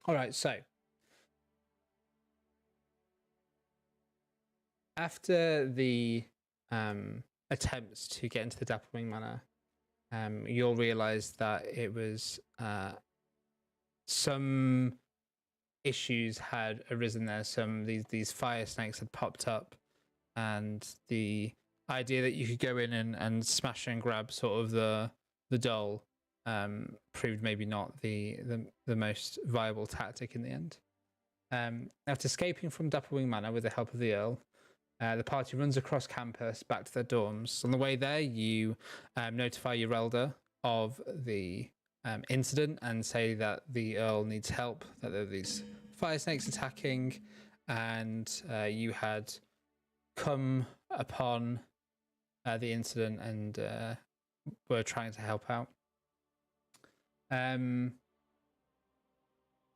All right, so after the attempts to get into the Dapplewing Manor, you'll realize that it was some issues had arisen there. Some these fire snakes had popped up, and the idea that you could go in and smash and grab sort of the doll proved maybe not the most viable tactic in the end. After escaping from Dapplewing Manor with the help of the Earl, the party runs across campus back to their dorms. On the way there, you notify your elder of the incident and say that the Earl needs help, that there are these fire snakes attacking, and you had come upon the incident and were trying to help out.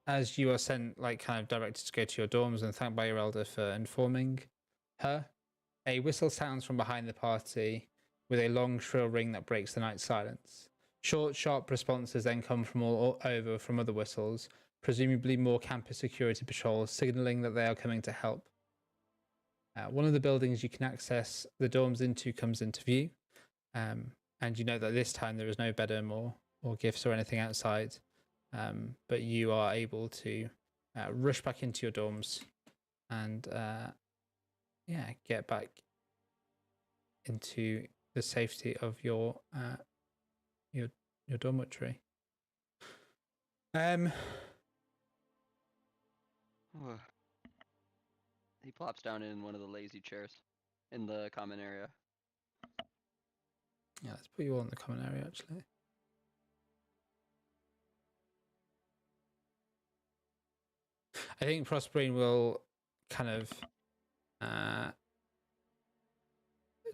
As you are sent, like, kind of directed to go to your dorms and thanked by your elder for informing her, a whistle sounds from behind the party with a long, shrill ring that breaks the night silence. Short, sharp responses then come from all over from other whistles, presumably more campus security patrols, signaling that they are coming to help. One of the buildings you can access the dorms into comes into view, and you know that this time there is no bedroom or gifts or anything outside, but you are able to rush back into your dorms and get back into the safety of your dormitory. He plops down in one of the lazy chairs in the common area. Yeah, let's put you all in the common area, actually. I think Prosperine will kind of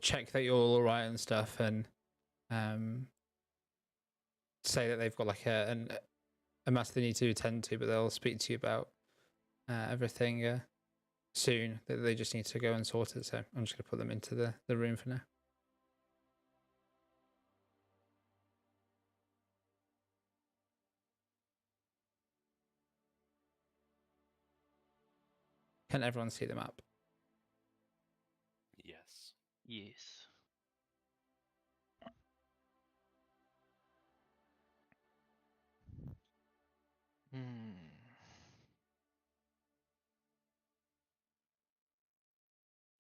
check that you're all right and stuff, and say that they've got like a matter they need to attend to, but they'll speak to you about everything soon. That they just need to go and sort it. So I'm just going to put them into the room for now. Can everyone see the map? Yes. Yes.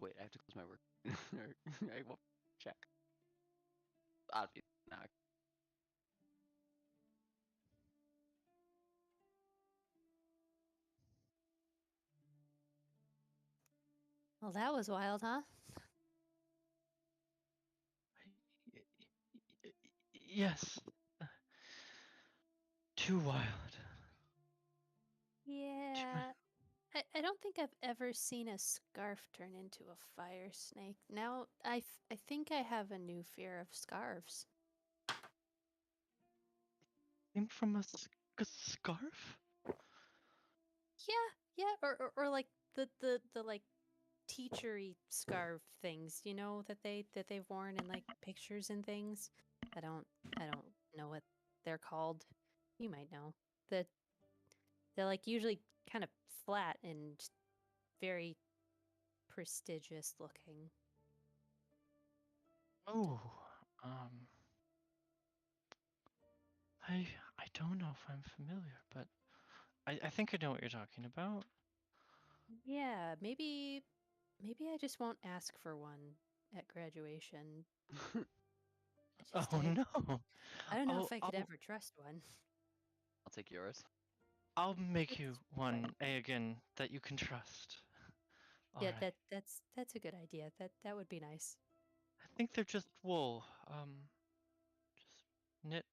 Wait, I have to close my work. I will check. Obviously not. Well, that was wild, huh? Yes. Too wild. Yeah. I don't think I've ever seen a scarf turn into a fire snake. Now, I think I have a new fear of scarves. Came from a scarf? Yeah, or like the like teachery scarf things, you know, that they've worn in like pictures and things. I don't know what they're called. You might know. They're like usually kind of flat and very prestigious looking. Oh, I don't know if I'm familiar, but I think I know what you're talking about. Yeah, maybe I just won't ask for one at graduation. Oh no. I don't know if I could I'll ever trust one. I'll take yours. I'll make you It's one fine. again that you can trust. All Yeah, right. that's a good idea. That would be nice. I think they're just wool. Just knit,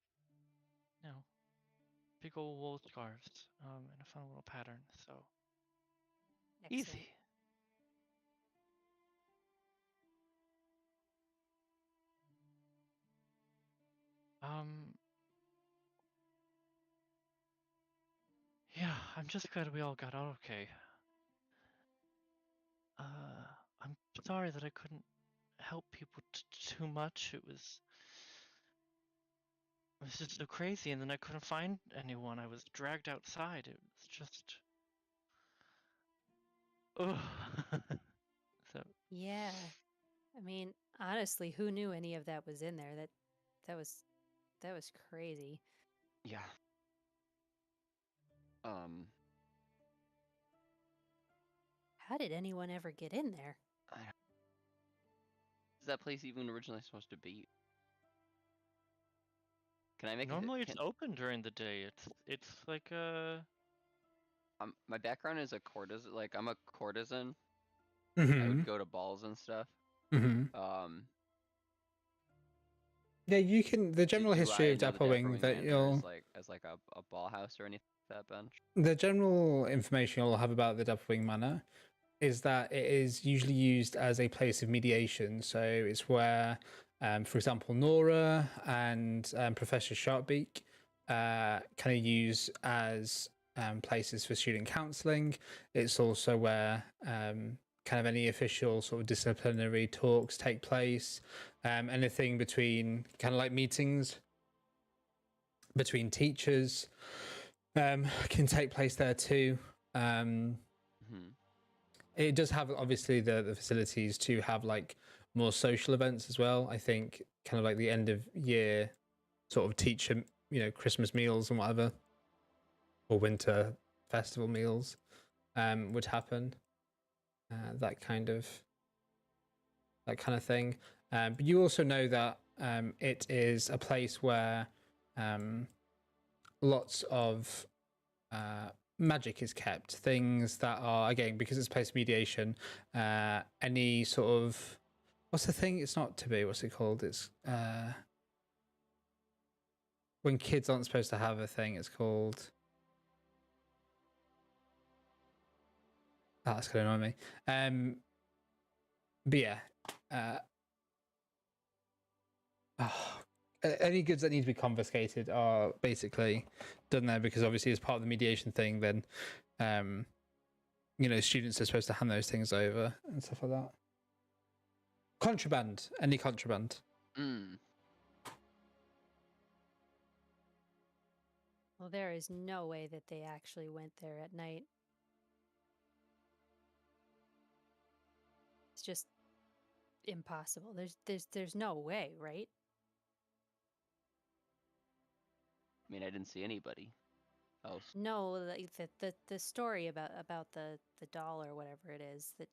you know, big old wool scarves. In a fun little pattern. So Excellent. easy. Yeah, I'm just glad we all got out okay. I'm sorry that I couldn't help people too much. It was It was just so crazy, and then I couldn't find anyone. I was dragged outside. It was just. Ugh. So Yeah. I mean, honestly, who knew any of that was in there? That was crazy. Yeah. How did anyone ever get in there? Is that place even originally supposed to be? Can I make normally it? it's open during the day. It's like a. My background is a courtesan. Like I'm a courtesan. I Mm-hmm. would go to balls and stuff. Mm-hmm. Yeah, you can. The general do history I of know the Dapplewing that Manor you'll. as like a ball house or anything like that bench? The general information you'll have about the Dapplewing Manor is that it is usually used as a place of mediation. So it's where, for example, Nora and Professor Sharpbeak kind of use as places for student counselling. It's also where kind of any official sort of disciplinary talks take place. Anything between kind of like meetings between teachers can take place there too. It does have obviously the facilities to have like more social events as well. I think kind of like the end of year sort of teacher, Christmas meals and whatever, or winter festival meals would happen. That kind of thing. But you also know that it is a place where lots of magic is kept. Things that are, again, because it's a place of mediation, any sort of, what's the thing? It's not taboo. What's it called? It's when kids aren't supposed to have a thing. It's called. Oh, that's going to annoy me. But yeah. Any goods that need to be confiscated are basically done there, because obviously as part of the mediation thing, then students are supposed to hand those things over and stuff like that. Contraband, any contraband. Well, there is no way that they actually went there at night. It's just impossible. There's no way, right? I mean, I didn't see anybody else. No, like the story about the doll or whatever it is, that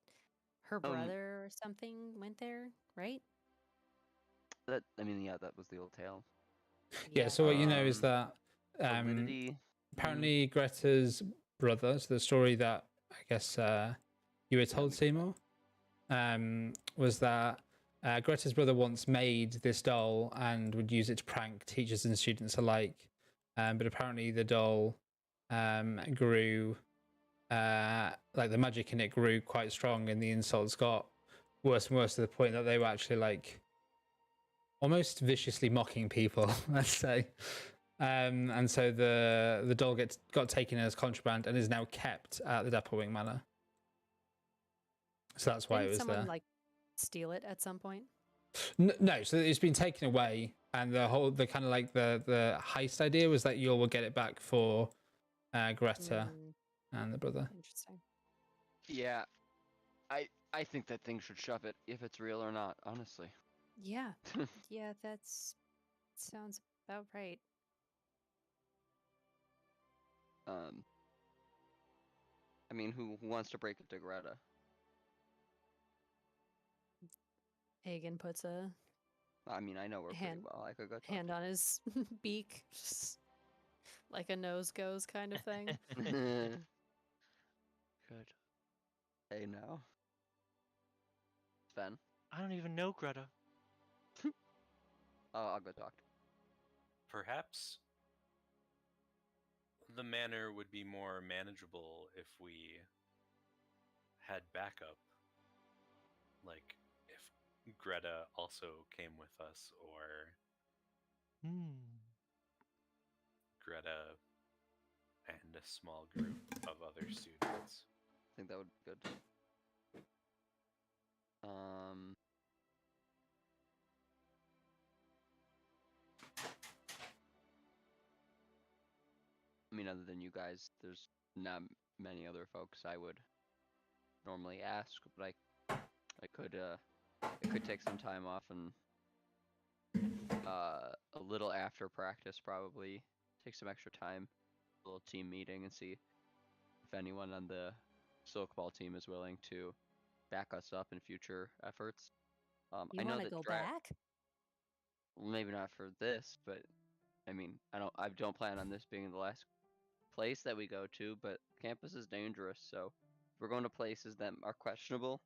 her brother or something went there, right? That was the old tale. Yeah, so what you know is that apparently Greta's brother, so the story that I guess you were told, Seymour, was that Greta's brother once made this doll and would use it to prank teachers and students alike. But apparently the doll grew, like the magic in it grew quite strong, and the insults got worse and worse to the point that they were actually like almost viciously mocking people, let's say. And so the doll got taken as contraband and is now kept at the Dapplewing Manor. So that's why Didn't it was someone there. like steal it at some point? No, so it's been taken away, and the kind of like the heist idea was that you will get it back for Greta and the brother. Interesting. Yeah, I think that thing should shove it if it's real or not. Honestly. Yeah, yeah, sounds about right. I mean, who wants to break it to Greta? Hagen puts a I mean, I know her pretty well. I could go talk hand on his beak, just like a nose goes kind of thing. Good. Hey now. Sven. I don't even know Greta. I'll go talk. Perhaps the manor would be more manageable if we had backup. Like, if Greta also came with us, or Greta and a small group of other students. I think that would be good. I mean, other than you guys, there's not many other folks I would normally ask, but I could it could take some time off and a little after practice probably take some extra time, a little team meeting, and see if anyone on the Silk Ball team is willing to back us up in future efforts. You I know want to that go back? maybe not for this, but I mean, I don't plan on this being the last place that we go to, but campus is dangerous, so if we're going to places that are questionable,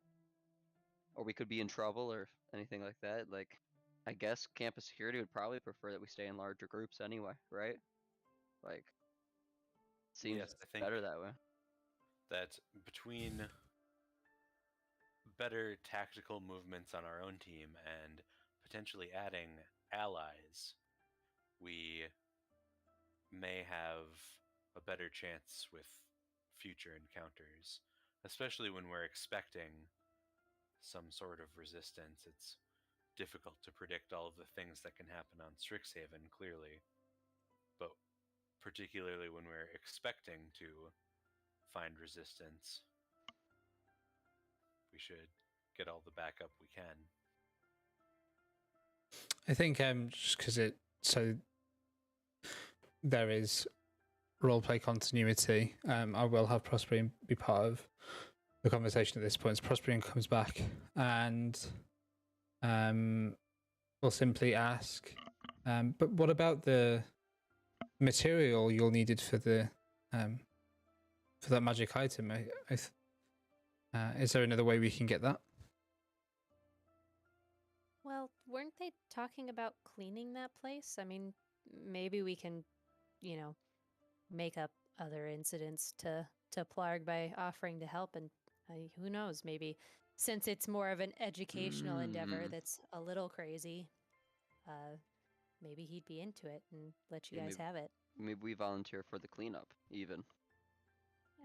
or we could be in trouble or anything like that, like, I guess campus security would probably prefer that we stay in larger groups anyway, right? Like, seems Yes, I think better that way. that between better tactical movements on our own team and potentially adding allies, we may have a better chance with future encounters, especially when we're expecting some sort of resistance. It's difficult to predict all of the things that can happen on Strixhaven, clearly, but particularly when we're expecting to find resistance, we should get all the backup we can. I think just because there is roleplay continuity. I will have Prosperian be part of the conversation at this point. So Prosperian comes back and we'll simply ask, but what about the material you'll needed for that magic item? Is there another way we can get that? Well, weren't they talking about cleaning that place? I mean, maybe we can, make up other incidents to Plarg by offering to help, and who knows, maybe since it's more of an educational endeavor that's a little crazy, maybe he'd be into it and let you Yeah, guys have it. Maybe we volunteer for the cleanup, even.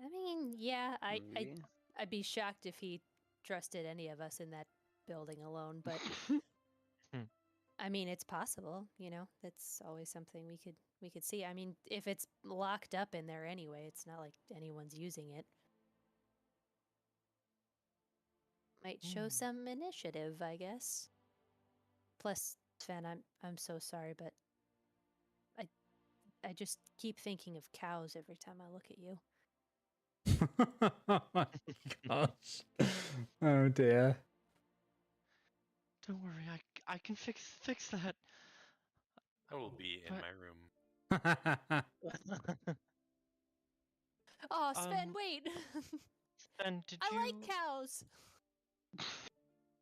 I mean, yeah, Maybe. I'd be shocked if he trusted any of us in that building alone, but I mean, it's possible, that's always something we could see. I mean, if it's locked up in there anyway, it's not like anyone's using it. Might show some initiative, I guess. Plus, Sven, I'm so sorry, but I just keep thinking of cows every time I look at you. Oh my gosh. Oh dear. Don't worry, I can fix that. I will be in But- my room. Oh, Sven, wait! And did I you like cows!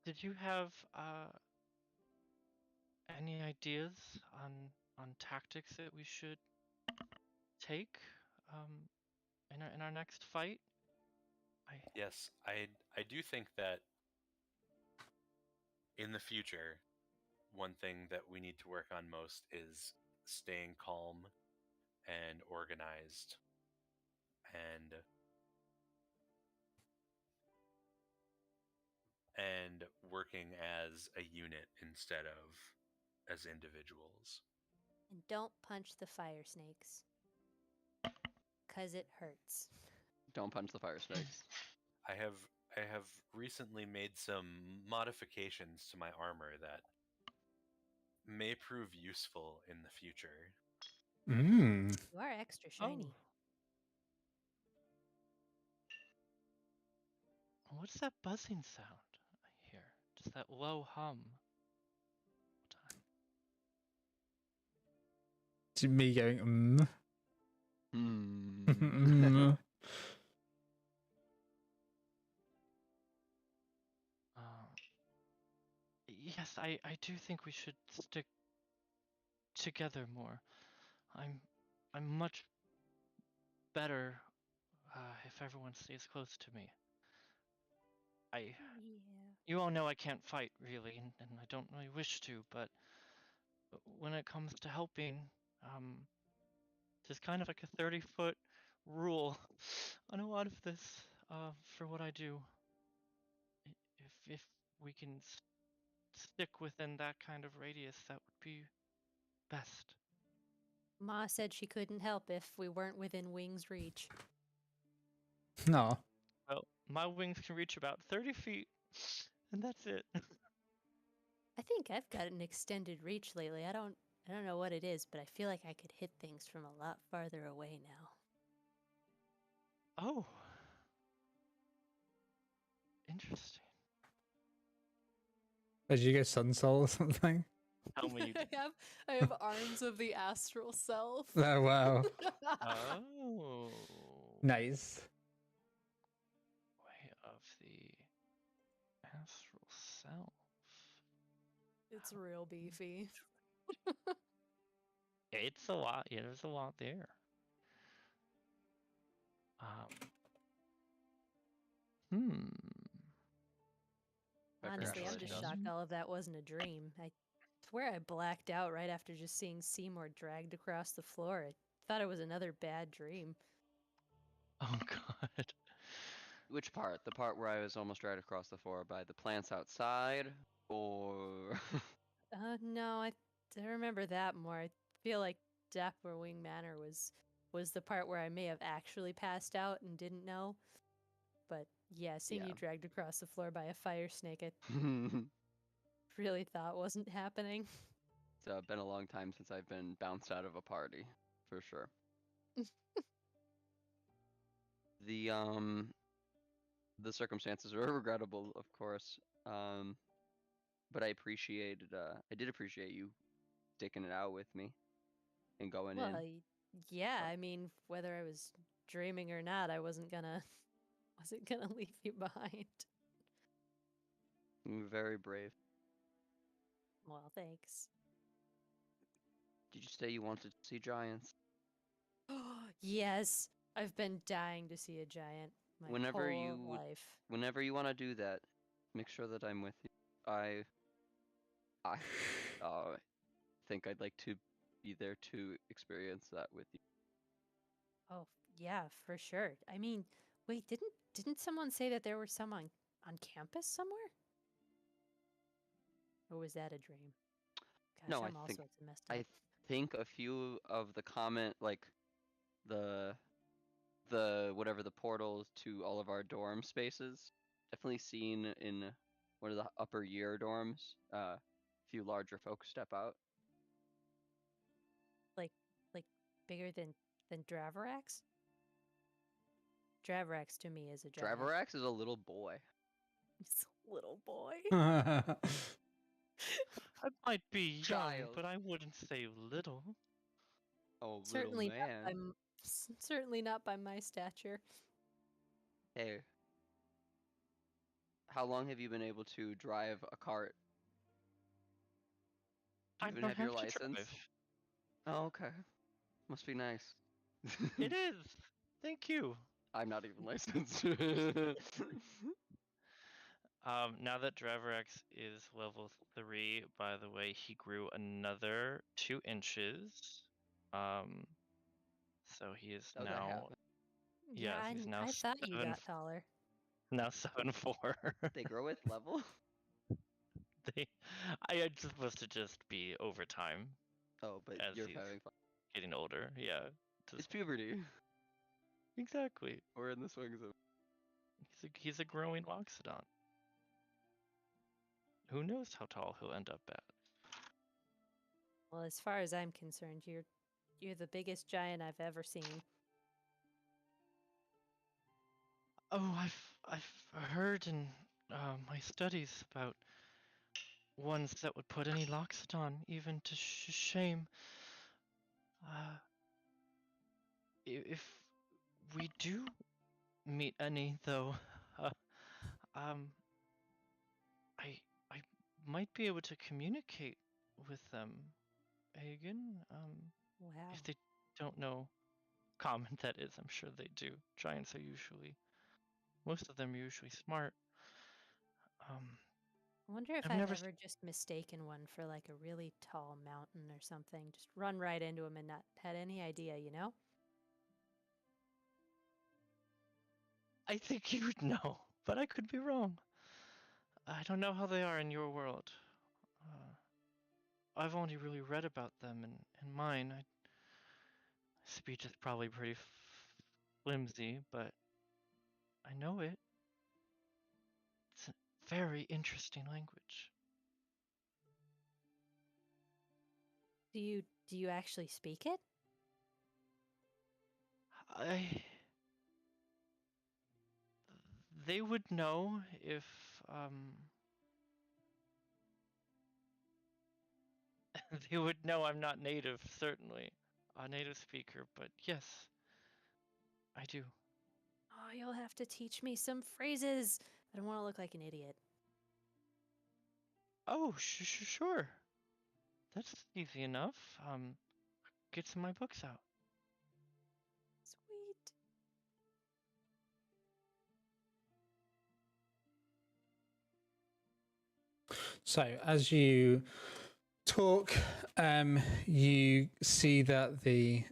did you have any ideas on tactics that we should take in our next fight? Yes, I do think that in the future, one thing that we need to work on most is staying calm and organized and working as a unit instead of as individuals. And don't punch the fire snakes. 'Cause it hurts. Don't punch the fire snakes. I have recently made some modifications to my armor that may prove useful in the future. Mm. You are extra shiny. What's that buzzing sound I hear? Just that low hum. To me going, Hmm. Yes, I do think we should stick together more. I'm much better if everyone stays close to me. Yeah. You all know I can't fight really, and I don't really wish to, but when it comes to helping, there's kind of like a 30-foot rule on a lot of this for what I do. If we can stick within that kind of radius, that would be best. Ma said she couldn't help if we weren't within wing's reach. No. Well, my wings can reach about 30 feet, and that's it. I think I've got an extended reach lately. I don't know what it is, but I feel like I could hit things from a lot farther away now. Oh. Interesting. Did you get Sun Soul or something? Tell me you did. I have arms of the astral self. Oh, wow. Oh. Nice. Way of the astral self. It's real beefy. It's a lot. Yeah, there's a lot there. Honestly, I'm just shocked all of that wasn't a dream. I swear I blacked out right after just seeing Seymour dragged across the floor. I thought it was another bad dream. Oh god. Which part? The part where I was almost dragged across the floor by the plants outside, or No, I remember that more. I feel like Dapper Wing Manor was the part where I may have actually passed out and didn't know. But yeah, seeing you dragged across the floor by a fire snake, I really thought wasn't happening. It's been a long time since I've been bounced out of a party, for sure. The circumstances are regrettable, of course. But I did appreciate you sticking it out with me and going in. Well, yeah, I mean, whether I was dreaming or not, I wasn't gonna leave you behind. You're very brave. Well, thanks. Did you say you wanted to see giants? Yes, I've been dying to see a giant my whole life. Whenever you want to do that, make sure that I'm with you. I think I'd like to be there to experience that with you. Oh, yeah, for sure. I mean, wait, didn't someone say that there were some on campus somewhere? Or was that a dream? Gosh, No, I'm all sorts of messed up. I think a few of the the whatever the portals to all of our dorm spaces, definitely seen in one of the upper year dorms. A few larger folks step out. Like bigger than Draverax? Draverax to me is a giant. Draverax is a little boy. He's a little boy. I might be young, Child. but I wouldn't say little. Oh, Certainly little man. certainly not by my stature. Hey, how long have you been able to drive a cart? Do you even have your license? Oh, okay. Must be nice. It is. Thank you. I'm not even licensed. Now that Draverax is level 3, by the way, he grew another 2 inches. So he is Does that now. happen? Yes, he's now I thought you got taller. Now 7'4". They grow with level? I supposed to just be over time. Oh, but as you're he's having fun. getting older. Yeah. It's puberty. Exactly. We're in the swings of. He's a growing Loxodon. Who knows how tall he'll end up at? Well, as far as I'm concerned, you're the biggest giant I've ever seen. Oh, I've heard in my studies about ones that would put any Loxodon even to shame. If we do meet any, though, I might be able to communicate with them, Hagen. Wow. If they don't know common, that is, I'm sure they do. Giants are usually, most of them are usually smart. I wonder if I've ever just mistaken one for like a really tall mountain or something. Just run right into him and not had any idea, you know? I think you would know, but I could be wrong. I don't know how they are in your world. I've only really read about them in mine. speech is probably pretty flimsy, but I know it. It's a very interesting language. Do you actually speak it? They would know if they would know I'm not native, certainly a native speaker, but yes, I do. Oh, you'll have to teach me some phrases. I don't want to look like an idiot. Oh, sure. That's easy enough. Get some of my books out. Sweet. So as you talk, you see that the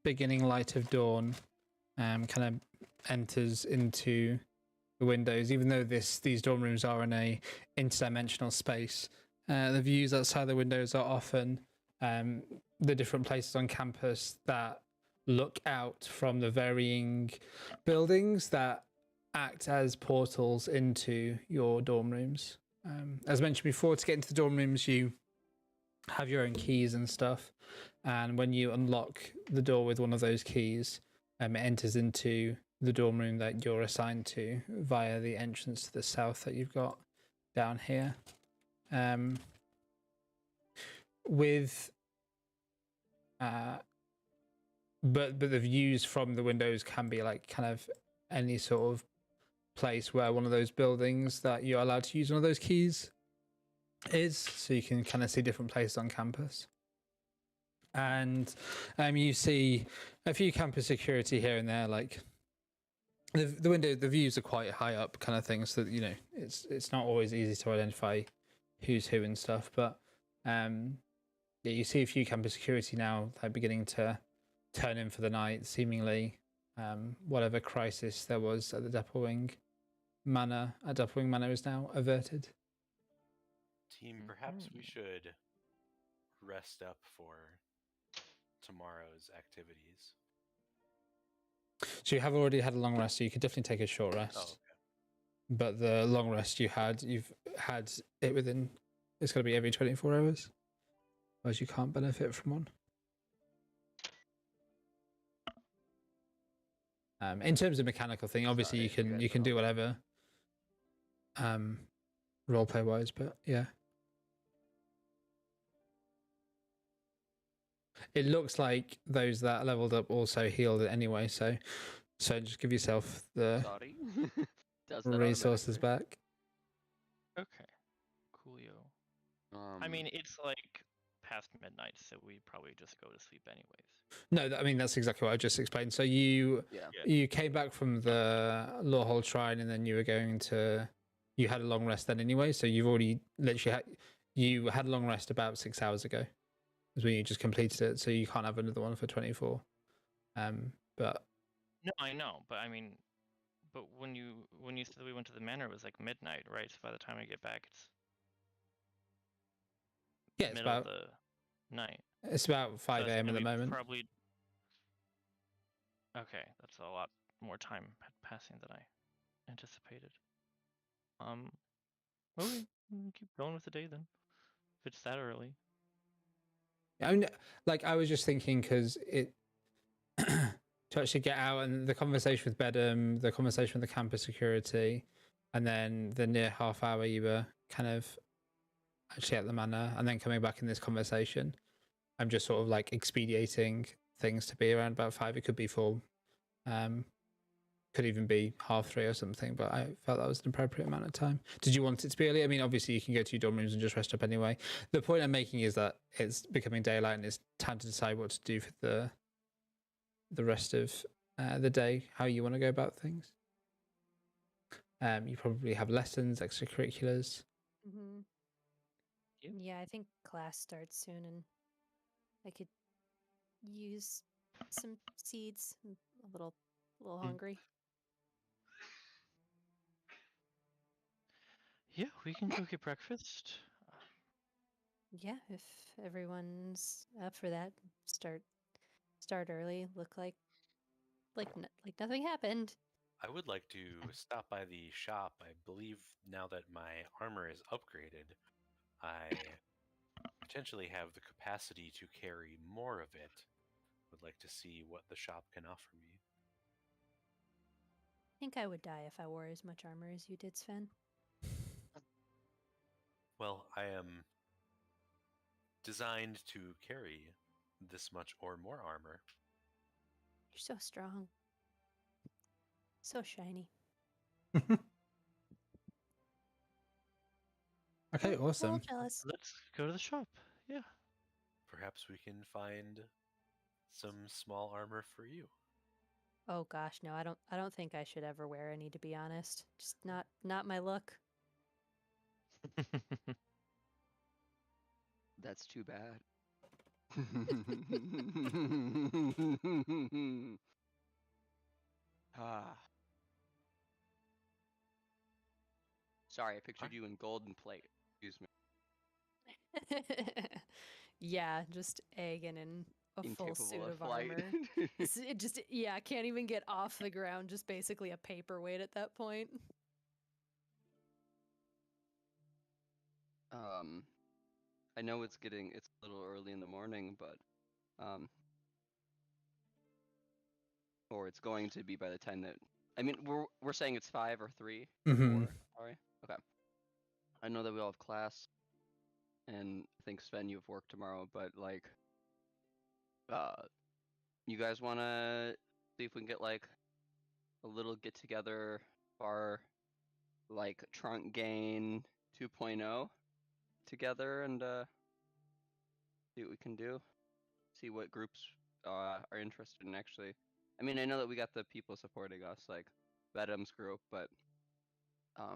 beginning light of dawn kind of enters into the windows. Even though these dorm rooms are in a interdimensional space, the views outside the windows are often the different places on campus that look out from the varying buildings that act as portals into your dorm rooms. As mentioned before, to get into the dorm rooms, you have your own keys and stuff. And when you unlock the door with one of those keys, it enters into the dorm room that you're assigned to via the entrance to the south that you've got down here. But the views from the windows can be like kind of any sort of place where one of those buildings that you're allowed to use one of those keys is, so you can kind of see different places on campus. And you see a few campus security here and there, like the views are quite high up kind of thing, so that, you know, it's not always easy to identify who's who and stuff, but yeah, you see a few campus security now, like beginning to turn in for the night, seemingly whatever crisis there was at the Doppelwing Manor is now averted. Team, perhaps we should rest up for tomorrow's activities. So you have already had a long rest, so you could definitely take a short rest. Oh, okay. But the long rest you've had it within, it's going to be every 24 hours. Otherwise you can't benefit from one. In terms of mechanical thing, obviously you can do whatever roleplay wise, but yeah. It looks like those that leveled up also healed it anyway, so just give yourself the Sorry. Does that resources automatically? back. Okay, coolio. I mean, it's like past midnight, so we probably just go to sleep anyways. No, I mean that's exactly what I just explained. So you came back from the Lawhold Shrine, and then you had a long rest then anyway. So you've already literally had a long rest about 6 hours ago, is when you just completed it. So you can't have another one for 24. But no, I know, but I mean, but when you said we went to the manor, it was like midnight, right? So by the time I get back, it's middle of the night. It's about 5 a.m. at the moment. Probably. Okay, that's a lot more time passing than I anticipated. Okay, keep going with the day then. If it's that early. I mean, like I was just thinking because it to actually get out and the conversation with Bedham, the conversation with the campus security, and then the near half hour you were kind of actually at the manor, and then coming back in this conversation. I'm just sort of like expediting things to be around about 5. It could be 4, could even be 3:30 or something, but I felt that was an appropriate amount of time. Did you want it to be early? I mean, obviously you can go to your dorm rooms and just rest up anyway. The point I'm making is that it's becoming daylight and it's time to decide what to do for the rest of the day, how you want to go about things. You probably have lessons, extracurriculars. Mm-hmm. Yeah, I think class starts soon, and I could use some seeds. I'm a little hungry. Yeah, we can go get breakfast. Yeah, if everyone's up for that, start start early, look like nothing happened. I would like to stop by the shop. I believe now that my armor is upgraded, I potentially have the capacity to carry more of it. Would like to see what the shop can offer me. I think I would die if I wore as much armor as you did, Sven. Well, I am designed to carry this much or more armor. You're so strong. So shiny. Okay, Oh, we're all awesome. jealous. Let's go to the shop. Yeah. Perhaps we can find some small armor for you. Oh gosh, no, I don't think I should ever wear any, to be honest. Just not my look. That's too bad. Ah. Sorry, I pictured you in golden plate. Excuse me. Yeah, just egging in a full Incapable suit of of flight. armor. It just, yeah, can't even get off the ground, just basically a paperweight at that point. I know it's a little early in the morning, but or it's going to be by the time that I mean we're saying it's 5 or 3 or Mhm. 4. Sorry. Okay. I know that we all have class, and I think Sven, you have work tomorrow, but like, you guys want to see if we can get like a little get together for like Trunk Gain 2.0 together and see what we can do. See what groups are interested in actually. I mean, I know that we got the people supporting us, like Vedum's group, but I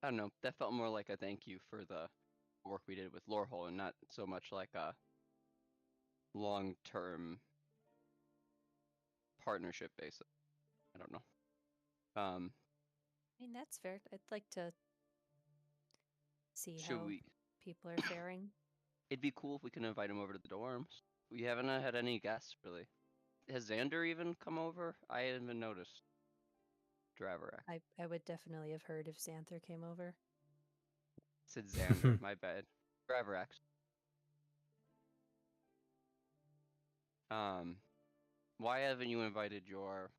don't know. That felt more like a thank you for the work we did with Lorehole, and not so much like a long-term partnership basis. I don't know. I mean, that's fair. I'd like to see Should how we? people are faring. It'd be cool if we can invite him over to the dorms. We haven't had any guests really. Has Xander even come over? I haven't even noticed. Draverac. I would definitely have heard if Xanther came over. Said Xander. My bad. Draverac. Why haven't you invited your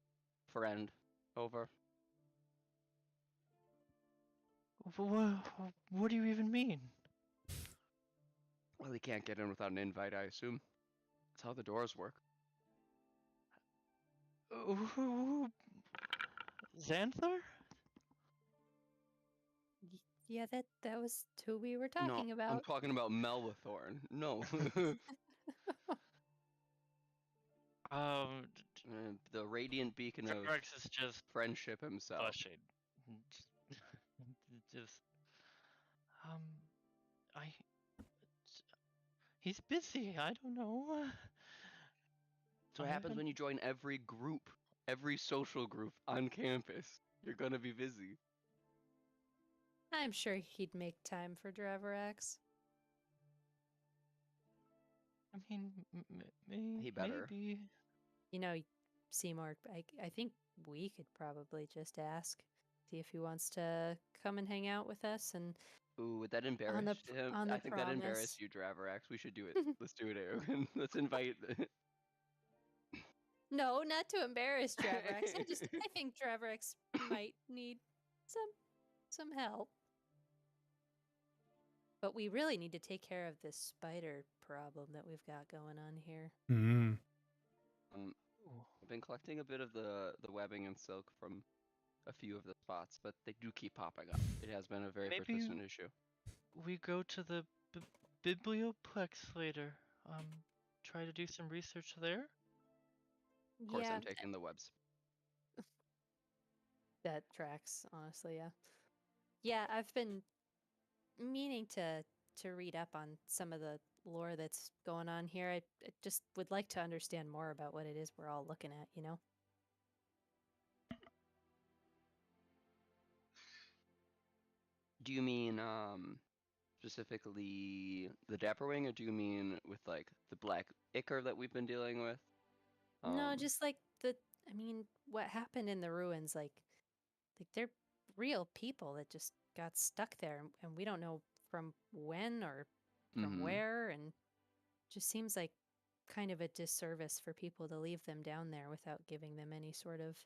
friend over? What do you even mean? Well, he can't get in without an invite, I assume. That's how the doors work. Xanther? Yeah, that was who we were No, talking I'm about. talking about Melwathorn. No. The radiant beacon of Rex is just friendship himself. blushing. Just I he's busy. I don't know. That's what happens when you join every group, every social group on campus. You're gonna be busy. I'm sure he'd make time for Draverax. I mean, He better. maybe. You know, Seymour, I think we could probably just ask, see if he wants to come and hang out with us. And Ooh, would that embarrass him? on the I think that embarrassed promise. you, Draverax. We should do it. Let's do it, Aogun. Let's invite. No, not to embarrass Draverax. I think Draverax might need some help. But we really need to take care of this spider problem that we've got going on here. Mm. I've been collecting a bit of the webbing and silk from a few of the spots, but they do keep popping up. It has been a very Maybe persistent issue. we go to the Biblioplex later. Try to do some research there. Of course, Yeah, I'm taking the webs. that tracks, honestly, yeah. Yeah, I've been meaning to read up on some of the lore that's going on here. I just would like to understand more about what it is we're all looking at, you know? Do you mean specifically the Dapperwing, or do you mean with like the black ichor that we've been dealing with? No, just like I mean, what happened in the ruins, like they're real people that just got stuck there, and we don't know from when or from Mhm. where, and just seems like kind of a disservice for people to leave them down there without giving them any sort of,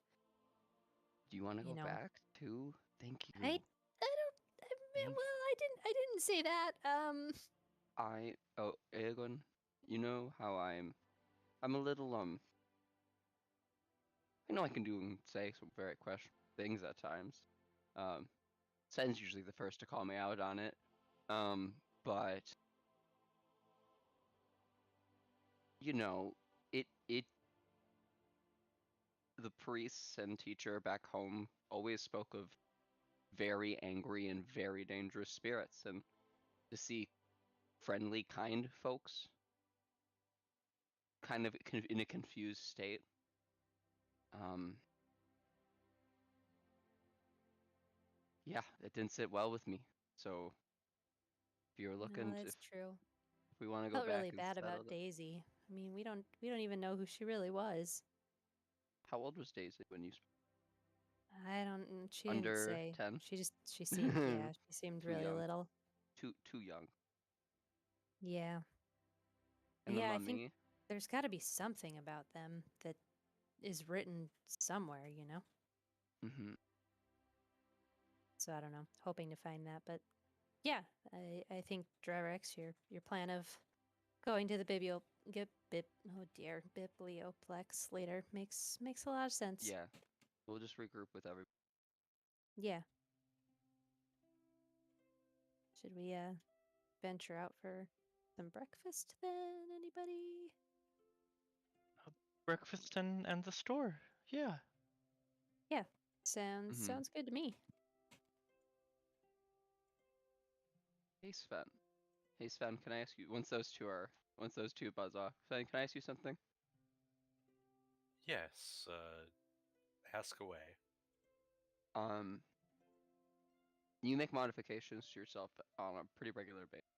Do you want to you go know. back too? Thank you. I don't. Thank Well, I didn't say that. Aegon, you know how I'm a little I know I can do and say some very questionable things at times. Sen's usually the first to call me out on it. But you know, it the priests and teacher back home always spoke of very angry and very dangerous spirits, and to see friendly, kind folks kind of in a confused state. Yeah, it didn't sit well with me. So if you're No, looking, that's true. if we want to go Felt back really and bad settle about Daisy. I mean, we don't even know who she really was. How old was Daisy when you I don't. She didn't under say. 10? She seemed yeah. She seemed Too really young. little. Too young. Yeah. And Yeah, the I think mummy. there's got to be something about them that is written somewhere, you know? Mhm. So I don't know. Hoping to find that, but yeah, I think Drerex, your plan of going to the biblioplex later makes a lot of sense. Yeah. We'll just regroup with everybody. Yeah. Should we venture out for some breakfast then? Anybody? Breakfast and the store. Yeah. Yeah. Sounds good to me. Hey Sven. Hey Sven, can I ask you once those two buzz off? Sven, can I ask you something? Yes, ask away. You make modifications to yourself on a pretty regular basis.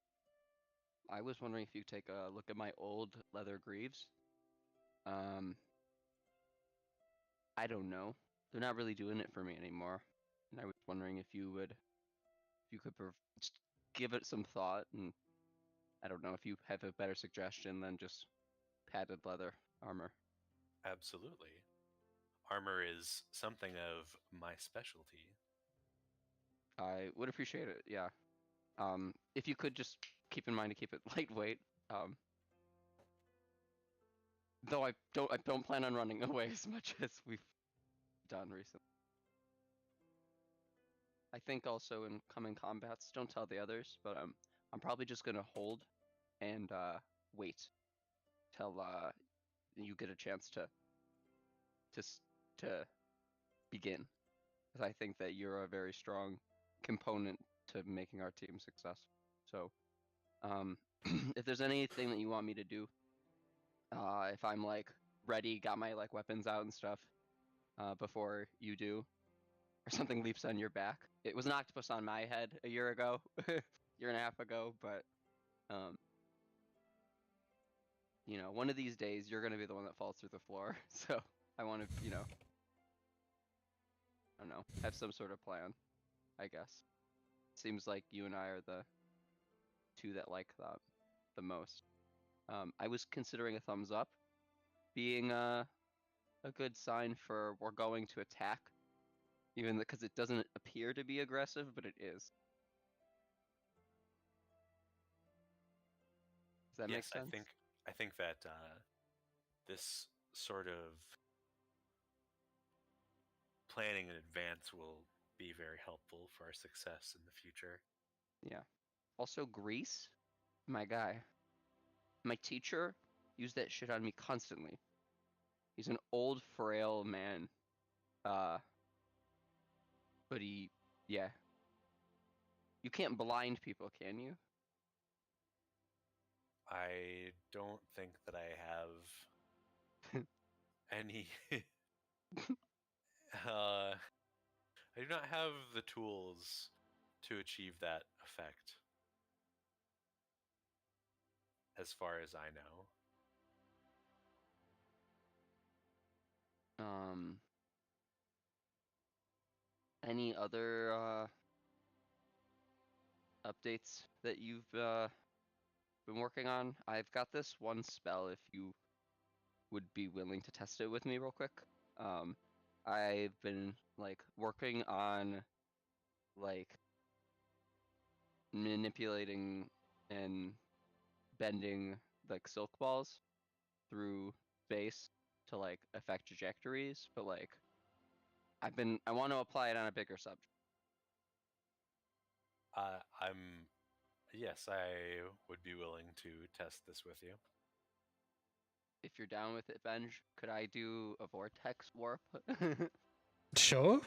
I was wondering if you could take a look at my old leather greaves. I don't know. They're not really doing it for me anymore. And I was wondering if you could just give it some thought, and I don't know if you have a better suggestion than just padded leather armor. Absolutely. Armor is something of my specialty. I would appreciate it, yeah. If you could just keep in mind to keep it lightweight. Though I don't plan on running away as much as we've done recently. I think also in coming combats, don't tell the others, but I'm probably just gonna hold and wait till you get a chance to begin, because I think that you're a very strong component to making our team successful. So, if there's anything that you want me to do, if I'm like ready, got my like weapons out and stuff, before you do, or something leaps on your back. It was an octopus on my head a year ago, year and a half ago, but you know, one of these days you're gonna be the one that falls through the floor. So I want to, you know, I don't know, have some sort of plan, I guess. Seems like you and I are the two that like that the most. I was considering a thumbs up being a good sign for we're going to attack, even because it doesn't appear to be aggressive, but it is. Does that make Yes, sense? I think that this sort of planning in advance will be very helpful for our success in the future. Yeah. Also, grease, my guy. My teacher used that shit on me constantly. He's an old, frail man. But yeah. You can't blind people, can you? I don't think that I have any. I do not have the tools to achieve that effect. as far as I know. Any other updates that you've been working on? I've got this one spell if you would be willing to test it with me real quick. I've been like working on like manipulating and bending like silk balls through space to like affect trajectories, but like I want to apply it on a bigger subject. Yes, I would be willing to test this with you. If you're down with it, Benj, could I do a vortex warp? Sure.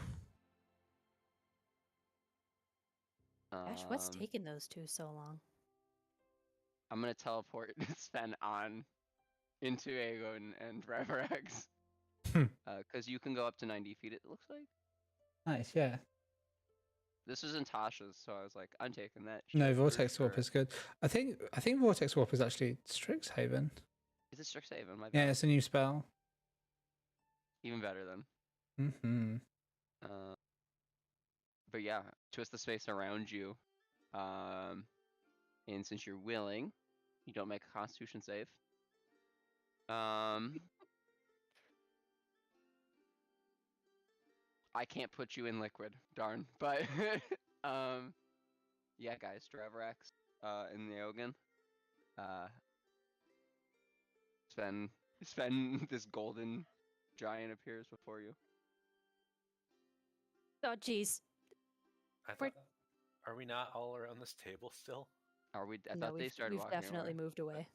Gosh, what's taking those two so long? I'm gonna teleport Sven on into Aegon and Driver X. Because you can go up to 90 feet, it looks like. Nice, yeah. This is in Tasha's, so I was like, I'm taking that. No, shit for Vortex Warp sure. is good. I think Vortex Warp is actually Strixhaven. Is it Strixhaven? My Yeah, bad. it's a new spell. Even better then. Mm-hmm. But yeah, twist the space around you. And since you're willing, you don't make a Constitution save. I can't put you in liquid, darn. But yeah, guys, Dravrax in the Ogan. Sven, this golden giant appears before you. Oh, jeez. We're- Are we not all around this table still? Are we? I No, thought they started we've walking definitely away. moved away.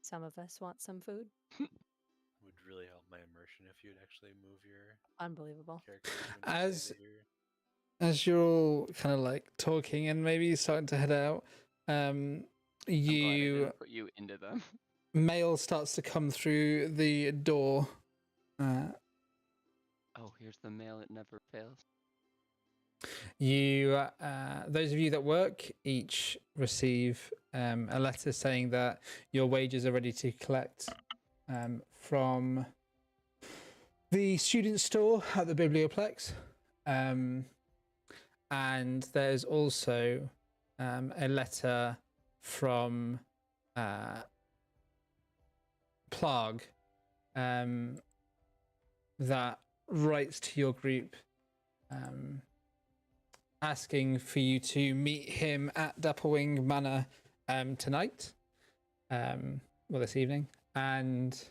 Some of us want some food. Would really help my immersion if you'd actually move your Unbelievable. character. when you say that you're- As you're all kind of like talking and maybe starting to head out, I'm glad I you didn't put you into them. mail starts to come through the door. Oh, here's the mail. It never fails. You, those of you that work, each receive a letter saying that your wages are ready to collect from the student store at the Biblioplex. And there's also a letter from Plague that writes to your group asking for you to meet him at Dapplewing Manor tonight, this evening, and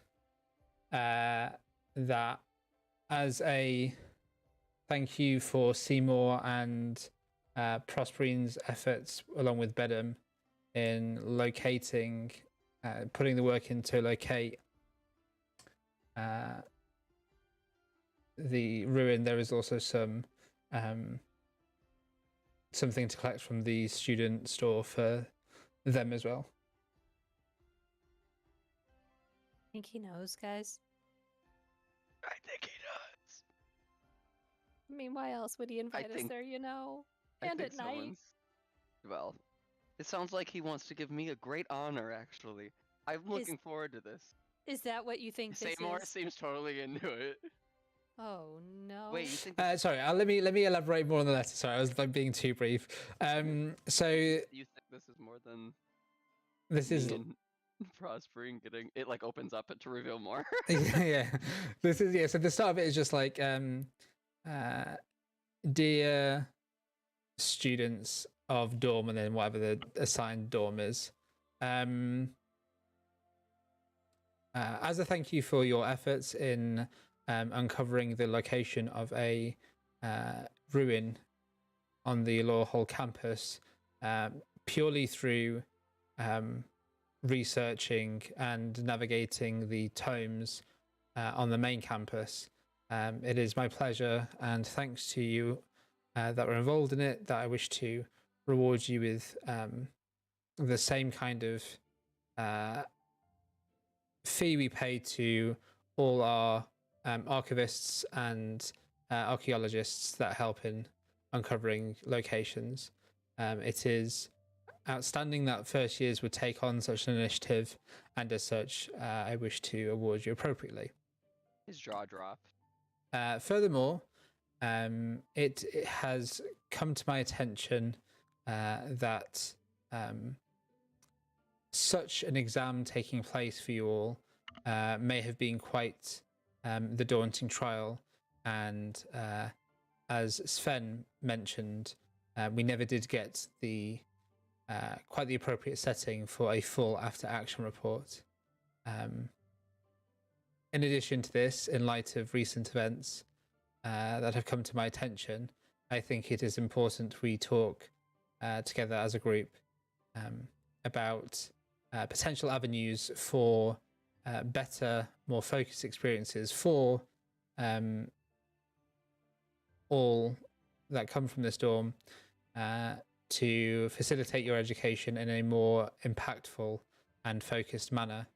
that as a thank you for Seymour and Prosperine's efforts, along with Bedham, in locating, putting the work in to locate the ruin. There is also some something to collect from the student store for them as well. I think he knows, guys. I think he does. I mean, why else would he invite us think- there, you know? I And think at night. someone's- Well, it sounds like he wants to give me a great honor, actually. I'm looking forward to this. Is that what you think this Seymour is? seems totally into it. Oh, no. Wait, you think this Sorry, let me elaborate more on the letter. Sorry, I was like being too brief. So you think this is more than this is me and Prospering getting it? Like opens up it to reveal more. yeah. This is So the start of it is just like, dear students of dorm, and then whatever the assigned dorm is. As a thank you for your efforts in uncovering the location of a ruin on the Law Hall campus, purely through researching and navigating the tomes on the main campus. It is my pleasure and thanks to you that were involved in it that I wish to reward you with the same kind of fee we pay to all our archivists and archaeologists that help in uncovering locations. It is outstanding that first years would take on such an initiative, and as such, I wish to award you appropriately. His jaw dropped. Furthermore, it has come to my attention that such an exam taking place for you all may have been quite the daunting trial, and as Sven mentioned, we never did get the quite the appropriate setting for a full after-action report. In addition to this, in light of recent events that have come to my attention, I think it is important we talk together as a group about potential avenues for better, more focused experiences for all that come from this dorm to facilitate your education in a more impactful and focused manner,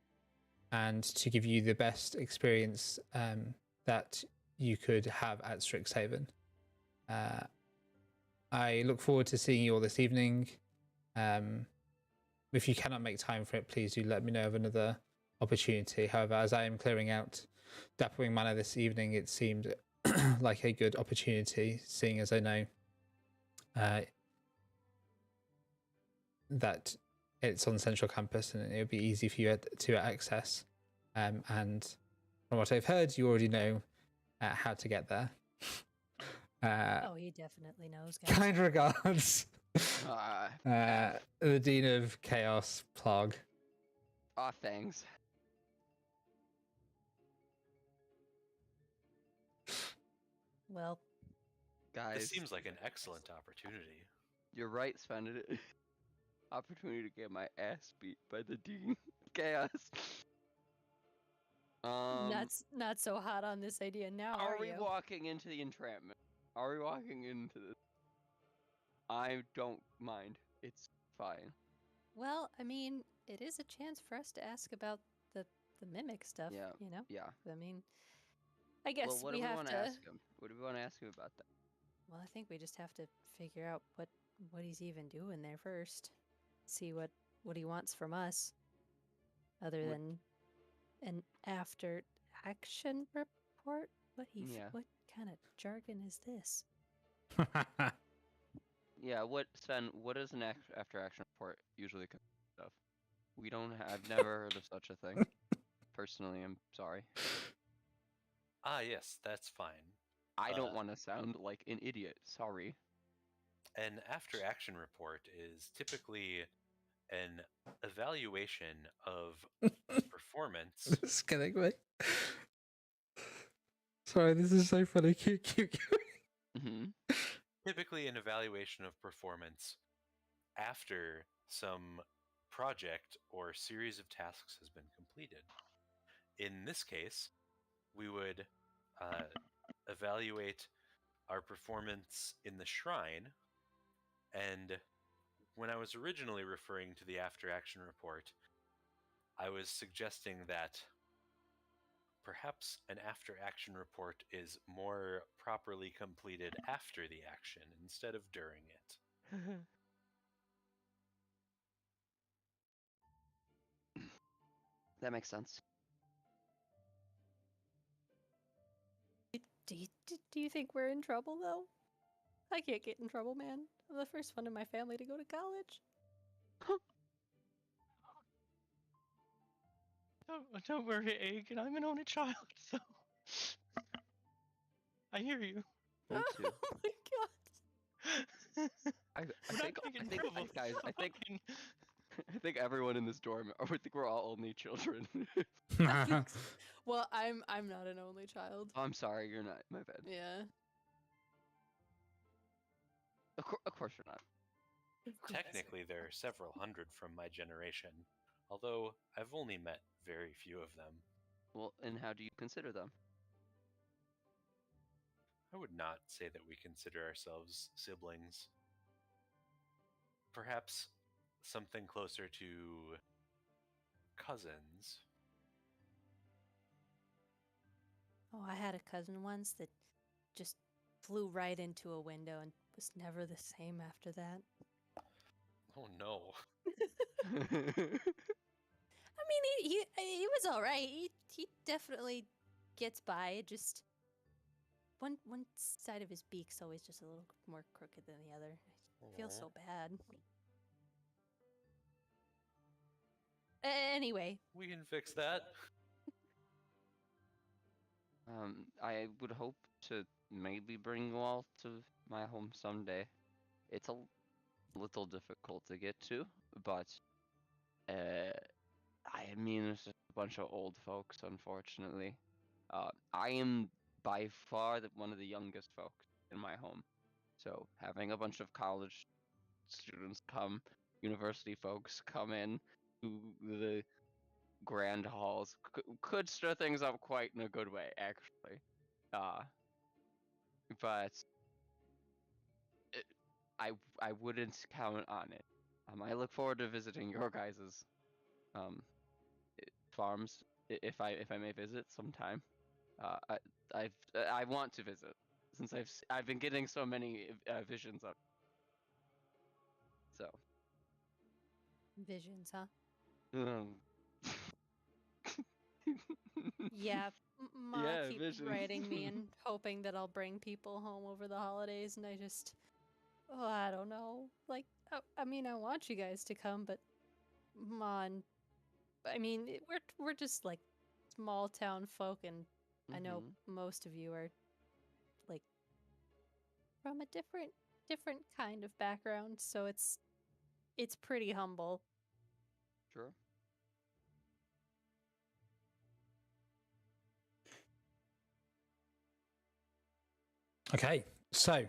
and to give you the best experience that you could have at Strixhaven. I look forward to seeing you all this evening. If you cannot make time for it, please do let me know of another opportunity. However, as I am clearing out Dapplewing Manor this evening, it seemed like a good opportunity, seeing as I know that it's on Central Campus and it would be easy for you to access. And from what I've heard, you already know how to get there. Oh, he definitely knows, guys. Kind regards, the Dean of Chaos, Plog. Aw, thanks. Well, Guys, This seems like an excellent opportunity. you're right, Sven. Opportunity to get my ass beat by the Dean of Chaos. not so hot on this idea now, Are are we you? walking into the entrapment? Are we walking into this? I don't mind. It's fine. Well, I mean, it is a chance for us to ask about the mimic stuff, Yeah. you know? Yeah. I mean, I guess Well, what we do we have want to. to ask him? What do we want to ask him about that? Well, I think we just have to figure out what he's even doing there first. See what he wants from us, other What- than an after action report. Yeah. What kind of jargon is this? Yeah. Sven? What is an after action report usually consist of? We don't. I've never heard of such a thing. Personally, I'm sorry. Ah, yes, that's fine. I don't want to sound like an idiot. Sorry. An after action report is typically an evaluation of performance. Just kidding, mate. Sorry, this is so funny. Keep Mm-hmm. Typically an evaluation of performance after some project or series of tasks has been completed. In this case, we would evaluate our performance in the shrine, and when I was originally referring to the after action report, I was suggesting that perhaps an after action report is more properly completed after the action instead of during it. That makes sense. Do you think we're in trouble though? I can't get in trouble, man. I'm the first one in my family to go to college. Don't worry, Egg, I'm an only child, so I hear you. Me too. Oh my god. I We're not think, gonna get in I think, trouble guys, for I think, fucking- I think everyone in this dorm, I think we're all only children. Well, I'm not an only child. I'm sorry, you're not. My bad. Yeah. Of course you're not. Technically, there are several hundred from my generation, although I've only met very few of them. Well, and how do you consider them? I would not say that we consider ourselves siblings. Perhaps something closer to cousins. Oh, I had a cousin once that just flew right into a window and was never the same after that. Oh no. I mean, he was all right. He definitely gets by. It just one side of his beak's always just a little more crooked than the other. I feel so bad. Anyway, We can fix that. I would hope to maybe bring you all to my home someday. It's a little difficult to get to, but I mean, it's just a bunch of old folks, unfortunately. I am by far one of the youngest folks in my home, so having a bunch of college students come, university folks come in to the grand halls could stir things up quite in a good way, actually. But I wouldn't count on it. I look forward to visiting your guys's farms if I may visit sometime. I want to visit since I've been getting so many visions of. So. visions, huh? Um, Yeah, Ma Yeah, keeps visions. writing me and hoping that I'll bring people home over the holidays, and I don't know. Like, I mean, I want you guys to come, but Ma and I mean, we're just like small town folk, and I know most of you are like from a different kind of background, so it's pretty humble. Sure. Okay, so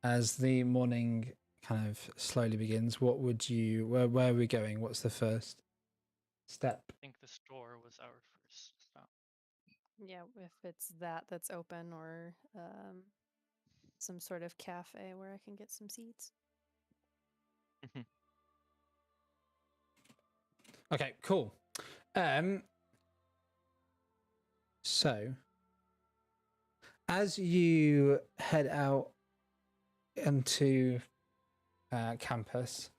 as the morning kind of slowly begins, what would you? Where are we going? What's the first step? I think the store was our first stop. Yeah, if it's that's open, or some sort of cafe where I can get some seats. Okay, cool. So as you head out into campus,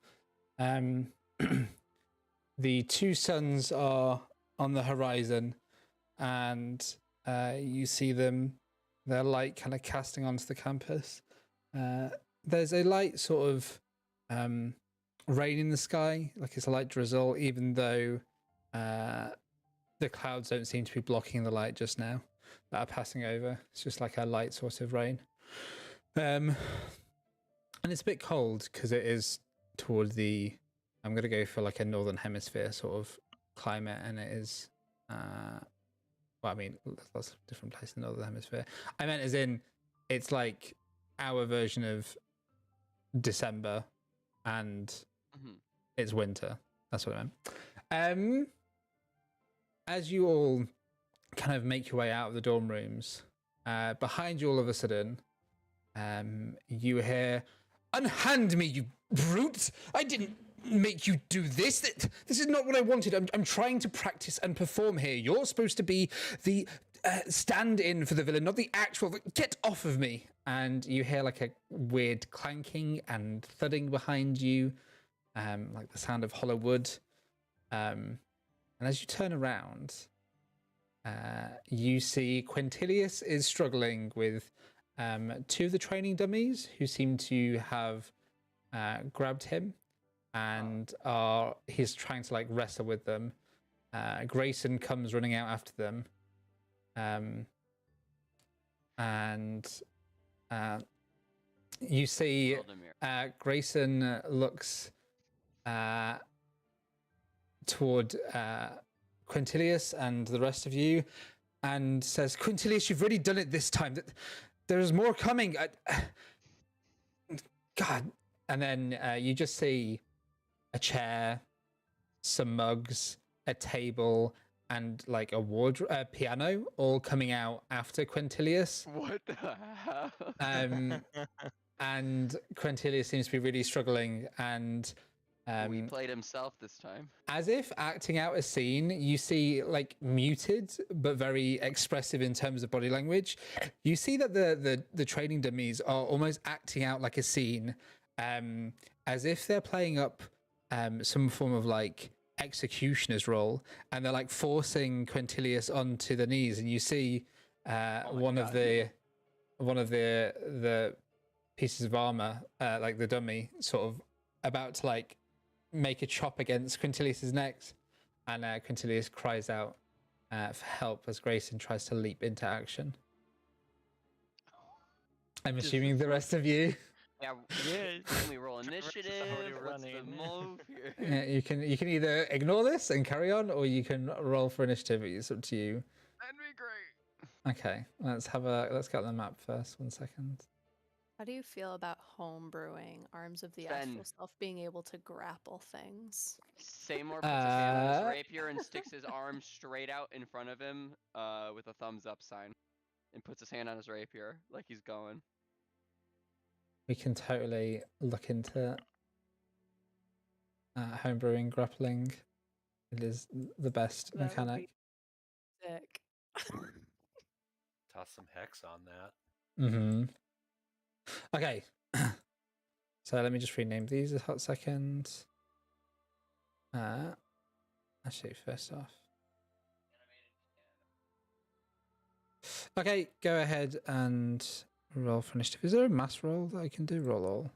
the two suns are on the horizon, and you see them, their light kind of casting onto the campus. There's a light sort of rain in the sky, like it's a light drizzle, even though the clouds don't seem to be blocking the light just now that are passing over. It's just like a light sort of rain. And it's a bit cold because it is toward I'm going to go for like a northern hemisphere sort of climate, and it is, well, I mean, there's lots of different places in the northern hemisphere. I meant as in, it's like our version of December, and it's winter. That's what I meant. As you all kind of make your way out of the dorm rooms, behind you all of a sudden, you hear, "Unhand me, you brute! I didn't make you do this. This is not what I wanted. I'm trying to practice and perform here. You're supposed to be the stand-in for the villain, not the actual. Get off of me!" And you hear like a weird clanking and thudding behind you, like the sound of hollow wood. And as you turn around, you see Quintilius is struggling with two of the training dummies who seem to have grabbed him, and he's trying to like wrestle with them. Grayson comes running out after them, and you see Grayson looks toward Quintilius and the rest of you and says, "Quintilius, you've really done it this time. There's more coming. God." And then you just see a chair, some mugs, a table, and like a piano all coming out after Quintilius. What the hell? And Quintilius seems to be really struggling, and he played himself this time. as if acting out a scene, you see like muted but very expressive in terms of body language. You see that the training dummies are almost acting out like a scene, as if they're playing up some form of like executioner's role, and they're like forcing Quintilius onto the knees, and you see one of the pieces of armor, like the dummy, sort of about to like make a chop against Quintilius's neck, and Quintilius cries out for help as Grayson tries to leap into action. I'm Does assuming this the rest of you. Yeah. Yeah, Can we roll Traverse is initiative? already What's the running. move here? Yeah, you can either ignore this and carry on, or you can roll for initiative. It's up to you. That'd be great. Okay, let's get on the map first. 1 second. How do you feel about home brewing arms of the Ben. astral self being able to grapple things? Seymour puts his hand on his Uh, rapier and sticks his arm straight out in front of him with a thumbs up sign. And puts his hand on his rapier like he's going. We can totally look into homebrewing grappling. It is the best That would mechanic. be sick. Toss some hex on that. Mm-hmm. Okay. So let me just rename these a hot second. Actually, first off. Okay, go ahead and roll for initiative. Is there a mass roll that I can do? Roll all.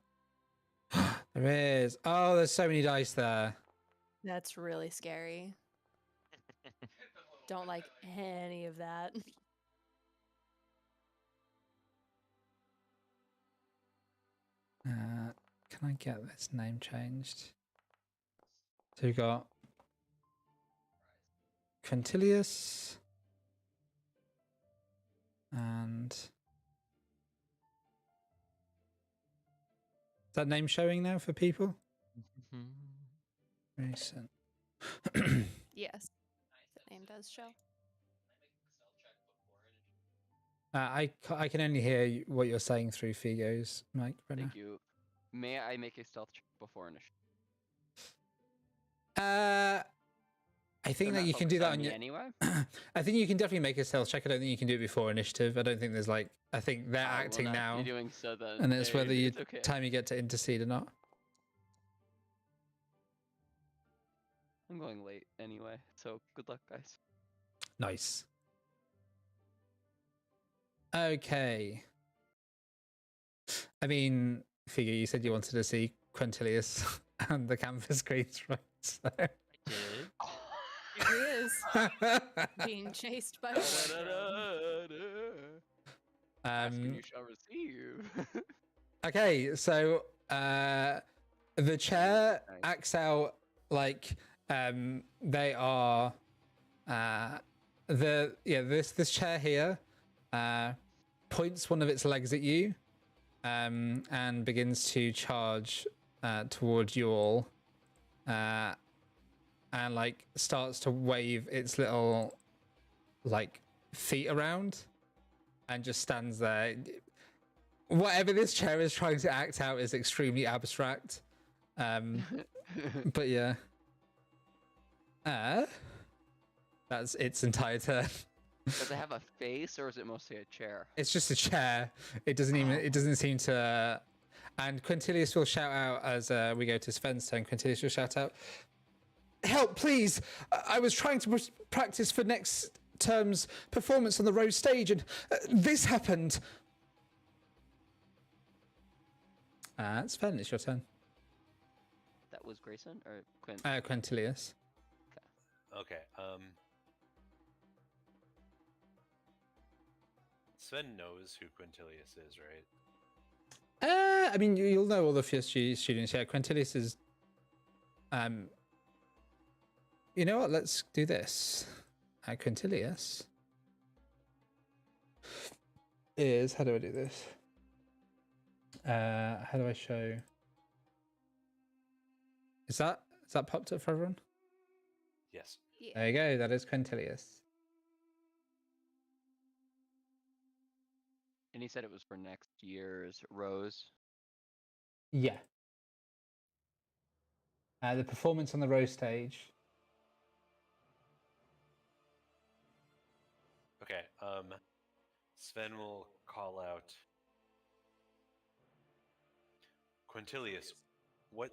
There is. Oh, there's so many dice there. That's really scary. Don't like any of that. Can I get this name changed? So we got Quintilius and is that name showing now for people? Recent. Yes, the name does show. I can only hear what you're saying through Figo's mic right Thank you. May I make a stealth check before initiative? now. I think They're that not you can do focused that on on me your. anyway. I think you can definitely make a stealth check. I don't think you can do it before initiative. I don't think there's like. I think they're I will acting not now, be doing so then. and it's whether you It's okay. time you get to intercede or not. I'm going late anyway, so good luck, guys. Nice. Okay. I mean, Figure, you said you wanted to see Quintilius and the canvas greens, right? So. Did. He is being chased by a wardrobe. Ask and um, you shall receive. okay, so the chair Nice. acts out like they are this chair here points one of its legs at you and begins to charge towards you all and like starts to wave its little like feet around and just stands there. Whatever this chair is trying to act out is extremely abstract. But yeah. That's its entire turn. Does it have a face or is it mostly a chair? It's just a chair. It doesn't seem to and Quintilius will shout out as we go to Sven's turn. Quintilius will shout out, "Help, please! I was trying to practice for next term's performance on the Rose stage and this happened." Sven, it's your turn. That was Grayson or Quinn? Quintilius. Okay. Sven knows who Quintilius is, right? I mean, you'll know all the first students. Yeah, Quintilius is. You know what? Let's do this. Quintilius is. How do I do this? How do I show? Is that popped up for everyone? Yes. Yeah. There you go. That is Quintilius. And he said it was for next year's Rose. Yeah. The performance on the Rose stage. Okay. Sven will call out, "Quintilius, what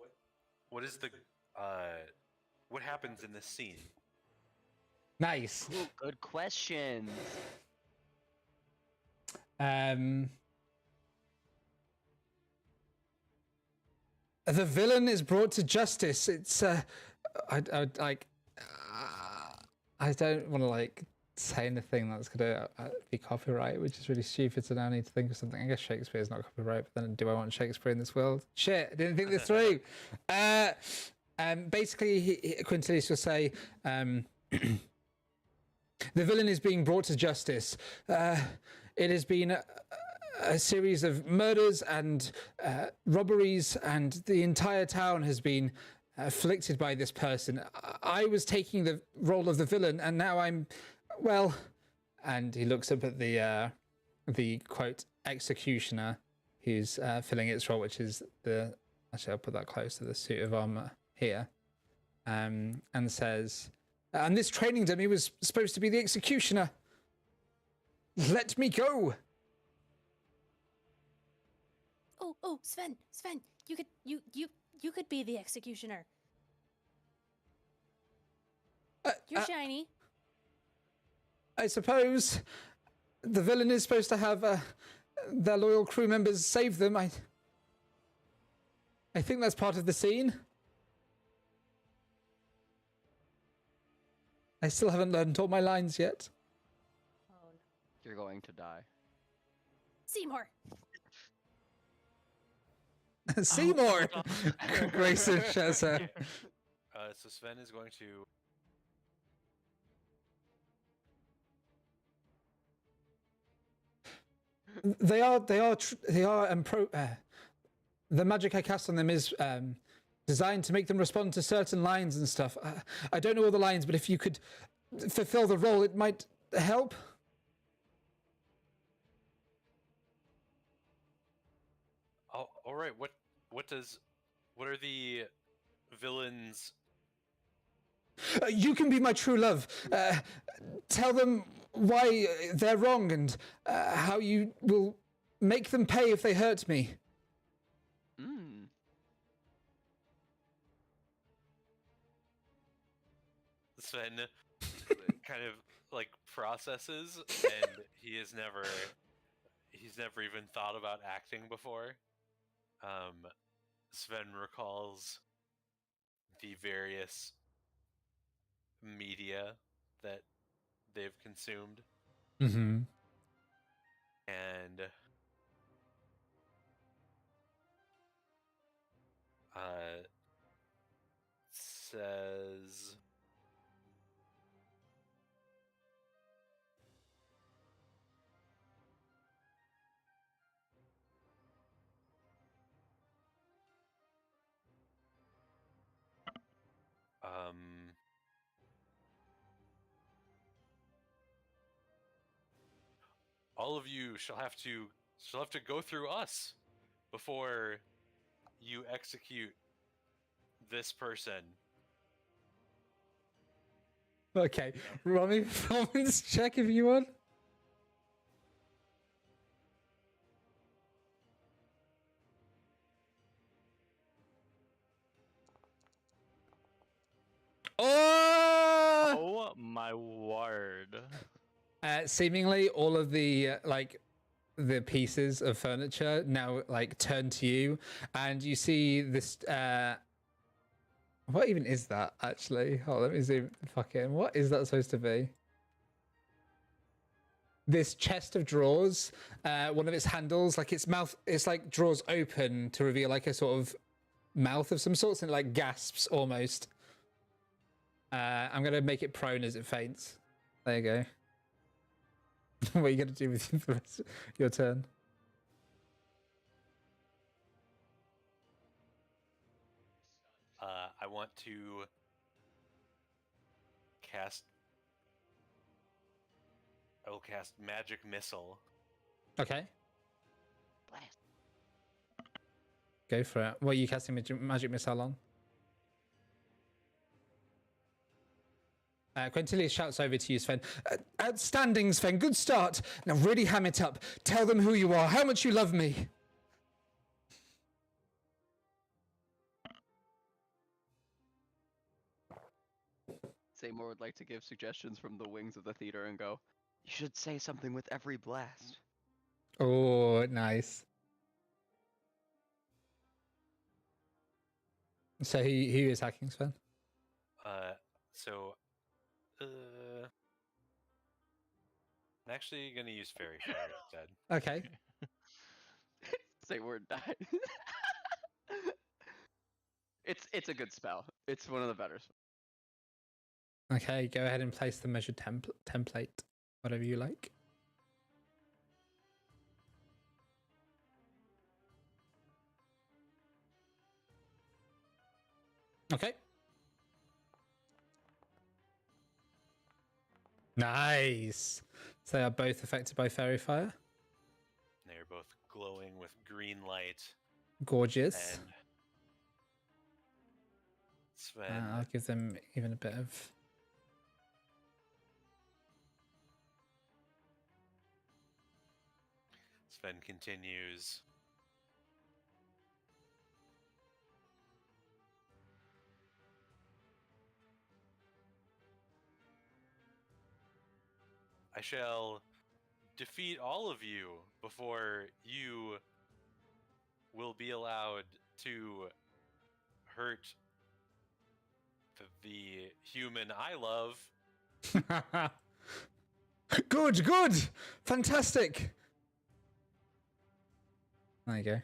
is the what happens in this scene? Nice. Ooh, good questions. The villain is brought to justice. It's I like I don't want to like say anything that's gonna be copyright, which is really stupid. So now I need to think of something. I guess Shakespeare's not copyright, but then do I want Shakespeare in this world? Shit, I didn't think this through. Basically, Quintilius will say, the villain is being brought to justice. It has been a series of murders and robberies, and the entire town has been afflicted by this person. I was taking the role of the villain, and now I'm, well, and he looks up at the quote executioner who's filling its role, which is actually I'll put that close to the suit of armor here, and says, and this training dummy was supposed to be the executioner. Let me go. Oh, Sven, you could be the executioner. You're shiny. I suppose the villain is supposed to have their loyal crew members save them. I think that's part of the scene. I still haven't learned all my lines yet. Oh no. You're going to die. Seymour. Seymour! Oh, Grayson Shazza. So Sven is going to. The magic I cast on them is designed to make them respond to certain lines and stuff. I don't know all the lines, but if you could fulfill the role, it might help. Oh, all right. What are the villains? You can be my true love. Tell them why they're wrong and how you will make them pay if they hurt me. Sven kind of like processes, and he's never even thought about acting before. Sven recalls the various media that they've consumed, Mm-hmm. and says, all of you shall have to go through us before you execute this person. Okay, roll me a performance check if you want. Oh my word. Seemingly all of the the pieces of furniture now turn to you, and you see this what even is that actually? Oh, let me zoom fucking, what is that supposed to be? This chest of drawers, one of its handles, its mouth, it's drawers open to reveal a sort of mouth of some sorts, and it gasps almost. I'm gonna make it prone as it faints. There you go. What are you gonna do with the rest of your turn? I want to cast. I will cast Magic Missile. Okay, Blast. go for it. What are you casting magic missile on? Quintilius shouts over to you, Sven. Outstanding, Sven. Good start. Now really ham it up. Tell them who you are, how much you love me. Seymour would like to give suggestions from the wings of the theater and go, you should say something with every blast. Oh, nice. So who is hacking, Sven? So, I'm actually gonna use Fairy Fire instead. Okay. Seymour died. It's a good spell. It's one of the better spells. Okay, go ahead and place the measured template, whatever you like. Okay. Nice. So they are both affected by fairy fire. They are both glowing with green light. Gorgeous. And Sven, I'll give them even a bit of. Sven continues. I shall defeat all of you before you will be allowed to hurt the human I love. Good. Fantastic. There you go.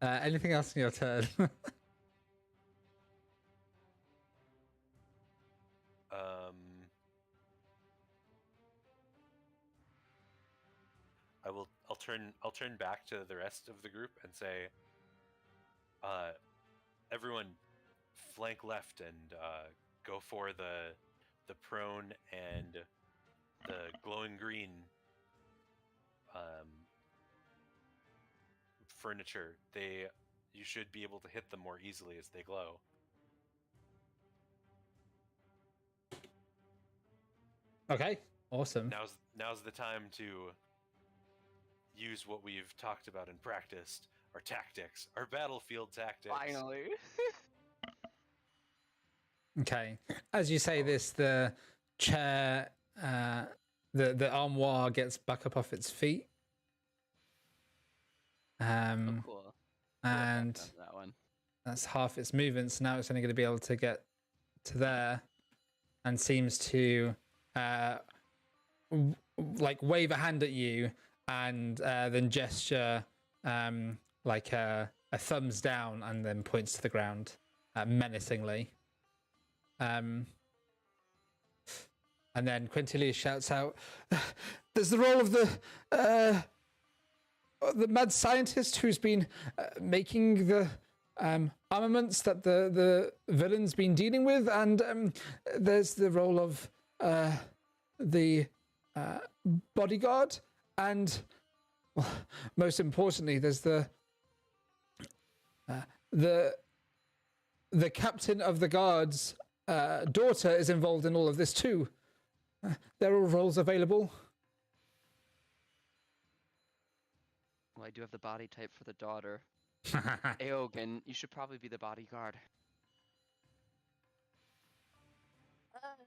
Anything else in your turn? I'll turn back to the rest of the group and say, everyone flank left and go for the prone and the glowing green furniture. You should be able to hit them more easily as they glow. Okay, awesome. Now's the time to use what we've talked about and practiced, our tactics, our battlefield tactics. Finally. Okay. As you say this, the chair, the armoire gets back up off its feet. Oh, cool. And That one. that's half its movement. So now it's only going to be able to get to there, and seems to like wave a hand at you, and then gesture like a thumbs down, and then points to the ground menacingly. And then Quintilius shouts out, "There's the role of the mad scientist who's been making the armaments that the villain's been dealing with, and there's the role of the bodyguard, and well, most importantly, there's the captain of the guard's daughter is involved in all of this too. There are roles available." Well, I do have the body type for the daughter. Aogen, you should probably be the bodyguard.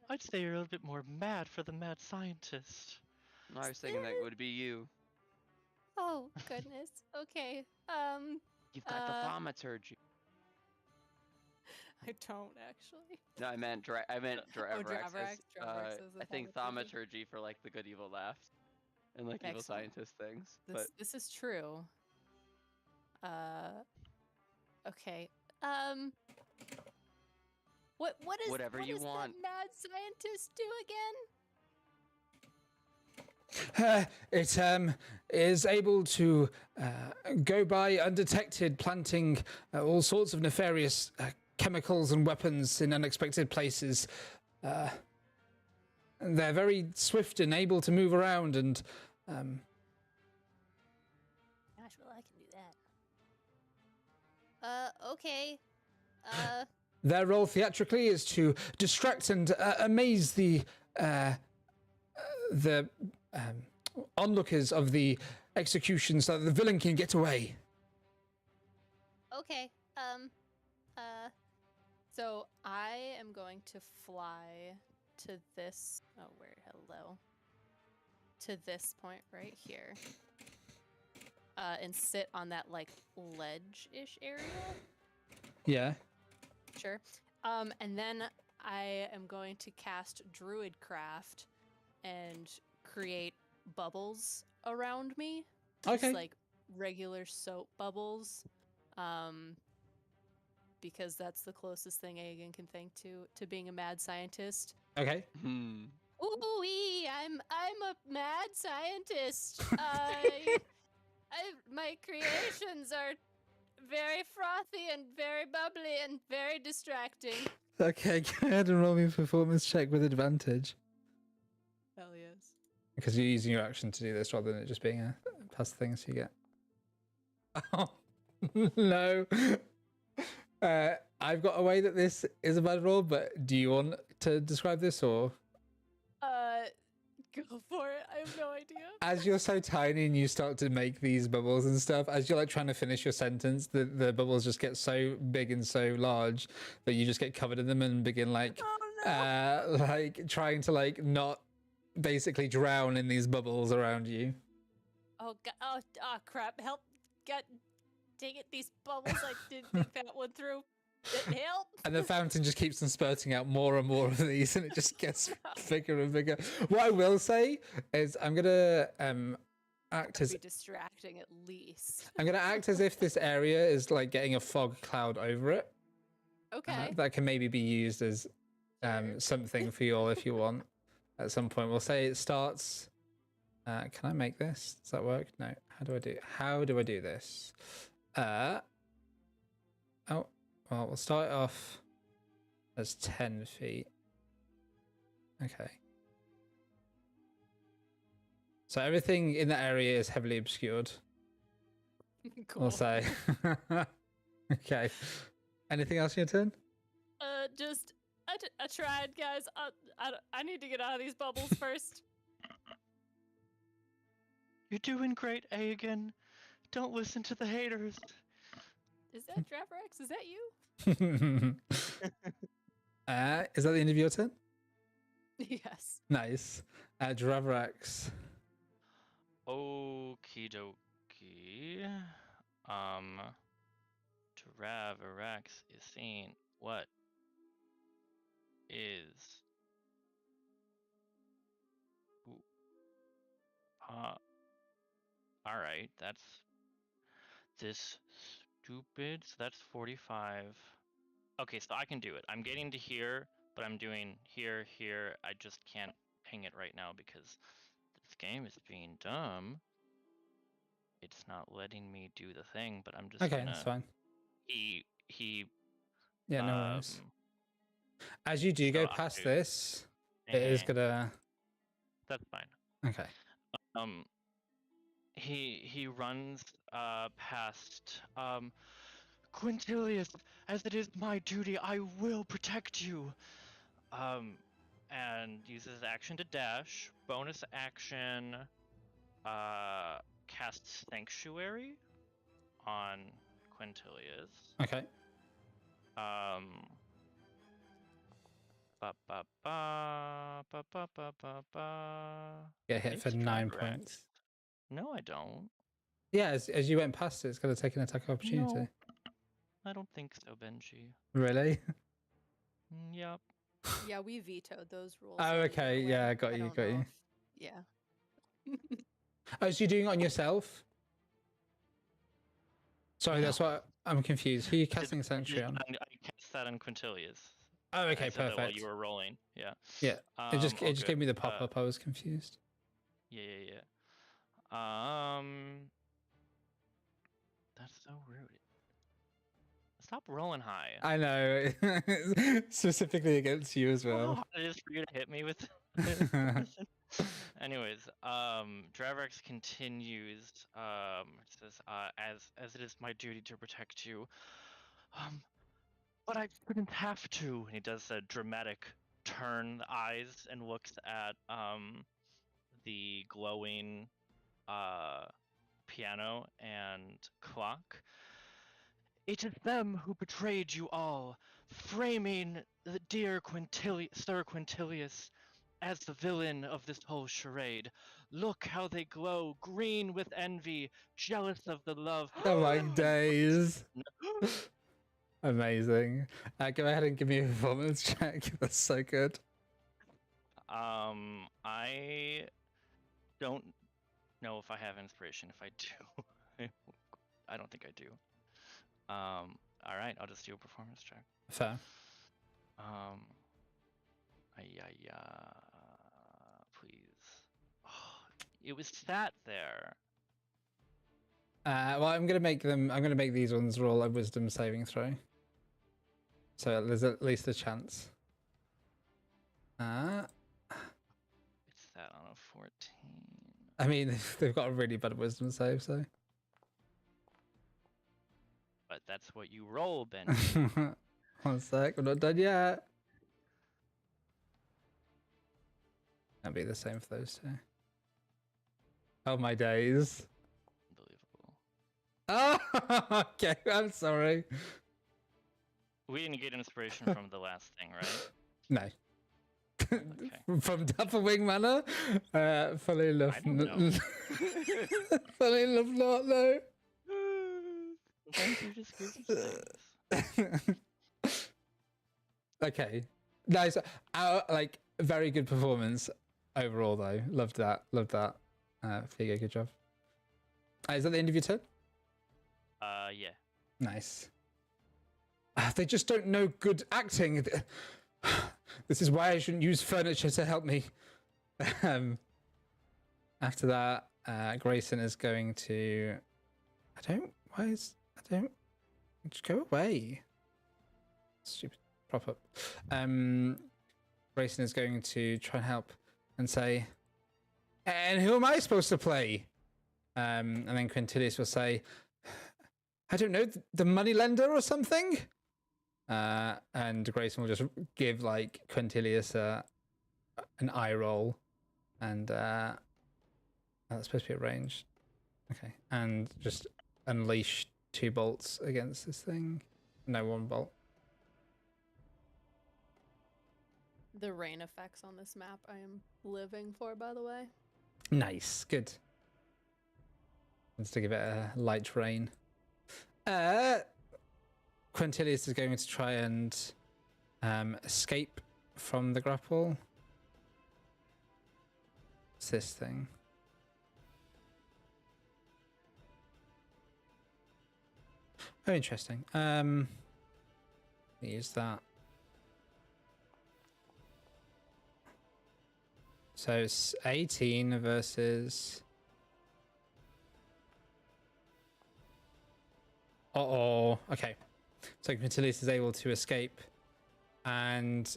I'd say you're a little bit more mad for the mad scientist. I was thinking that would be you. Oh goodness. Okay. You've got the thaumaturgy. I don't actually. No, I meant Dravrax. Dravrax is the I think thaumaturgy for like the good evil laughs and like evil Excellent. scientist things. This is true. Okay. What is Whatever what you does want. that mad scientist do again? It is able to go by undetected, planting all sorts of nefarious chemicals and weapons in unexpected places. And they're very swift and able to move around, and Gosh, well, I can do that. Okay. their role theatrically is to distract and amaze the onlookers of the execution so that the villain can get away. Okay. So I am going to fly to this. Oh, hello. To this point right here. And sit on that like ledge-ish area. Yeah. Sure. And then I am going to cast Druidcraft and create bubbles around me. Okay. Just like regular soap bubbles. Because that's the closest thing Aegon can think to being a mad scientist. Okay. Hmm. Ooh-wee, I'm a mad scientist. My creations are very frothy and very bubbly and very distracting. Okay, go ahead and roll me a performance check with advantage. Hell yes. Because you're using your action to do this rather than it just being a plus thing, so you get. Oh, no. I've got a way that this is a bad roll, but do you want to describe this or? Go for it. I have no idea. As you're so tiny and you start to make these bubbles and stuff, as you're like trying to finish your sentence, the bubbles just get so big and so large that you just get covered in them and begin like, like trying to like not basically drown in these bubbles around you. Oh god! Oh crap! Help! God, dang it! These bubbles! I didn't think that one through. Help! And the fountain just keeps on spurting out more and more of these, and it just gets bigger and bigger. What I will say is, I'm gonna act as Be distracting at least. I'm gonna act as if this area is like getting a fog cloud over it. Okay. That can maybe be used as Sure. something for you all if you want. At some point, we'll say it starts. Can I make this? Does that work? No. How do I do this? Oh. Well, we'll start it off as 10 feet. Okay. So everything in that area is heavily obscured. Cool. We'll say. Okay. Anything else in your turn? Just I tried, guys. I need to get out of these bubbles first. You're doing great, Aegon. Don't listen to the haters. Is that Draverex? Is that you? Is that the end of your turn? Yes. Nice. Dravrax. Okie dokie. Draverex is saying what is. Ooh. Alright, that's this stupid. So that's 45. Okay, so I can do it. I'm getting to here, but I'm doing here, here. I just can't ping it right now because this game is being dumb. It's not letting me do the thing, but I'm just Okay, gonna. that's fine. He. Yeah, no worries. um, As you do so go I past do- this, it is eh, gonna. That's fine. Okay. He runs past Quintilius, as it is my duty, I will protect you. And uses action to dash. Bonus action, cast Sanctuary on Quintilius. Okay. Ba ba ba ba ba ba ba ba. Get hit for It's 9 Draverex. points. No, I don't. Yeah, as you went past it, it's gonna take an attack opportunity. No, I don't think so, Benji. Really? Yep. Yeah, we vetoed those rules. Oh, okay. anyway. Yeah, got I you. don't Got know you. if- Yeah. Oh, so you're doing it on yourself? Sorry, that's No. what I'm confused. Who are you casting Sanctuary on? I cast that on Quintilius. Oh, okay, I said that while perfect. you were rolling. Yeah. Yeah, it just all gave me good. the pop up. I was confused. Yeah. That's so rude. Stop rolling high. I know, specifically against you as How well. hard it is for you to hit me with. Anyways, Draverex continues. It says, as it is my duty to protect you, but I shouldn't have to. And he does a dramatic turn the eyes and looks at the glowing piano and clock. It is them who betrayed you all. framing the dear Sir Quintilius as the villain of this whole charade. Look how they glow, green with envy, jealous of the love. Oh my days. Amazing. Go ahead and give me a performance check. That's so good. I don't know if I have inspiration. If I do, I don't think I do. All right, I'll just do a performance check. Fair. Please. Oh, it was sat there. Well, I'm gonna make these ones roll a wisdom saving throw. So there's at least a chance. It's sat on a 14. I mean, they've got a really bad wisdom save, so. But that's what you roll, Ben. 1 sec, we're not done yet. That'll be the same for those two. Oh my days. Unbelievable. Oh, okay, I'm sorry. We didn't get inspiration from the last thing, right? No. Okay. From Dapperwing Manor? Funny enough. I don't know. Funny enough, not though. Sometimes you just give things. Okay. Nice. Like, very good performance overall, though. Loved that. Loved that. Figo, good job. Is that the end of your turn? Yeah. Nice. They just don't know good acting. This is why I shouldn't use furniture to help me. After that, Grayson is going to... Just go away. Stupid prop up. Grayson is going to try and help and say, and who am I supposed to play? And then Quintilius will say, I don't know, the moneylender or something? And Grayson will just give like Quintilius an eye roll, and that's supposed to be arranged. Okay, and just unleash 2 bolts against this thing. No, 1 bolt. The rain effects on this map I am living for, by the way. Nice, good. Let's to give it a light rain. Quintilius is going to try and escape from the grapple. What's this thing? Oh, interesting. Use that. So it's 18 versus... Uh-oh. Okay. So Quintilius is able to escape, and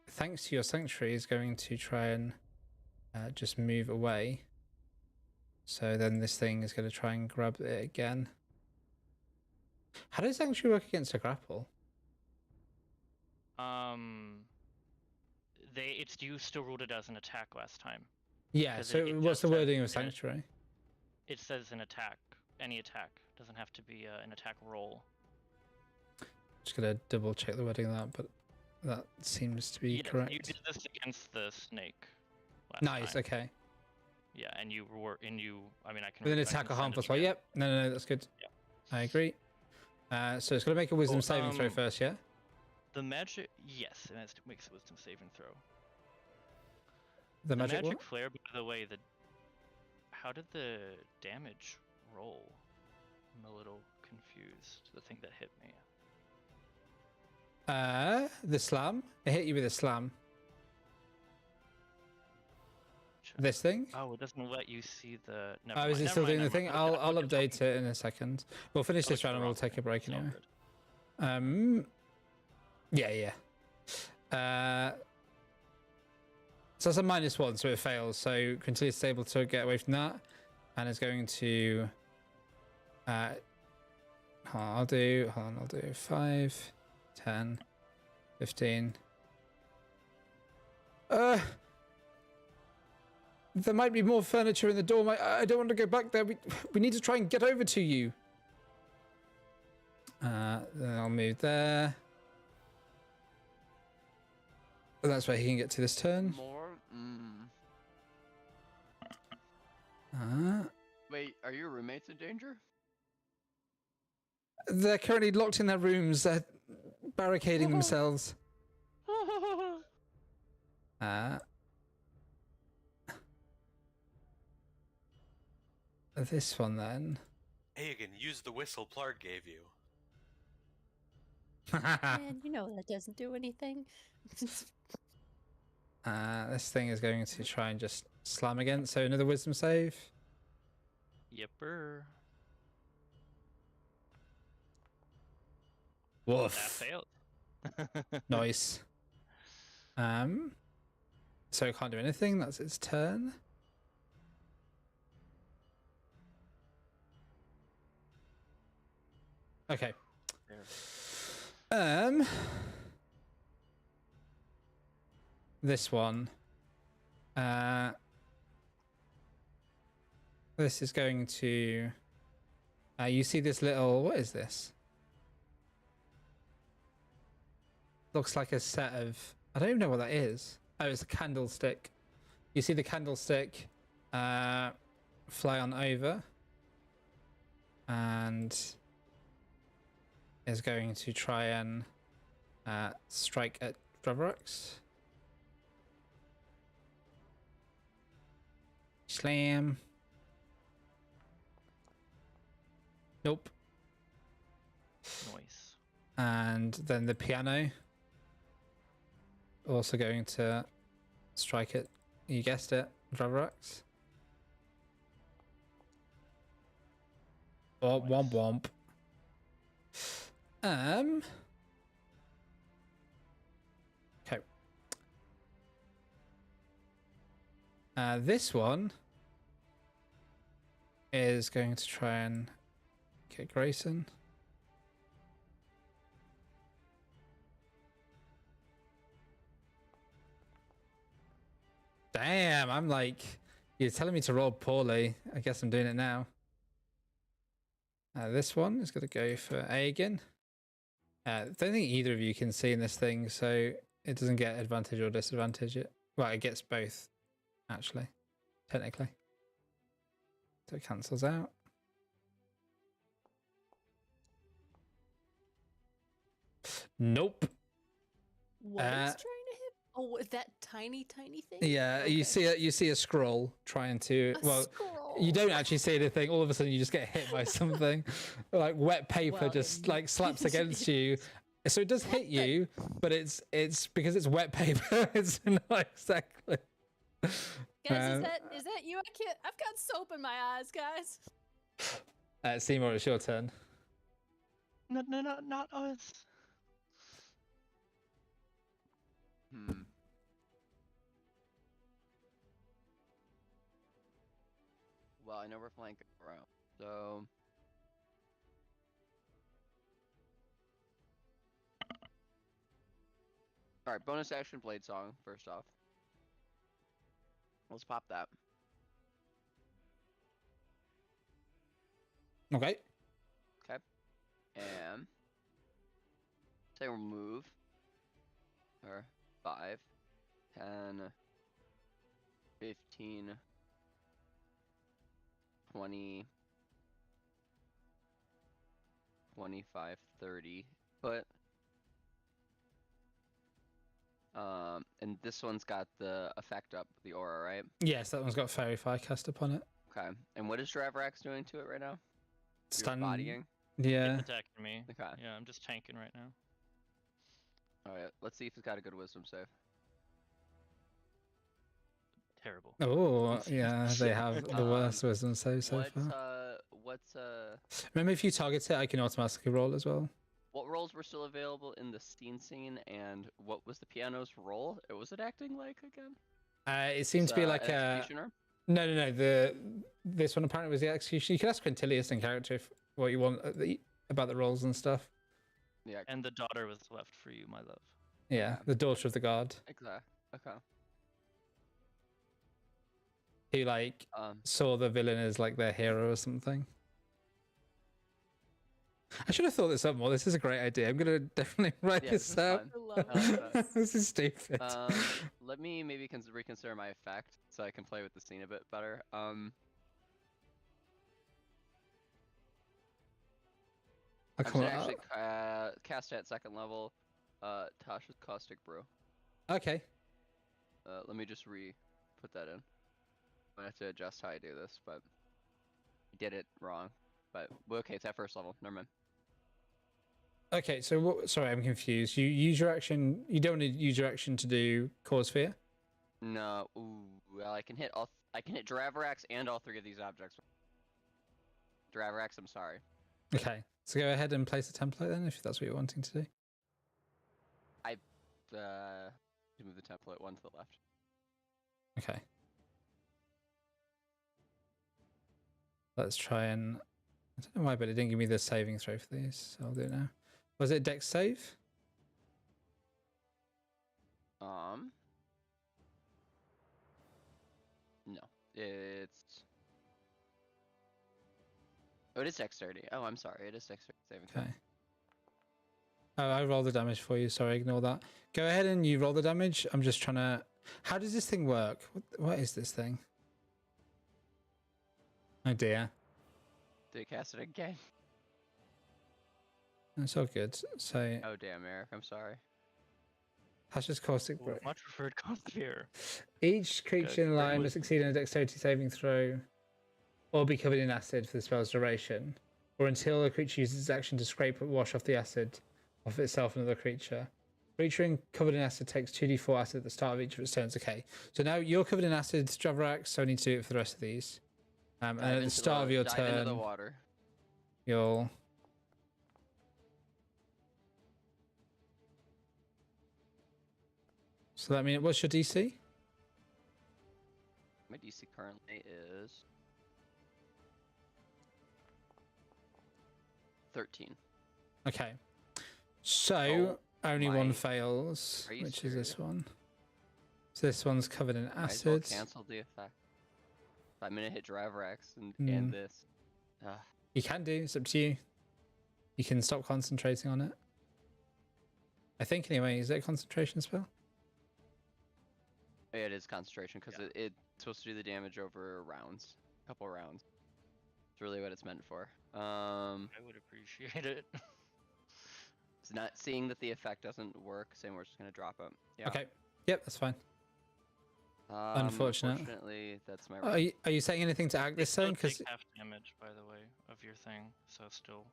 thanks to your sanctuary, is going to try and just move away. So then this thing is going to try and grab it again. How does sanctuary work against a grapple? You still ruled it as an attack last time. Yeah. So what's the wording of sanctuary? It says an attack. Any attack. Doesn't have to be an attack roll. Just gonna double check the wording of that, but that seems to be correct. You did this against the snake. Nice. Time. Okay. Yeah, and you were I mean, I can. With an attack or harmful spell. Yep. No, that's good. Yeah. I agree. So it's gonna make a wisdom saving throw first, yeah. The magic, yes, and it makes a wisdom saving throw. The magic flare, by the way, how did the damage roll? I'm a little confused. The thing that hit me. The slam. It hit you with a slam. Check. This thing. Oh, it doesn't let you see the. Oh, is it still doing the thing? I'll update it in a second. We'll finish this round and we'll take a break anyway. Yeah. So that's a -1, so it fails. So Quintilius is able to get away from that, and is going to. I'll do 5, 10, 15. There might be more furniture in the door. I don't want to go back there. We need to try and get over to you. Then I'll move there. That's where he can get to this turn. More? Uh, Wait, are your roommates in danger? they're currently locked in their rooms. They're barricading themselves. This one then. Hagen, use the whistle Plarg gave you. Man, you know that doesn't do anything. This thing is going to try and just slam again. So another wisdom save. Yipper. That Woof. failed. Nice. So it can't do anything. That's its turn. Okay. This one. This is going to. You see this little. What is this? Looks like a set of. I don't even know what that is. Oh, it's a candlestick. You see the candlestick fly on over, and is going to try and strike at Dravarax. Slam. Nope. Nice. And then the piano. Also going to strike it. You guessed it, Dravarax. Oh, Nice. womp womp. Okay. This one is going to try and get Grayson. Damn, I'm like, you're telling me to roll poorly. I guess I'm doing it now. This one is going to go for A again. Don't think either of you can see in this thing, so it doesn't get advantage or disadvantage. Well, it gets both, actually, technically. So it cancels out. Nope. What is trying to hit? Oh, that tiny thing? Yeah, Okay. you see a scroll trying to. A Well, scroll. you don't actually see anything. All of a sudden, you just get hit by something, like wet paper, Well, just then- like slaps against you. So it does hit you, but it's because it's wet paper. It's not exactly. Guys, is that you? I can't. I've got soap in my eyes, guys. Seymour, it's your turn. No, not us. Well, I know we're flanking around, so all right. Bonus action blade song first off. Let's pop that. Okay. And say we'll move. Or 5, 10, 15, 20, 25, 30 foot. And this one's got the effect up, the aura, right? Yes, that one's got Fairy Fire cast upon it. Okay. And what is Dravarax doing to it right now? You're Stun. bodying? Yeah. It's attacking me. Okay. Yeah, I'm just tanking right now. Alright, let's see if it's got a good wisdom save. Terrible. Oh, yeah, they have the worst wisdom save so far. What's Remember, if you target it, I can automatically roll as well. what roles were still available in the scene, and what was the piano's role? Was it acting like again? It seemed to be like a. executioner? No. This one apparently was the execution. You can ask Quintilius in character if what you want about the roles and stuff. Yeah, And the daughter was left for you, my love. Yeah, the daughter of the guard, exactly. Okay. who like Um, saw the villain as like their hero or something. I should have thought this up more. This is a great idea. I'm gonna definitely write Yeah, this this is up. fun. I love I like that. This is stupid. Let me maybe reconsider my effect so I can play with the scene a bit better. I'll I'm come gonna up. actually cast at second level. Tasha's Caustic Brew. Okay. Let me just put that in. I have to adjust how I do this, but I did it wrong. But okay, it's at first level. Never mind. Okay. So what? Sorry, I'm confused. You use your action. You don't need to use your action to do Cause Fear. No. Ooh. Well, I can hit I can hit Draverax and all three of these objects. Draverax, I'm sorry. Okay. So go ahead and place a template then, if that's what you're wanting to do. Move the template one to the left. Okay. Let's try and. I don't know why, but it didn't give me the saving throw for these. So I'll do it now. Was it Dex save? No. It's. Oh, it is dexterity. Oh, I'm sorry. It is dexterity saving throw. Okay. Oh, I rolled the damage for you. Sorry, ignore that. Go ahead and you roll the damage. I'm just trying to. How does this thing work? What is this thing? Oh dear. Did it cast it again? That's all good. So Oh damn, Eric. I'm sorry. that's just caustic Ooh, break. much preferred Consphere. Each creature in the line Great. must succeed in a dexterity saving throw or be covered in acid for the spell's duration, or until a creature uses its action to scrape or wash off the acid off itself and another creature. Creature covered in acid takes 2d4 acid at the start of each of its turns. Okay, so now you're covered in acid, Draverax, so I need to do it for the rest of these. And at the start of your dive into the turn, water. you'll... So that means, what's your DC? My DC currently is 13. Okay. So, only one my- fails, Are you which is this serious? one. So this one's covered in Might as well acid. cancel the effect. I'm gonna hit Draverax and Hmm. this. You can do, it's up to you. You can stop concentrating on it. I think anyway, is it a concentration spell? It is concentration because it's supposed to do the damage over rounds, a couple rounds. It's really what it's meant for. I would appreciate it. It's not seeing that the effect doesn't work, saying we're just gonna drop it. Yeah. Okay. Yep, that's fine. Unfortunate. Unfortunately, that's my. Are you saying anything to act You this still turn? Because take half damage, by the way, of your thing. So still.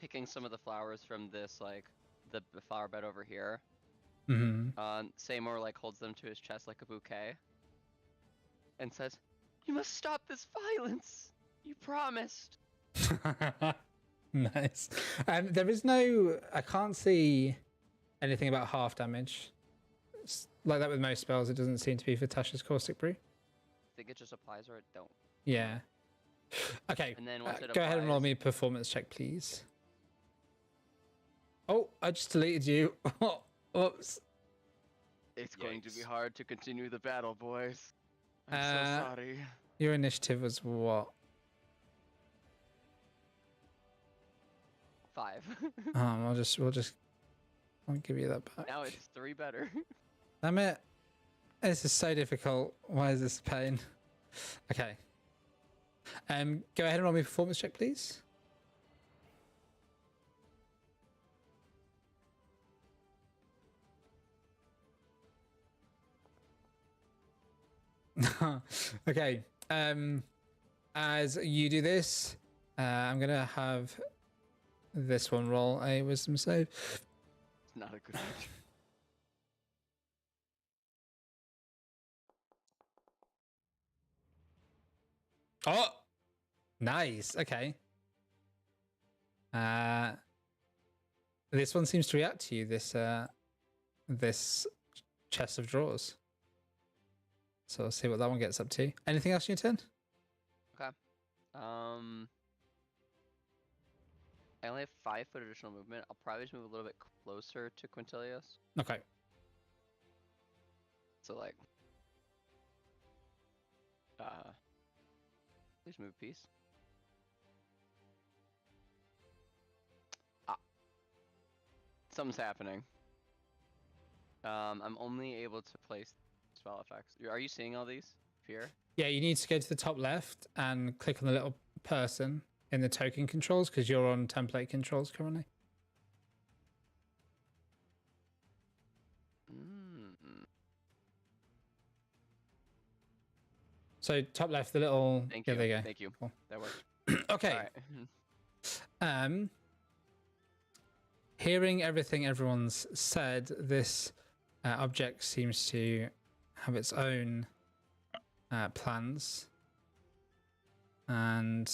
Picking some of the flowers from this, like the flower bed over here. Seymour like holds them to his chest like a bouquet, and says, "You must stop this violence. You promised." Nice. There is no. I can't see anything about half damage. It's like that with most spells. It doesn't seem to be for Tasha's Caustic Brew. I think it just applies or it don't. Yeah. Okay. And then once it go ahead and roll applies- me a performance check, please. Oh, I just deleted you. Oops. It's going to be Yikes. hard to continue the battle, boys. I'm Uh, so sorry. Your initiative was what? 5. I'll give you that back. Now it's 3 better. Damn it. This is so difficult. Why is this a pain? Okay. Go ahead and roll me a performance check, please. Okay. As you do this, I'm gonna have this one roll a wisdom save. It's not a good idea. Oh, nice. Okay. This one seems to react to you. This chest of drawers. So I'll see what that one gets up to. Anything else in your turn? I only have 5 foot additional movement. I'll probably just move a little bit closer to Quintilius. Okay. So like, please move a piece. something's happening. I'm only able to place spell effects. Are you seeing all these here? Yeah, you need to go to the top left and click on the little person in the token controls because you're on template controls currently. Mm. So top left, the little. Thank Yeah, you. there you go. Thank you. Cool. That worked. Okay. All right. Hearing everything everyone's said, this object seems to have its own plans, and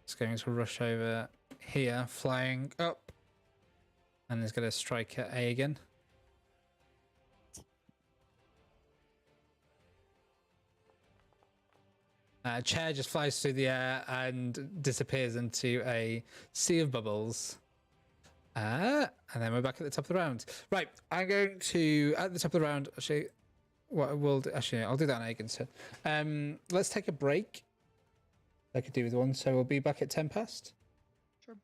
it's going to rush over here, flying up, and is going to strike at A again. Chair just flies through the air and disappears into a sea of bubbles. And then we're back at the top of the round. Right, I'm going to, at the top of the round, actually, what we'll do, actually, I'll do that on Aegon's turn. Let's take a break. I could do with one, so we'll be back at 10 past. Sure.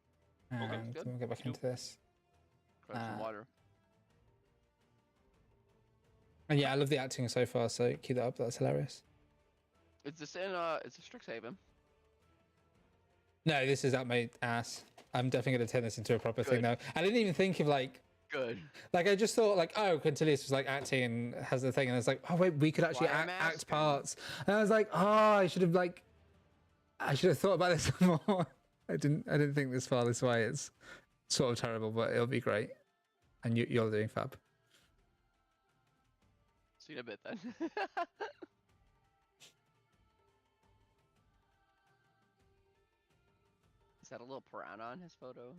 And Okay, good. then we'll get back Nope. into this. Grab some water. And yeah, I love the acting so far, so keep that up. That's hilarious. Is this in it's a Strixhaven? No, this is at my ass. I'm definitely going to turn this into a proper thing Good. now. I didn't even think of like Good. I just thought like, oh, Quintilius was like acting and has the thing, and it's like, oh wait, we could actually Why I'm act asking. parts. And I was like, oh, I should have thought about this more. I didn't think this far this way. It's sort of terrible, but it'll be great. And you're doing fab. See you in a bit then. Is that a little piranha on his photo?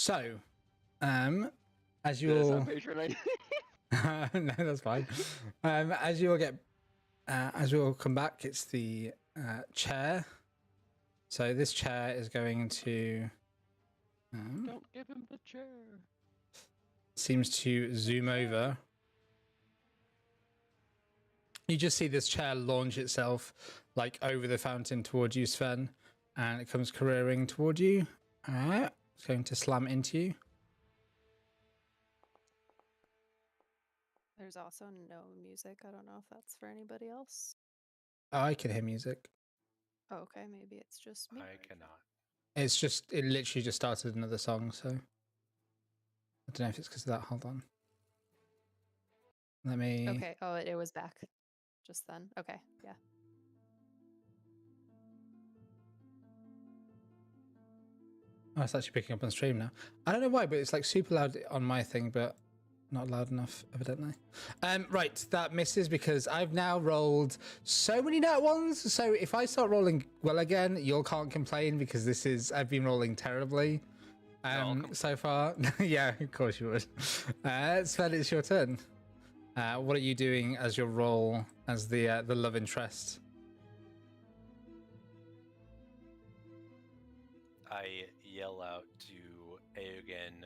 So, as you Did I all sound patronizing? no, that's fine. As you all come back, it's the chair. So this chair is going to Don't give him the chair. seems to zoom over. You just see this chair launch itself like over the fountain towards you, Sven, and it comes careering toward you. It's going to slam into you. There's also no music. I don't know if that's for anybody else. Oh, I can hear music. Oh, okay, maybe it's just me. I cannot. It literally just started another song, so I don't know if it's because of that. Hold on. Let me. Okay. Oh, it was back just then. Okay, yeah. Oh, it's actually picking up on stream now. I don't know why, but it's like super loud on my thing, but not loud enough, evidently. Right, that misses because I've now rolled so many nat ones. So if I start rolling well again, you can't complain because I've been rolling terribly so far. Yeah, of course you would. Sven, it's your turn. What are you doing as your role as the love interest? I yell out to Eogan.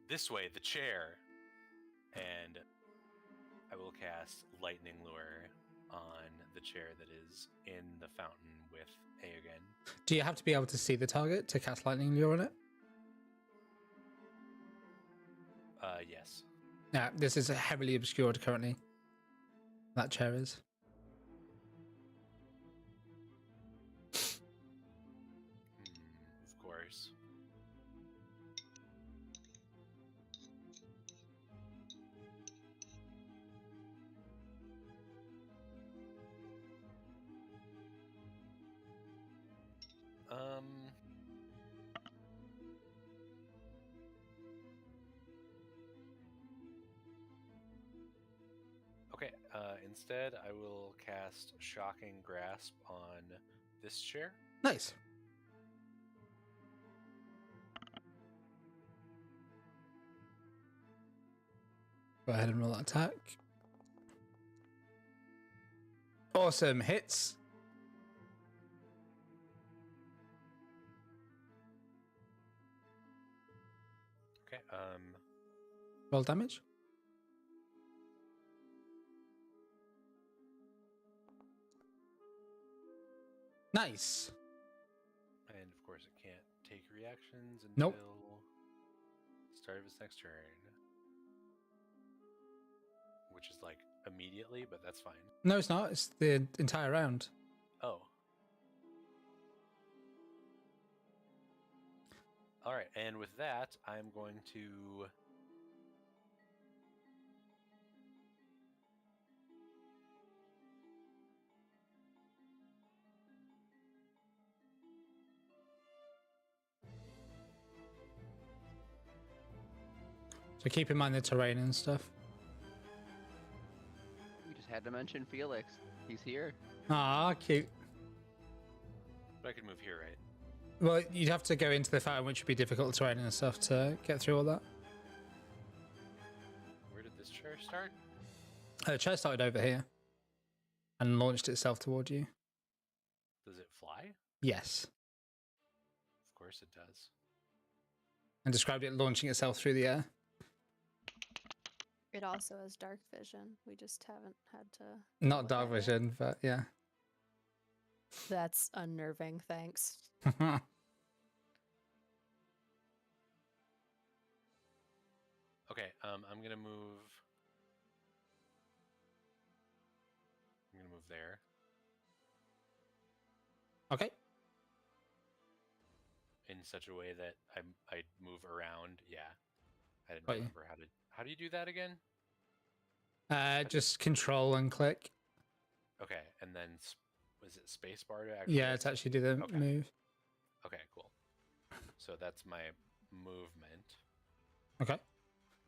This way, the chair. And I will cast Lightning Lure on the chair that is in the fountain with Eogan. Do you have to be able to see the target to cast lightning lure on it? Yes. Yeah, this is heavily obscured currently. That chair is. Of course. Okay, instead I will cast Shocking Grasp on this chair. Nice. Go ahead and roll that attack. Awesome. Hits. Okay, Roll damage. Nice. and of course it can't take reactions until Nope. start of its next turn. Which is like immediately, but that's fine. No, it's not. It's the entire round. Oh. Alright, and with that, I'm going to... So keep in mind the terrain and stuff. You just had to mention Felix. He's here. Ah, cute. But I could move here, right? Well, you'd have to go into the fountain, which would be difficult terrain and stuff to get through all that. Where did this chair start? The chair started over here and launched itself toward you. Does it fly? Yes. Of course it does. And described it launching itself through the air. It also has dark vision. We just haven't had to. Not look dark at it. vision, but yeah. That's unnerving. Thanks. Okay, I'm gonna move... I'm gonna move there. Okay. In such a way that I move around. Yeah. I didn't Got you. remember how to... How do you do that again? Just control and click. Okay, and then... Was it spacebar to actually... Yeah, to actually do the Okay. move. Okay, cool. So that's my movement. Okay.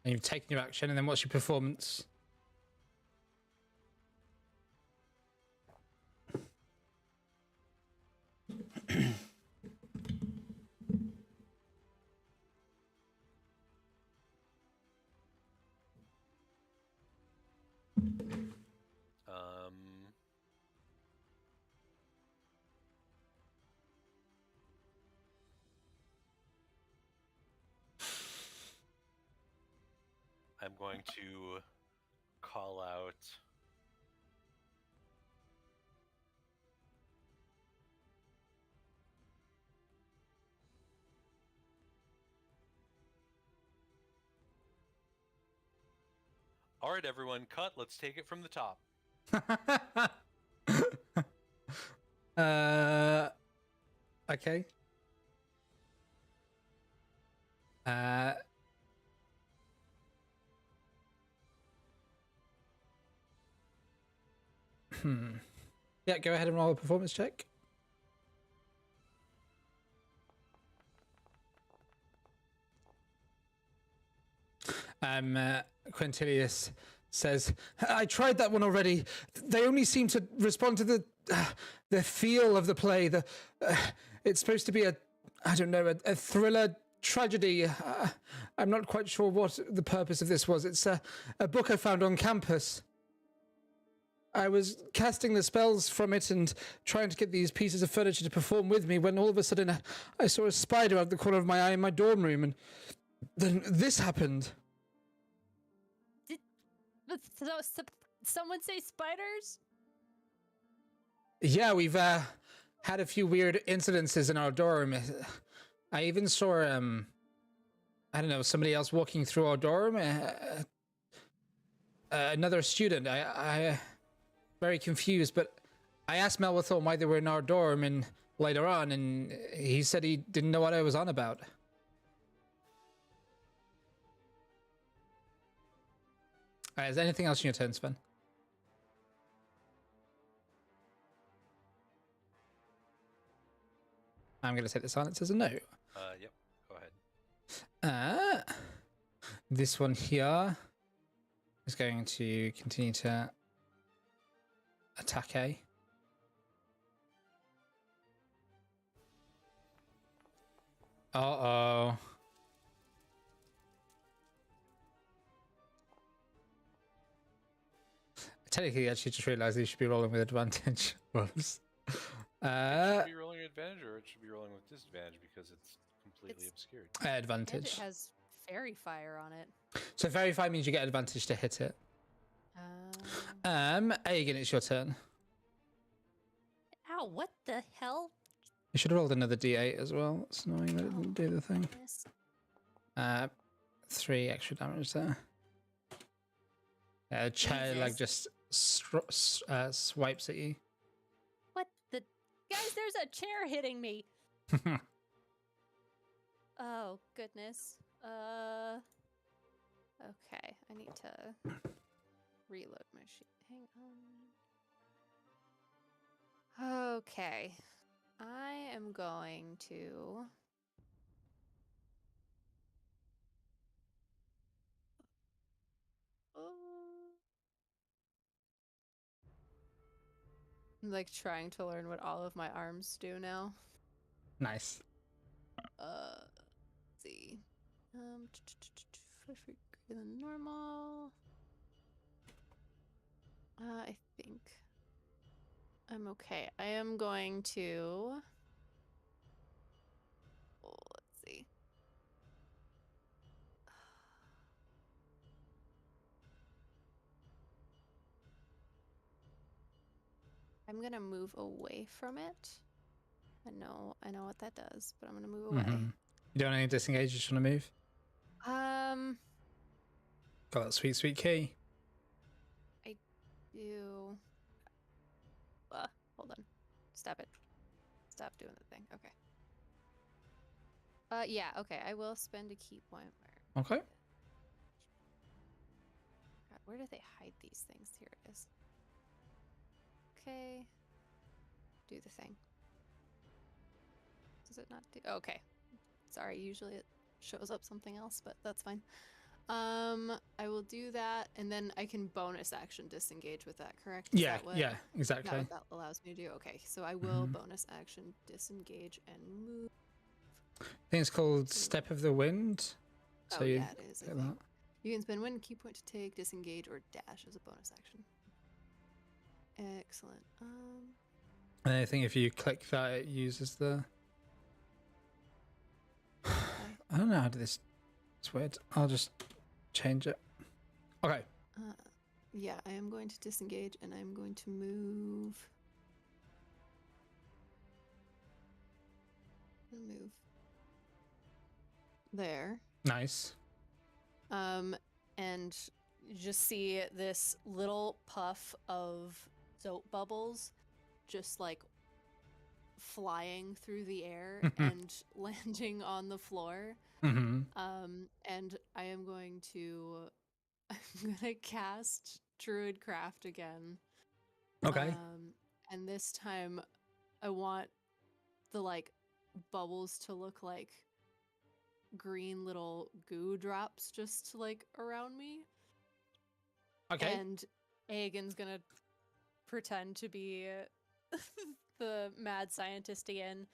And you've taken your action, and then what's your performance? I'm going to call out all right, everyone, cut. Let's take it from the top. Okay. Yeah, go ahead and roll a performance check. Quintilius says, I tried that one already. They only seem to respond to the feel of the play. It's supposed to be I don't know, a thriller tragedy. I'm not quite sure what the purpose of this was. It's a book I found on campus. I was casting the spells from it and trying to get these pieces of furniture to perform with me when all of a sudden I saw a spider out the corner of my eye in my dorm room, and then this happened. Someone say spiders? Yeah, we've had a few weird incidences in our dorm. I even saw I don't know, somebody else walking through our dorm. Another student. I very confused, but I asked Melwathorn why they were in our dorm and later on, and he said he didn't know what I was on about. Is there anything else in your turn, Sven? I'm going to take the silence as a no. Yep, go ahead. This one here is going to continue to attack A. Uh-oh. Technically, I actually just realized you should be rolling with advantage. Whoops. It should be rolling advantage, or it should be rolling with disadvantage because it's completely obscured. And Advantage. it has fairy fire on it. So fairy fire means you get advantage to hit it. Aegon, it's your turn. Ow, what the hell? You should have rolled another d8 as well. It's annoying that it didn't do the thing. Goodness. 3 extra damage there. Chair like just swipes at you. What the? Guys, there's a chair hitting me. Oh, goodness. Okay, I need to reload my sheet. Hang on. Okay. I am going to... I'm like trying to learn what all of my arms do now. Nice. Let's see. 5 feet greater than normal. I think I'm okay. I am going to... Oh, let's see. I'm gonna move away from it. I know what that does, but I'm gonna move away. You don't want any disengage, you just want to move? Got that sweet, sweet key. I do. Hold on. Stop it. Stop doing the thing. Okay. Yeah, okay. I will spend a key point where... Okay. God, where do they hide these things? Here it is. Okay. Do the thing. Does it not do... Okay. Sorry, usually it shows up something else, but that's fine. I will do that, and then I can bonus action disengage with that, correct? Is Yeah, that what, yeah, exactly. That, what that allows me to do? Okay, so I will bonus action disengage and move. I think it's called Step of the Wind. So Oh, you yeah, it is. I get think. that. You can spend one key point to take, disengage, or dash as a bonus action. Excellent. And I think if you click that, it uses the. I don't know how to do this. It's weird. I'll just change it. Okay. Yeah, I am going to disengage, and I'm going to move. Move there. Nice. And you just see this little puff of soap bubbles just like flying through the air and landing on the floor. Mm-hmm. And I am going to cast Druidcraft again. Okay. And this time I want the like bubbles to look like green little goo drops just like around me. Okay. And Aegon's gonna pretend to be the mad scientist again.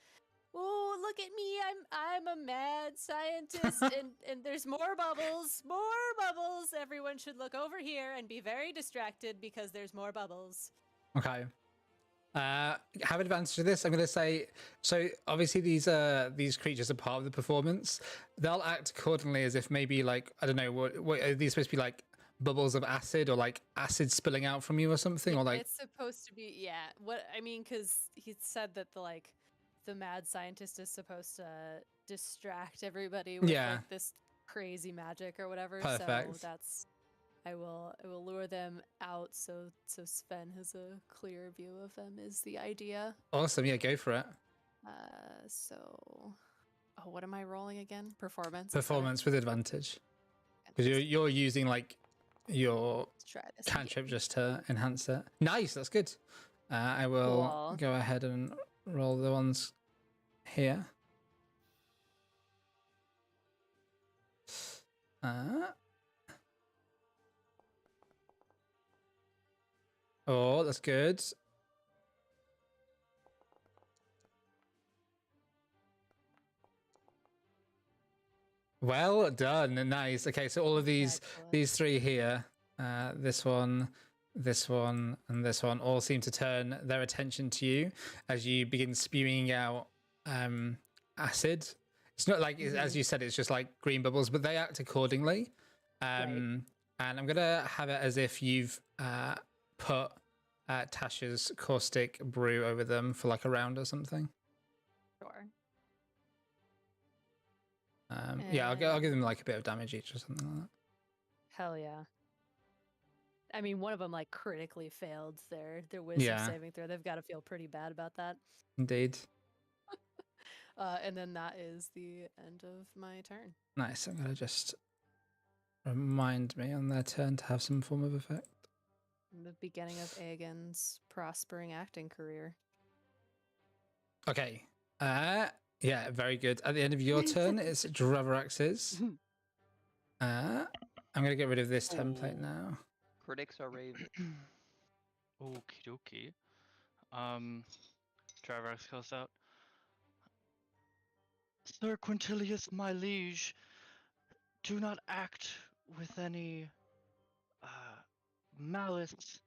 Oh, look at me! I'm a mad scientist, and there's more bubbles, more bubbles. Everyone should look over here and be very distracted because there's more bubbles. Okay. Have advantage to this. I'm going to say, so obviously these creatures are part of the performance. They'll act accordingly as if maybe like, I don't know, what are these supposed to be, like bubbles of acid or like acid spilling out from you or something? Or like it's supposed to be, yeah. What I mean, because he said that the mad scientist is supposed to distract everybody with like this crazy magic or whatever. Perfect. So that's I will lure them out so Sven has a clear view of them is the idea. Awesome, yeah, go for it. What am I rolling again? Performance. Performance with advantage. Because you're using like your cantrip just to enhance it. Nice, that's good. I will go ahead and roll the ones here. Oh, that's good. Well done. Nice. Okay, so all of these three here, this one, this one, and this one, all seem to turn their attention to you as you begin spewing out acid. It's not like, as you said, it's just like green bubbles, but they act accordingly. And I'm going to have it as if you've put Tasha's caustic brew over them for like a round or something. Sure. Yeah, I'll give them like a bit of damage each or something like that. Hell yeah. I mean, one of them like critically failed their wisdom saving throw. They've got to feel pretty bad about that. Indeed. And then that is the end of my turn. Nice. I'm going to just remind me on their turn to have some form of effect. The beginning of Aegon's prospering acting career. Okay. Yeah, very good. At the end of your turn, it's Dravarax's. I'm going to get rid of this template now. Critics are raving. Okie dokie. Dravarax calls out, Sir Quintilius, my liege, do not act with any malice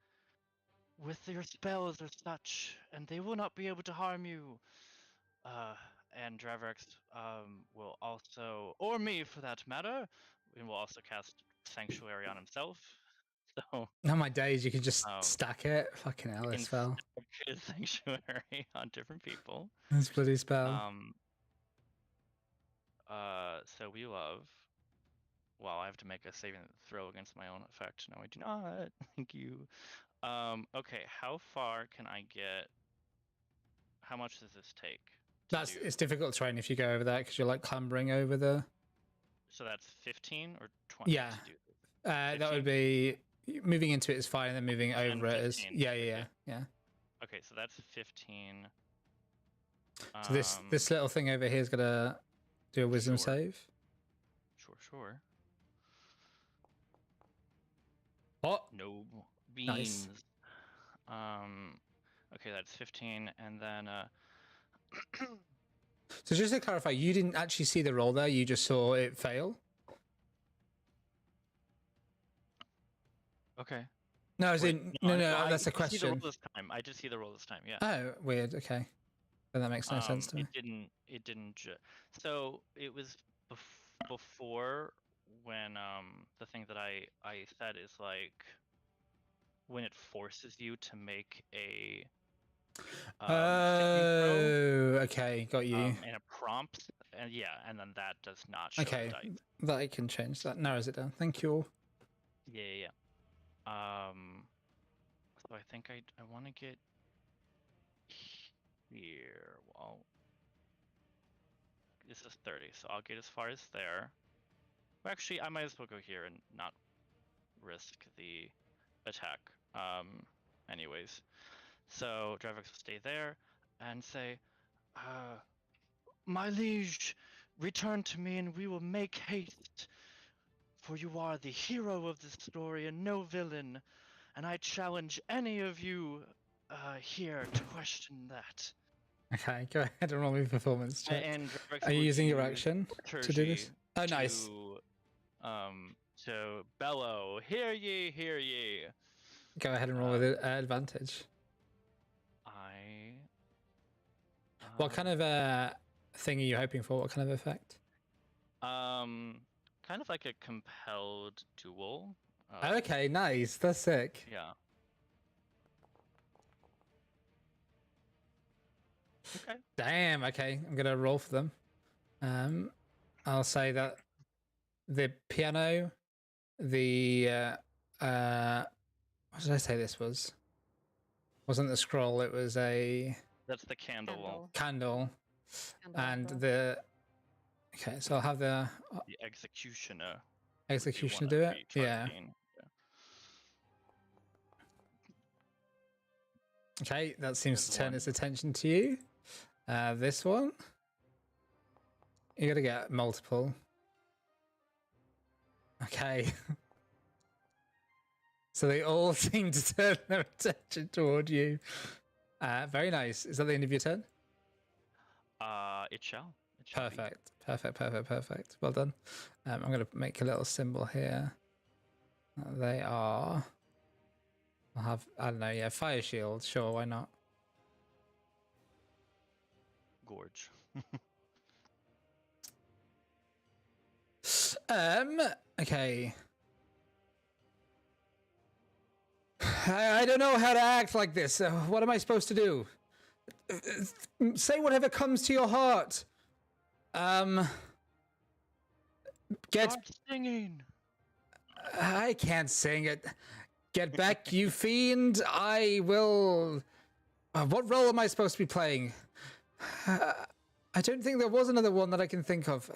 with your spells or such, and they will not be able to harm you. And Dravarax will also, or me for that matter, and will also cast Sanctuary on himself. So, oh my days, you can just stack it. Fucking hell, this spell. Sanctuary on different people. This bloody spell. So we love. Well, I have to make a saving throw against my own effect. No, I do not. Thank you. Okay, how far can I get? How much does this take? It's difficult terrain if you go over that because you're like clambering over the. So that's 15 or 20. Yeah, that would be moving into it is fine, and then moving over it is yeah. Okay, so that's 15. So this little thing over here is gonna do a wisdom save. Sure. Oh no beans. Nice. Okay, that's 15, and then So just to clarify, you didn't actually see the roll there; you just saw it fail. Okay. No, as Wait, in no, that's a I did see the roll question. this time. I did see the roll this time. Yeah. Oh, weird. Okay, then that makes no sense to me. It didn't. So it was before when the thing that I said is like when it forces you to make a saving throw, Okay, got you. and a prompt, and yeah, and then that does not show Okay, the dice. that I can change. That narrows it down. Thank you all. Yeah. So I think I want to get here. Well, this is 30, so I'll get as far as there. Well, actually, I might as well go here and not risk the attack. Anyways, so Dravix will stay there and say, "My liege, return to me, and we will make haste. For you are the hero of this story and no villain, and I challenge any of you here to question that." Okay, go ahead and roll me a performance check. And Dravix Are you will using your use action to do this? Oh, nice. To bellow, "Hear ye, hear ye." Go ahead and roll with advantage. What kind of thing are you hoping for? What kind of effect? Kind of like a compelled duel. Okay, nice. That's sick. Yeah. Okay. Damn. Okay, I'm gonna roll for them. I'll say that the piano, the what did I say this was? Wasn't the scroll? It was a That's the candle. candle, and Candle. the. Okay, so I'll have the The executioner. would be executioner one do of it. each, right, Yeah. Dean? Okay, that seems to There's turn one. its attention to you. This one, you gotta get multiple. Okay. So they all seem to turn their attention toward you. Very nice. Is that the end of your turn? It shall. It shall be. Perfect. Well done. I'm going to make a little symbol here. They are. I'll have, I don't know, yeah, fire shield. Sure, why not? Gorge. Okay. I don't know how to act like this. What am I supposed to do? Say whatever comes to your heart. Get. Start singing. I can't sing it. Get back, you fiend. I will. What role am I supposed to be playing? I don't think there was another one that I can think of.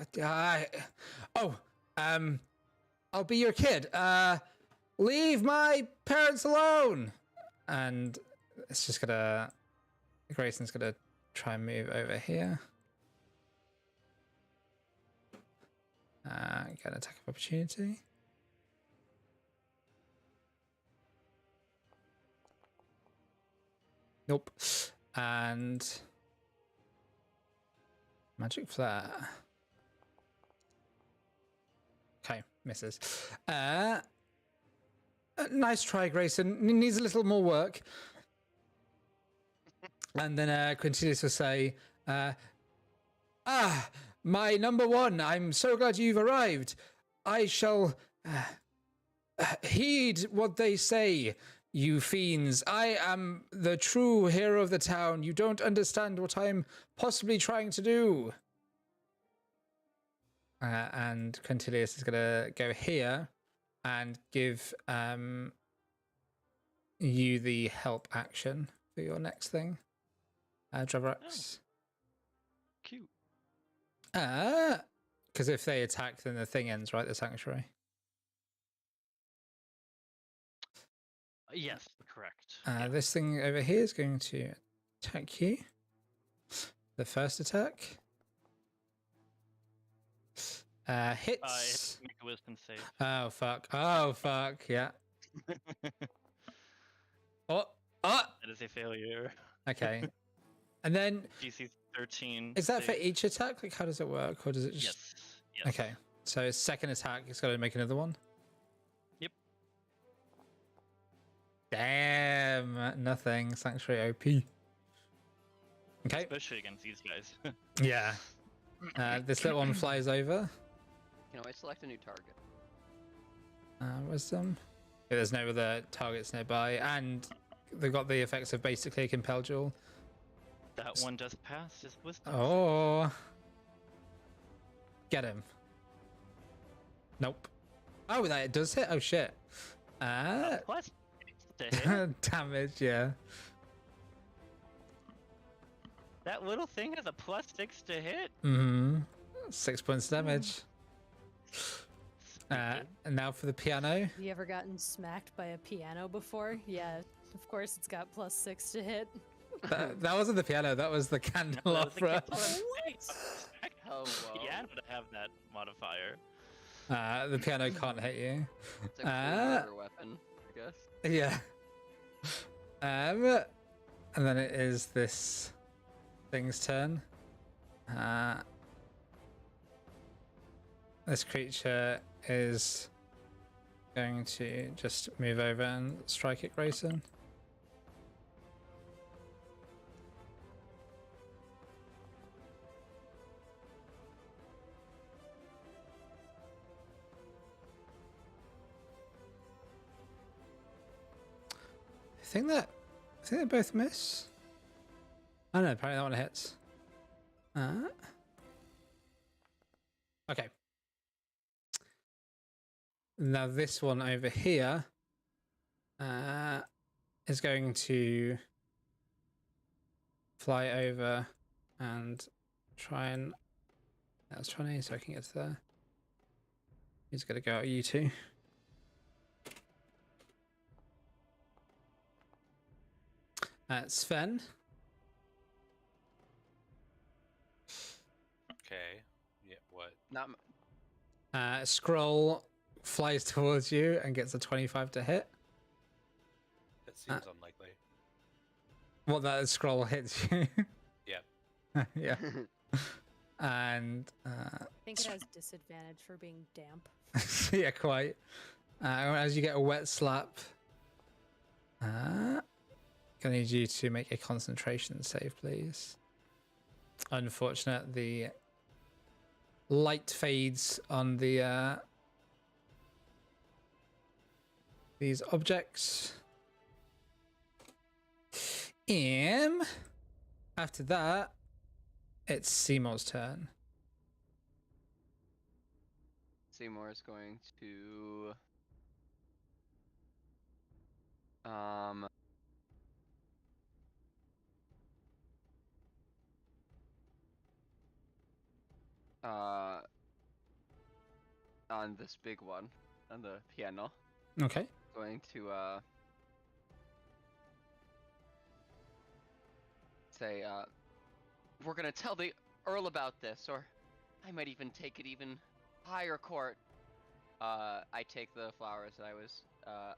I'll be your kid. Leave my parents alone. And it's just gonna. Grayson's gonna try and move over here. Get an attack of opportunity. Nope. And magic flare. Okay, misses. Nice try, Grayson. Needs a little more work. And then Quintilius will say, my number one, I'm so glad you've arrived. I shall heed what they say, you fiends. I am the true hero of the town. You don't understand what I'm possibly trying to do. And Quintilius is going to go here and give you the help action for your next thing. Dravrax. Cute. Because if they attack, then the thing ends, right? The sanctuary. Yes, correct. Yeah. This thing over here is going to attack you. The first attack. Hits. Make a wisdom save. Oh, fuck. Oh, fuck. Yeah. Oh. That is a failure. Okay. And then DC 13. is that for save. each attack? Like, how does it work? Or does it just... Yes. Okay. So second attack, it's got to make another one? Yep. Damn, nothing. Sanctuary OP. Okay. Especially against these guys. Yeah. This little one flies over. You know, I select a new target. Wisdom. Yeah, there's no other targets nearby, and they've got the effects of basically a compel jewel. That one does pass his wisdom. Oh. Get him. Nope. Oh, that does hit. Oh shit. Plus to hit. Damage, yeah. That little thing has a +6 to hit. 6 points damage. And now for the piano. Have you ever gotten smacked by a piano before? Yeah, of course it's got +6 to hit. That wasn't the piano, that was the candelabra. Oh, whoa. Piano to have that modifier. The piano can't hit you. It's like a murder weapon, I guess. Yeah. And then it is this thing's turn. This creature is going to just move over and strike at Grayson. I think they both miss. Oh no, apparently that one hits. Okay. Now this one over here is going to fly over and try and... That's 20, so I can get to there. He's going to go at you two. Sven. Okay. Yeah, what? Not m- Scroll flies towards you and gets a 25 to hit. That seems unlikely. What, that scroll hits you? Yep. Yeah. And I think it has disadvantage for being damp. yeah, quite. As you get a wet slap, gonna need you to make a concentration save, please. Unfortunate, the light fades on the these objects. After that, it's Seymour's turn. Seymour is going to on this big one, on the piano, Okay. going to say, we're gonna tell the Earl about this, or I might even take it even higher court. I take the flowers that I was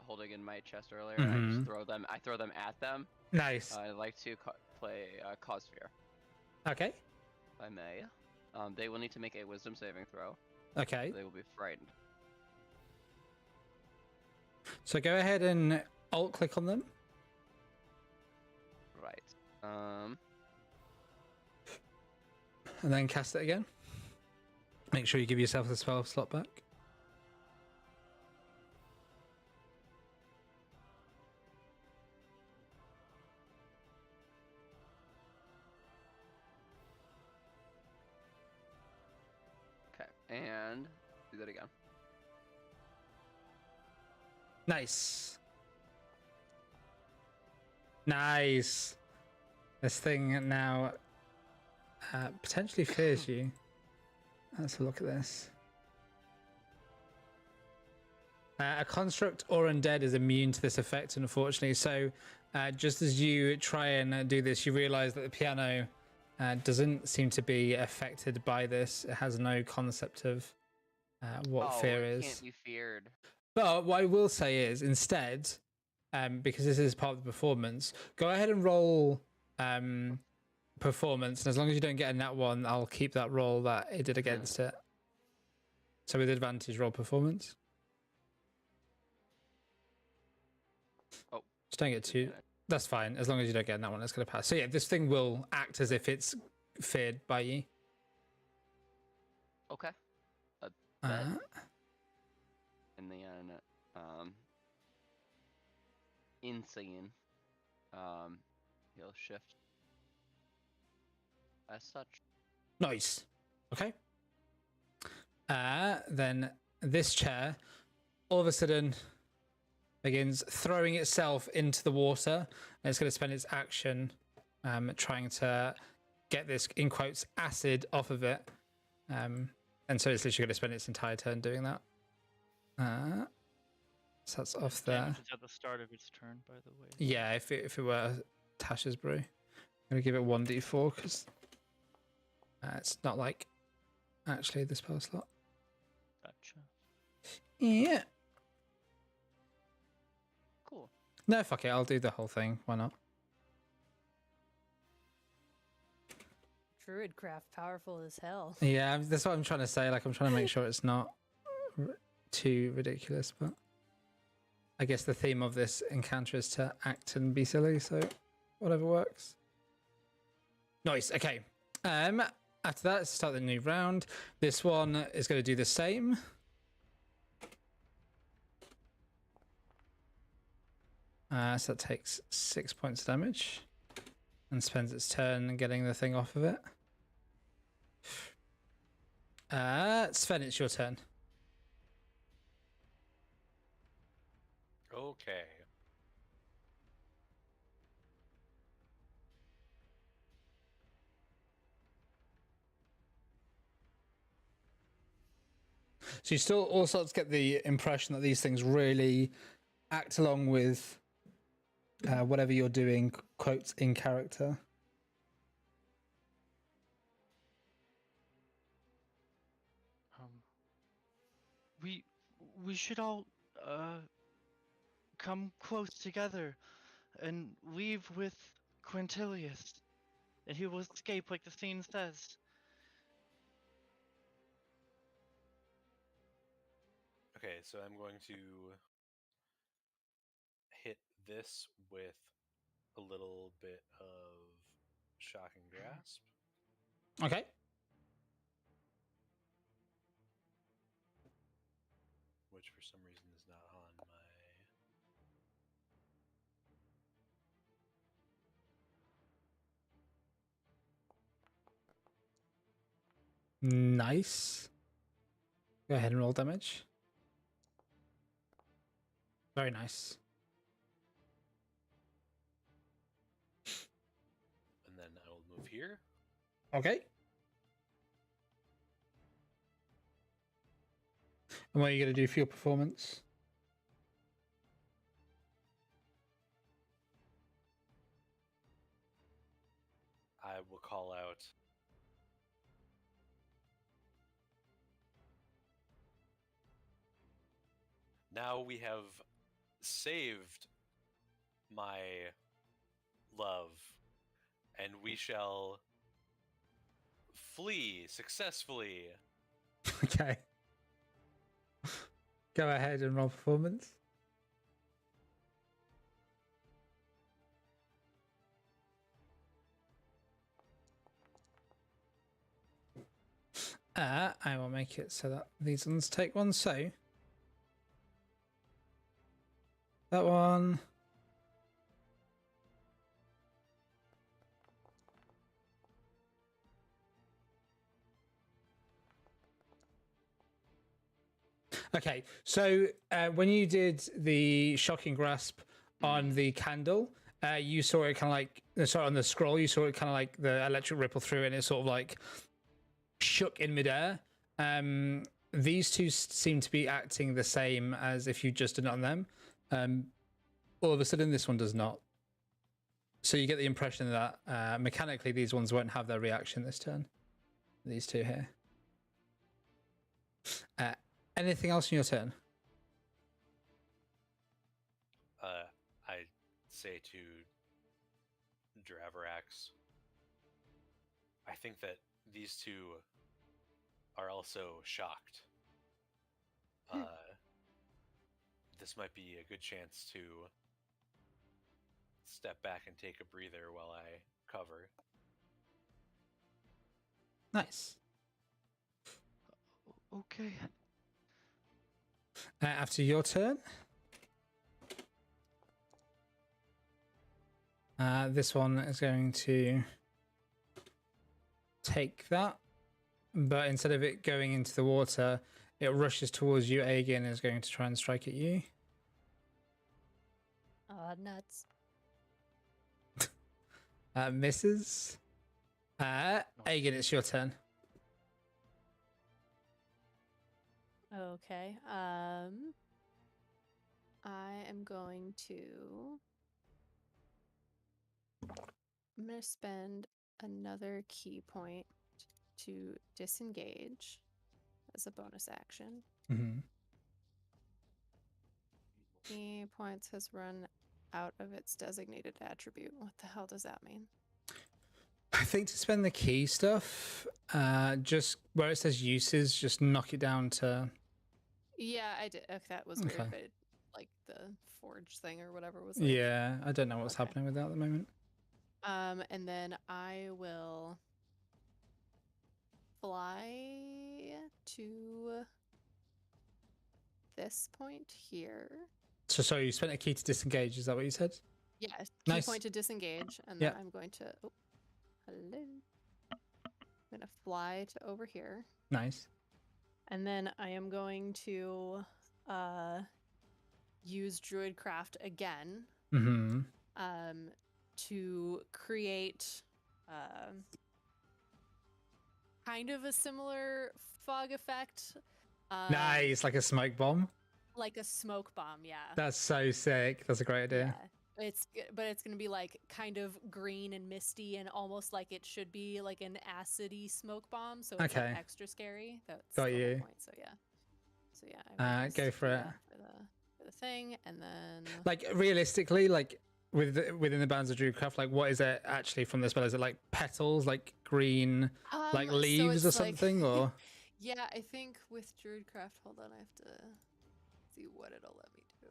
holding in my chest earlier, and I just throw them. I throw them at them. Nice. I like to play Cause Fear, Okay. if I may. They will need to make a Wisdom saving throw. Okay. They will be frightened. So go ahead and alt click on them. Right. And then cast it again. Make sure you give yourself the spell slot back. Okay, and do that again. Nice. Nice. This thing now potentially fears you. Let's have a look at this. A construct or undead is immune to this effect, unfortunately. So just as you try and do this, you realize that the piano doesn't seem to be affected by this. It has no concept of what fear it is. Can't be feared. But what I will say is, instead, because this is part of the performance, go ahead and roll performance, and as long as you don't get a nat one, I'll keep that roll that it did against it. So with advantage, roll performance. Oh. Just don't get too. Advantage. That's fine. As long as you don't get in that one, it's going to pass. So yeah, this thing will act as if it's feared by you. Okay. Bet. Uh, And then insane. He'll shift as such. nice. Okay. Then this chair all of a sudden begins throwing itself into the water, and it's going to spend its action trying to get this, in quotes, acid off of it. And so it's literally going to spend its entire turn doing that. So that's off there. Damage is at the start of its turn, by the way. Yeah, if it were Tasha's brew. I'm going to give it 1d4 because it's not like actually the spell slot. Gotcha. Yeah. Cool. No, fuck it. I'll do the whole thing. Why not? Druidcraft powerful as hell. Yeah, that's what I'm trying to say. Like, I'm trying to make sure it's not too ridiculous, but I guess the theme of this encounter is to act and be silly, so whatever works. Nice. Okay. After that, let's start the new round. This one is going to do the same. So that takes 6 points of damage and spends its turn getting the thing off of it. Sven, it's your turn. Okay. So you still also get the impression that these things really act along with whatever you're doing, quotes, in character. We should all come close together and leave with Quintilius, and he will escape like the scene says. Okay, so I'm going to hit this with a little bit of Shocking Grasp. Okay. Which for some reason is not on my... Nice. Go ahead and roll damage. Very nice. And then I will move here. Okay. And what are you going to do for your performance? I will call out... Now we have saved my love, and we shall flee successfully. Okay. Go ahead and roll performance. I will make it so that these ones take one. So that one. Okay, so when you did the shocking grasp on the candle, you saw it kind of like, sorry, on the scroll, you saw it kind of like the electric ripple through it, and it sort of like shook in midair. These two seem to be acting the same as if you just did it on them. All of a sudden, this one does not. So you get the impression that mechanically, these ones won't have their reaction this turn. These two here. Anything else in your turn? I say to Draverax, I think that these two are also shocked. This might be a good chance to step back and take a breather while I cover. Nice. Okay. After your turn, this one is going to take that, but instead of it going into the water, it rushes towards you. Aegon is going to try and strike at you. Oh, nuts. Misses. Aegon, it's your turn. Okay. I am going to. I'm going to spend another key point to disengage as a bonus action. Mm-hmm. Key points has run out of its designated attribute. What the hell does that mean? I think to spend the key stuff, just where it says uses, just knock it down to. Yeah, I did. Okay, that was weird, Okay. but like the forge thing or whatever was like. Yeah, I don't know what's Okay. happening with that at the moment. And then I will fly to this point here. So sorry, you spent a key to disengage. Is that what you said? Yeah, key Nice. point to disengage, and then Yeah. I'm going to. Oh, hello. I'm gonna fly to over here, Nice. and then I am going to use Druidcraft again. Mm-hmm. To create kind of a similar fog effect. Nice, like a smoke bomb. Like a smoke bomb, yeah. That's so sick. That's a great idea. Yeah. But it's gonna be like kind of green and misty and almost like it should be like an acidy smoke bomb, so it's like Okay. extra scary. That's Got the whole you. point. So yeah. So yeah. I will Go just for do it. that for the thing, and then Like realistically, like within the bounds of Druidcraft, like what is it actually from the spell? Is it like petals, like green, like so leaves or it's like- something, or? Yeah, I think with Druidcraft, hold on, I have to see what it'll let me do.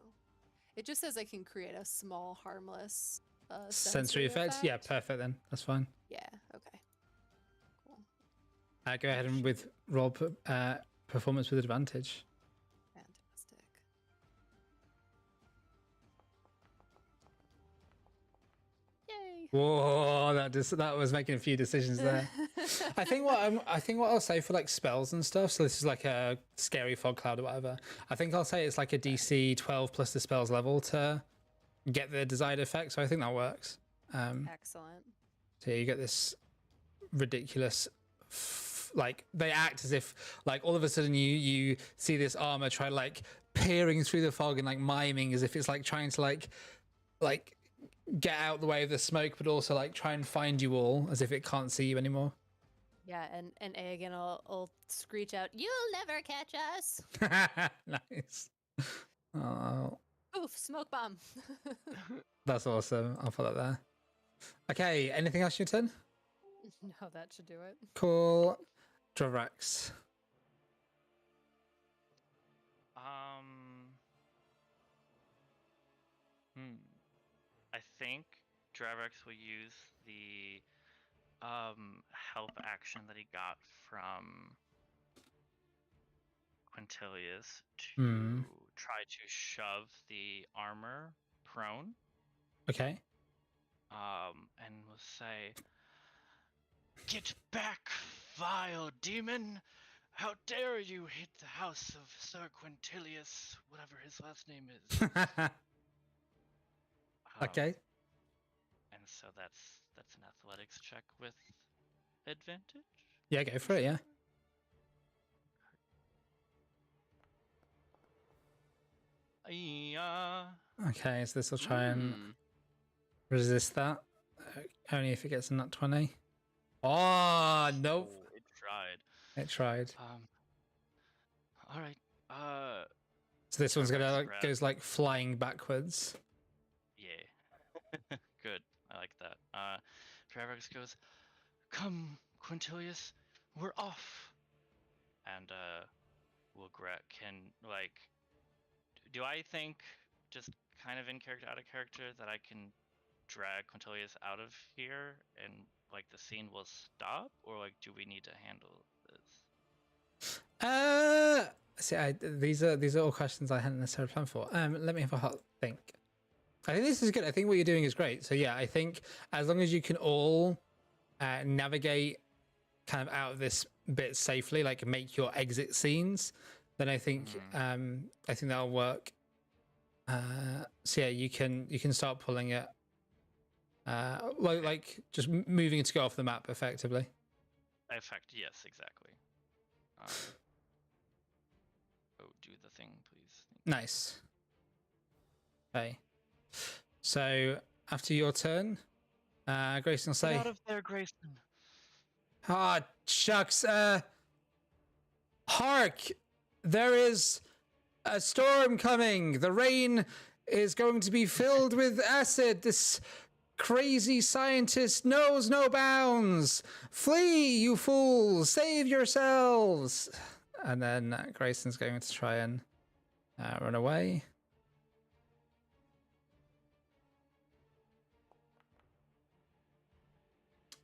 It just says I can create a small, harmless Sensory effects? Yeah, perfect then. That's fine. Yeah, okay. Cool. Go ahead and with roll performance with advantage. Fantastic. Yay! Whoa, that was making a few decisions there. I think what I'll say for like spells and stuff. So this is like a scary fog cloud or whatever. I think I'll say it's like a DC 12 plus the spell's level to get the desired effect. So I think that works. Excellent. So you get this ridiculous, like they act as if like all of a sudden you see this armor try like peering through the fog and like miming as if it's like trying to like get out the way of the smoke, but also like try and find you all as if it can't see you anymore. Yeah, and Aegon will screech out, "You'll never catch us!" Nice. Oh, Oof, smoke bomb. that's awesome. I'll put that there. Okay, anything else your turn? No, that should do it. Cool. Dravrax. I think Dravrax will use the help action that he got from Quintilius to try to shove the armor prone. Okay. And will say, "Get back, vile demon! How dare you hit the house of Sir Quintilius, whatever his last name is." Okay. And so that's an athletics check with advantage. Yeah, go for it. Yeah. Yeah. Okay, so this will try and resist that. Only if it gets a nat 20. Oh, nope. Oh, it tried. It tried. All right. So this one's gonna Dravrax like, goes like flying backwards. Yeah. Good. I like that. Dravrax goes, "Come, Quintilius, we're off." And we'll can like. Do I think just kind of in character, out of character, that I can drag Quintilius out of here and like the scene will stop, or like do we need to handle this? These are all questions I hadn't necessarily planned for. Let me have a hot think. I think this is good. I think what you're doing is great. So yeah, I think as long as you can all navigate kind of out of this bit safely, like make your exit scenes, then I think that'll work. So yeah, you can start pulling it, like just moving it to go off the map effectively. Yes, exactly. Oh, do the thing, please. Nice. Okay. So after your turn, Grayson will Get say, out of there, Grayson. "Ah, shucks. Hark! There is a storm coming. The rain is going to be filled with acid. This crazy scientist knows no bounds. Flee, you fools! Save yourselves!" And then Grayson's going to try and run away.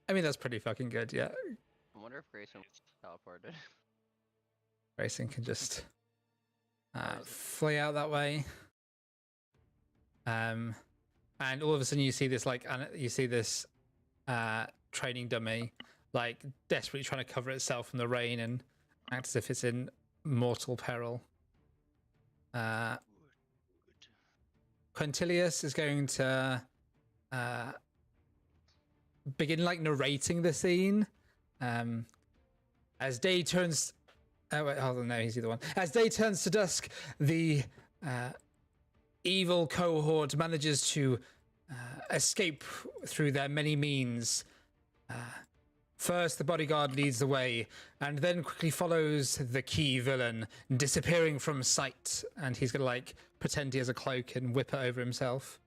I mean, that's pretty fucking good, yeah. I wonder if Grayson was teleported. Grayson can just flee out that way. And all of a sudden you see this training dummy like desperately trying to cover itself from the rain and act as if it's in mortal peril. Quintilius is going to begin like narrating the scene as day turns. Oh wait, hold on, no, he's the other one. As day turns to dusk, the evil cohort manages to escape through their many means. First, the bodyguard leads the way, and then quickly follows the key villain, disappearing from sight. And he's gonna like pretend he has a cloak and whip it over himself.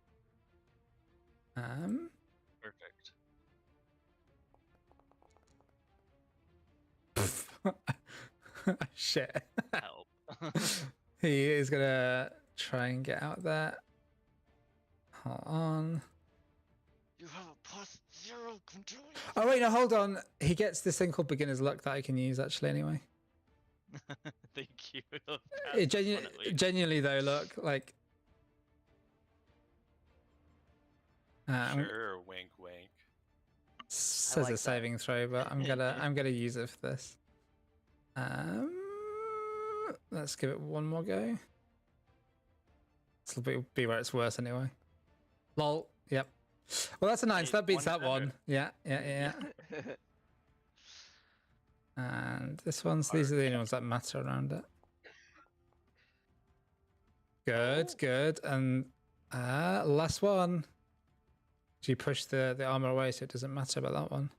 Perfect. Shit. Help. He is gonna try and get out there. Hold on. You have a +0 control. Oh wait, no, hold on. He gets this thing called beginner's luck that I can use actually anyway. Thank you. It genuinely though, look, like Sure, wink, wink. says like a that. saving throw, but I'm gonna use it for this. Let's give it one more go. This will be where it's worse anyway. Lol. Yep. Well, that's a 9. So that beats that one. Yeah. And this one's these are the only ones that matter around it. Good. And last one. Do you push the armor away so it doesn't matter about that one?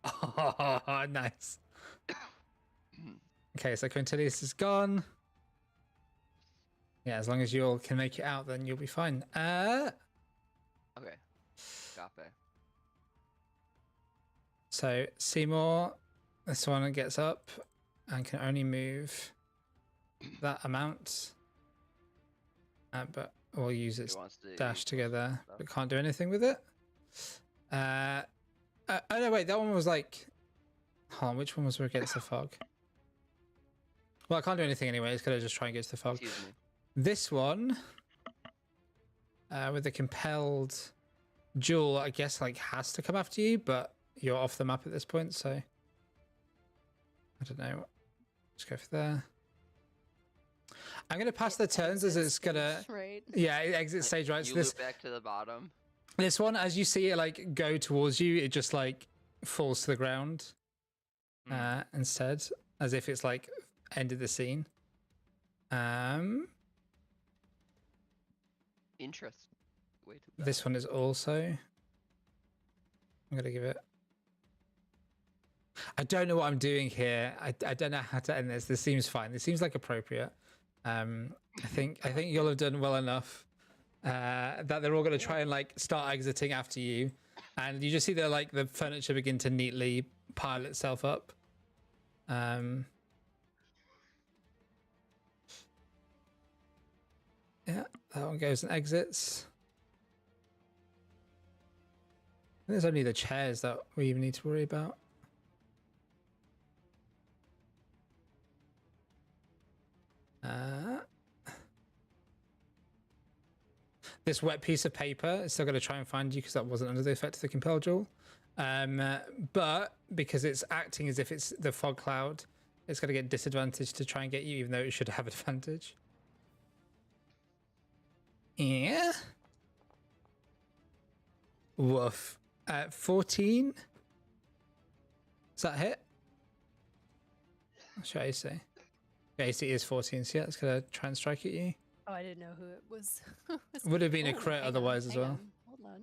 Oh, nice. Okay, so Quintilius is gone. Yeah, as long as you all can make it out, then you'll be fine. Okay. Copy. So Seymour, this one gets up and can only move that amount. But we'll use its dash to get there, but can't do anything with it. Oh no, wait, that one was like, hold on, which one was against the fog? Well, I can't do anything anyway. It's gonna just try and get to the fog. Excuse me. This one, with the compelled jewel, I guess like has to come after you, but you're off the map at this point, so I don't know. Let's go for there. I'm gonna pass the turns as it's gonna. Right. Yeah, exit stage right. You So this loop back to the bottom. this one, as you see it like go towards you, it just like falls to the ground instead, as if it's like ended the scene. Interesting. Way to This one is also. I'm gonna give it. I don't know what I'm doing here. I don't know how to end this. This seems fine. This seems like appropriate. I think you'll have done well enough that they're all gonna try and like start exiting after you, and you just see the furniture begin to neatly pile itself up. Yeah, that one goes and exits. There's only the chairs that we even need to worry about. This wet piece of paper is still going to try and find you because that wasn't under the effect of the compel jewel. But because it's acting as if it's the fog cloud, it's going to get disadvantaged to try and get you, even though it should have advantage. Yeah. Woof. 14. Does that hit? What should I say? Yeah, AC is 14, so yeah, it's going to try and strike at you. Oh, I didn't know who it was. Would have been a Oh, crit hang on, otherwise as hang well. on, Hold on.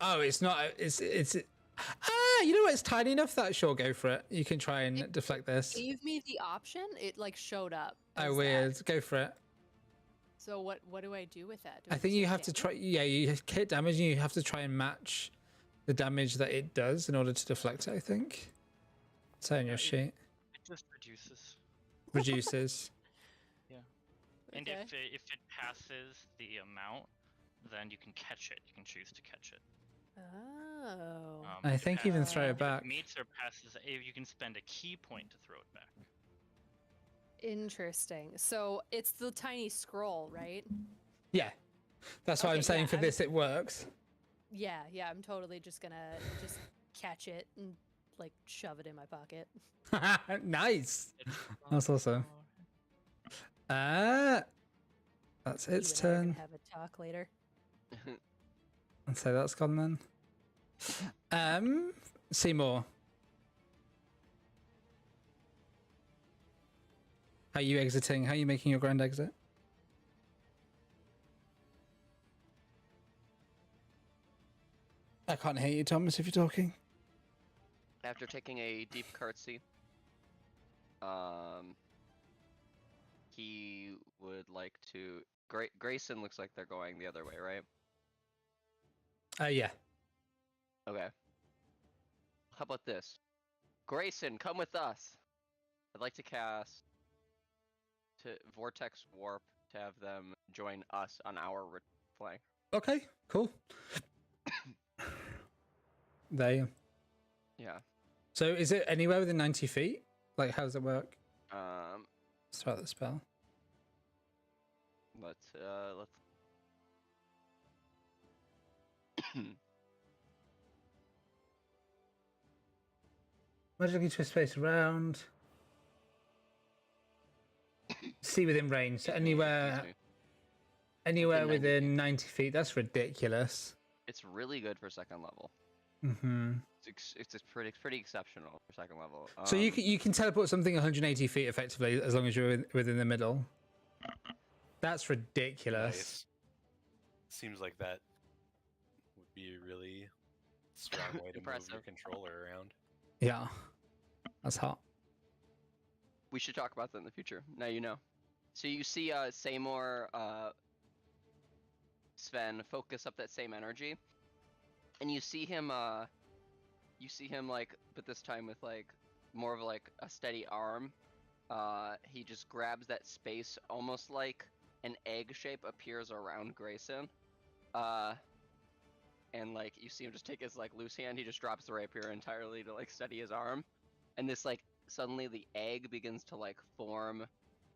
Oh, it's not. It's. You know what? It's tiny enough that sure, go for it. You can try and It deflect this. Gave me the option. It like showed up. Oh, as that. weird. Go for it. So what do I do with that? Do I think take you have to damage? try. Yeah, you hit damage, and you have to try and match the damage that it does in order to deflect it. I think. It's on your sheet. It just reduces. Reduces. And Okay. if it passes the amount, then you can catch it. You can choose to catch it. Oh. I If it think even passes- throw it if back. meets or passes, you can spend a key point to throw it back. Interesting. So it's the tiny scroll, right? Yeah, that's why I'm Okay, saying yeah, for I'm- this it works. Yeah, I'm totally just gonna just catch it and like shove it in my pocket. Nice. It's That's awesome. That's its You and I are gonna turn. have a talk later. And so that's gone then. Seymour. How are you exiting? How are you making your grand exit? I can't hear you, Thomas, if you're talking. After taking a deep curtsy, he would like to. Grayson looks like they're going the other way, right? Yeah. Okay. How about this? Grayson, come with us. I'd like to cast to Vortex Warp to have them join us on our flank. Okay, cool. There you. Yeah. So is it anywhere within 90 feet? Like, how does it work? Start the spell. Let's Magically twist space around. See within range. So anywhere Within 90 within 90 feet. That's ridiculous. It's really good for second level. Mm-hmm. It's pretty exceptional for second level. So you can teleport something 180 feet effectively as long as you're within the middle. That's ridiculous. Nice. Seems like that would be a really strong way to move your Impressive. controller around. Yeah, that's hot. We should talk about that in the future. Now you know. So you see Seymour, Sven focus up that same energy, and you see him like, but this time with like more of like a steady arm. He just grabs that space, almost like an egg shape appears around Grayson. And like you see him just take his like loose hand, he just drops the rapier entirely to like steady his arm, and this like suddenly the egg begins to like form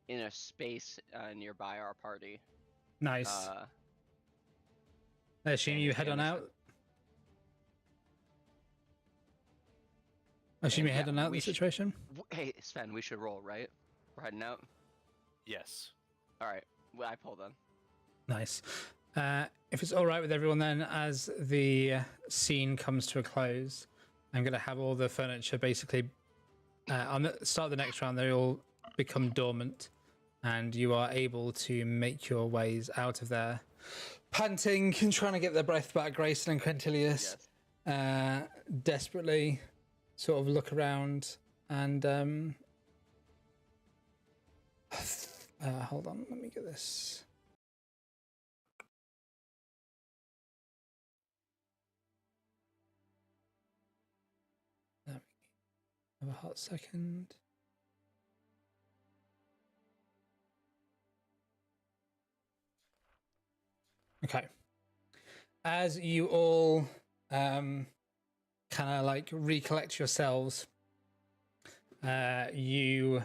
in a space nearby our party. Nice. I assume and you it's head on gonna out. I assume And you head yeah, on out we the should- situation. Hey Sven, we should roll, right? We're heading out. Yes. All right, well, I pull then. Nice. If it's all right with everyone, then as the scene comes to a close, I'm going to have all the furniture basically on the start of the next round. They all become dormant, and you are able to make your ways out of there, panting and trying to get their breath back. Grayson and Quintilius desperately sort of look around and hold on, let me get this. Have a hot second. Okay. As you all kind of like recollect yourselves, you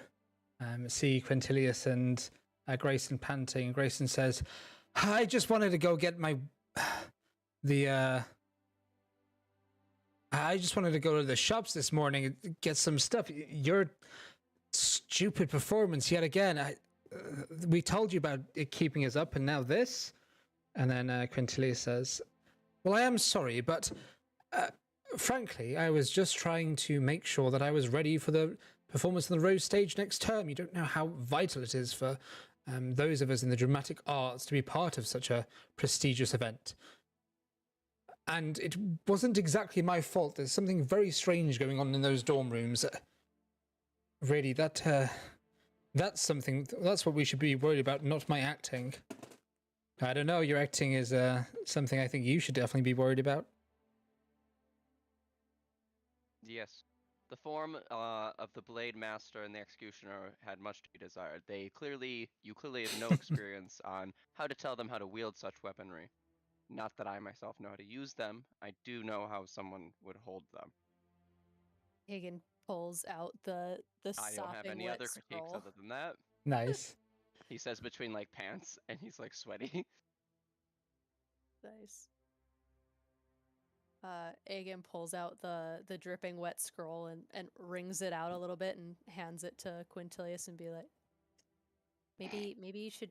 see Quintilius and Grayson panting. Grayson says, I just wanted to go get my I just wanted to go to the shops this morning and get some stuff. Your stupid performance yet again. We told you about it keeping us up, and now this. And then Quintilius says, well, I am sorry, but frankly, I was just trying to make sure that I was ready for the performance on the Rose stage next term. You don't know how vital it is for those of us in the dramatic arts to be part of such a prestigious event. And it wasn't exactly my fault. There's something very strange going on in those dorm rooms. Really, that's something. That's what we should be worried about, not my acting. I don't know. Your acting is something I think you should definitely be worried about. Yes. The form of the Blade Master and the Executioner had much to be desired. You clearly have no experience on how to tell them how to wield such weaponry. Not that I myself know how to use them. I do know how someone would hold them. Hagen pulls out the I don't have sopping any wet other critiques scroll. other than that. Nice. He says between like pants, and he's like sweaty. Nice. Aegon pulls out the dripping wet scroll and wrings it out a little bit and hands it to Quintilius and be like, maybe you should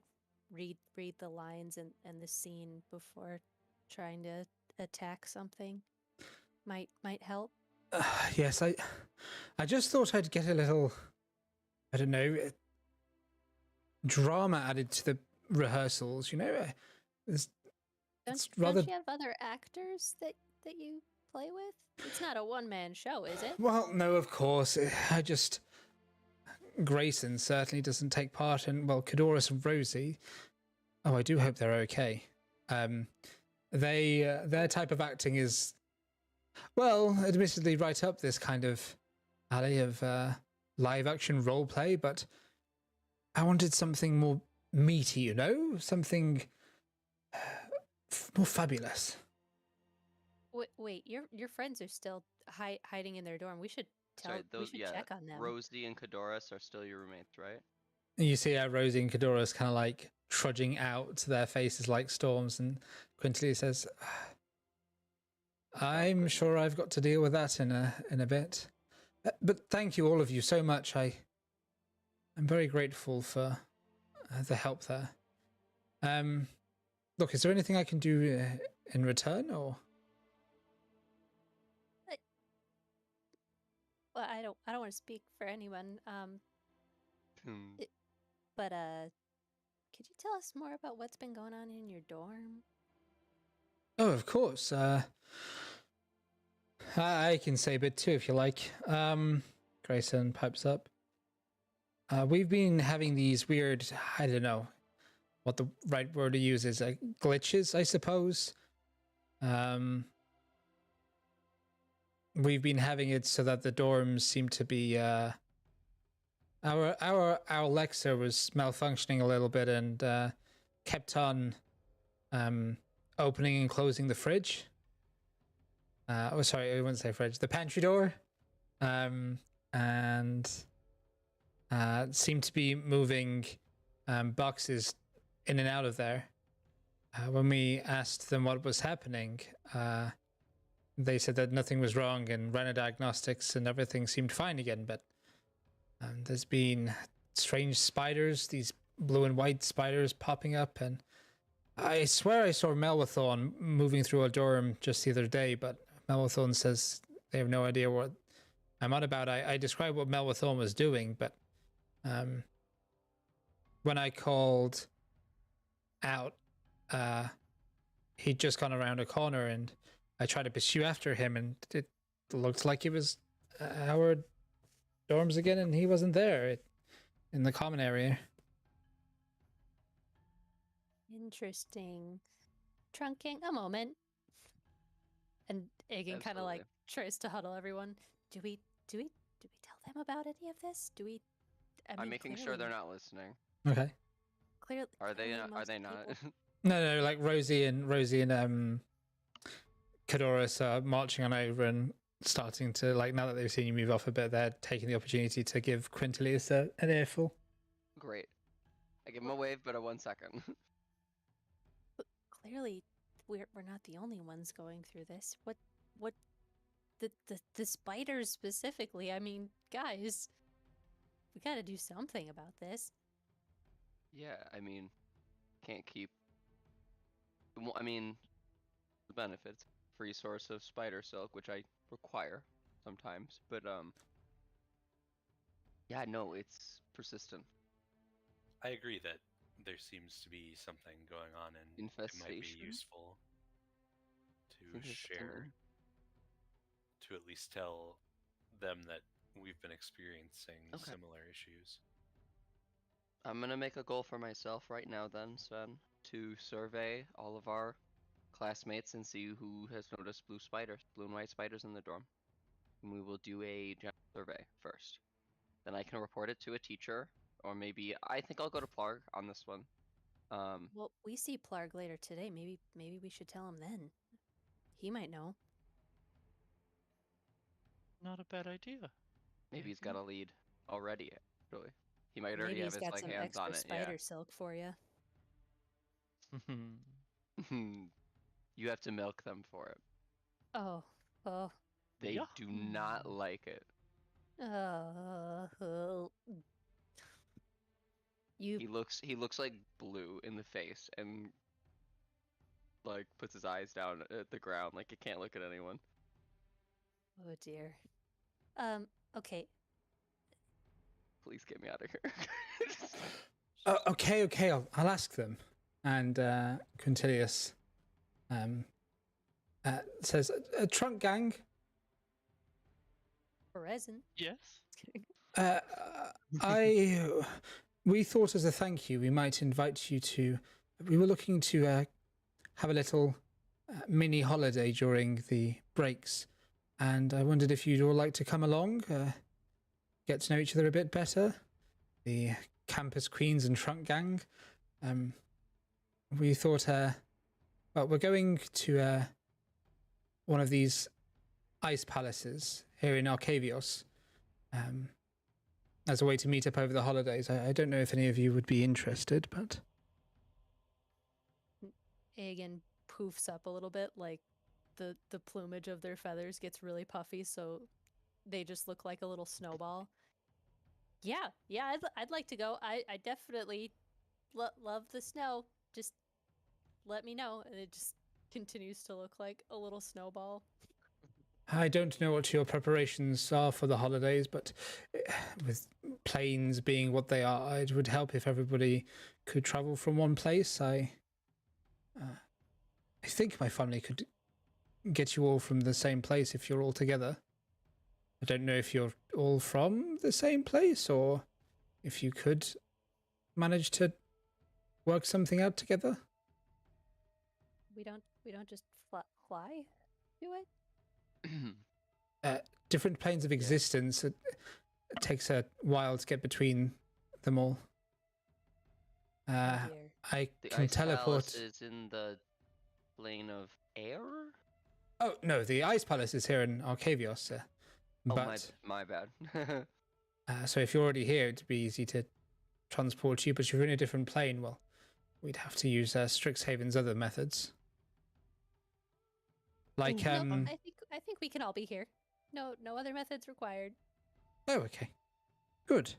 read the lines and the scene before trying to attack something. Might help. Yes, I just thought I'd get a little, I don't know, drama added to the rehearsals. You know, it's rather. Don't you have other actors that you play with? It's not a one-man show, is it? Well, no, of course. Grayson certainly doesn't take part in. Well, Cadoris and Rosie. Oh, I do hope they're okay. Their type of acting is, well, admittedly, right up this kind of alley of live action role play, but I wanted something more meaty, you know, something more fabulous. Wait, your friends are still hiding in their dorm. We should check on them. Rosie and Cadoris are still your roommates, right? And you see Rosie and Cadoris kind of like trudging out, their faces like storms, and Quintilius says, I'm sure I've got to deal with that in a bit. But thank you, all of you, so much. I'm very grateful for the help there. Look, is there anything I can do in return, or? Well, I don't want to speak for anyone. But could you tell us more about what's been going on in your dorm? Oh, of course. I can say a bit too, if you like. Grayson pipes up. We've been having these weird, I don't know what the right word to use is, glitches, I suppose. We've been having it so that the dorms seem to be, our Alexa was malfunctioning a little bit and kept on opening and closing the fridge. Oh, sorry, I wouldn't say fridge. The pantry door, and seemed to be moving boxes in and out of there. When we asked them what was happening, they said that nothing was wrong and ran a diagnostics and everything seemed fine again. But there's been strange spiders, these blue and white spiders popping up, and I swear I saw Melwathorn moving through a dorm just the other day, but Melwathorn says they have no idea what I'm on about. I described what Melwathorn was doing, but when I called out, he'd just gone around a corner and I tried to pursue after him, and it looked like it was our dorms again, and he wasn't there in the common area. Interesting. Trunking, a moment. And Aegon kind of like tries to huddle everyone. Do we tell them about any of this? I'm making sure they're not listening. Okay. Clearly, Are they not? No, like Rosie and Kadoris are marching on over and starting to, like, now that they've seen you move off a bit, they're taking the opportunity to give Quintilius an earful. Great. I give him a wave, but a 1 second. But clearly, we're not the only ones going through this. What the spiders specifically? I mean, guys, we got to do something about this. Yeah, I mean, can't keep. I mean, the benefits, free source of spider silk, which I require sometimes, but yeah, no, it's persistent. I agree that there seems to be something going on, and it might be Infestation? useful to think that's what I share, mean. to at least tell them that we've been experiencing Okay. similar issues. I'm gonna make a goal for myself right now then, Sven, to survey all of our classmates and see who has noticed blue and white spiders in the dorm. And we will do a general survey first. Then I can report it to a teacher, or maybe I think I'll go to Plarg on this one. Well, we see Plarg later today. Maybe we should tell him then. He might know. Not a bad idea. Maybe he's got a lead already, actually. He might already Maybe have he's his got some hands extra on it, spider silk for you. yeah. You have to milk them for it. Oh, They Yeah. do not like it. You He looks like blue in the face and like puts his eyes down at the ground like he can't look at anyone. Oh dear. Okay. Please get me out of here. Okay, I'll ask them. And Quintilius says, a trunk gang. Present. Yes. We thought as a thank you, we might invite you to. We were looking to have a little mini holiday during the breaks, and I wondered if you'd all like to come along, get to know each other a bit better. The campus queens and trunk gang. We thought, well, we're going to one of these ice palaces here in Arcavios. As a way to meet up over the holidays. I don't know if any of you would be interested, but... Aegon poofs up a little bit, like the plumage of their feathers gets really puffy, so they just look like a little snowball. Yeah, I'd like to go. I definitely love the snow. Just let me know. And it just continues to look like a little snowball. I don't know what your preparations are for the holidays, but with planes being what they are, it would help if everybody could travel from one place. I think my family could get you all from the same place if you're all together. I don't know if you're all from the same place or if you could manage to work something out together. We don't just fly, do it? Different planes of existence. It takes a while to get between them all. Oh dear. I The can ice teleport. palace is in the plane of air? Oh no, the ice palace is here in Arcavios. Oh, But my bad. so if you're already here, it'd be easy to transport you. But if you're in a different plane, well, we'd have to use Strixhaven's other methods. Like No, I think we can all be here. No other methods required. Oh, okay. Good.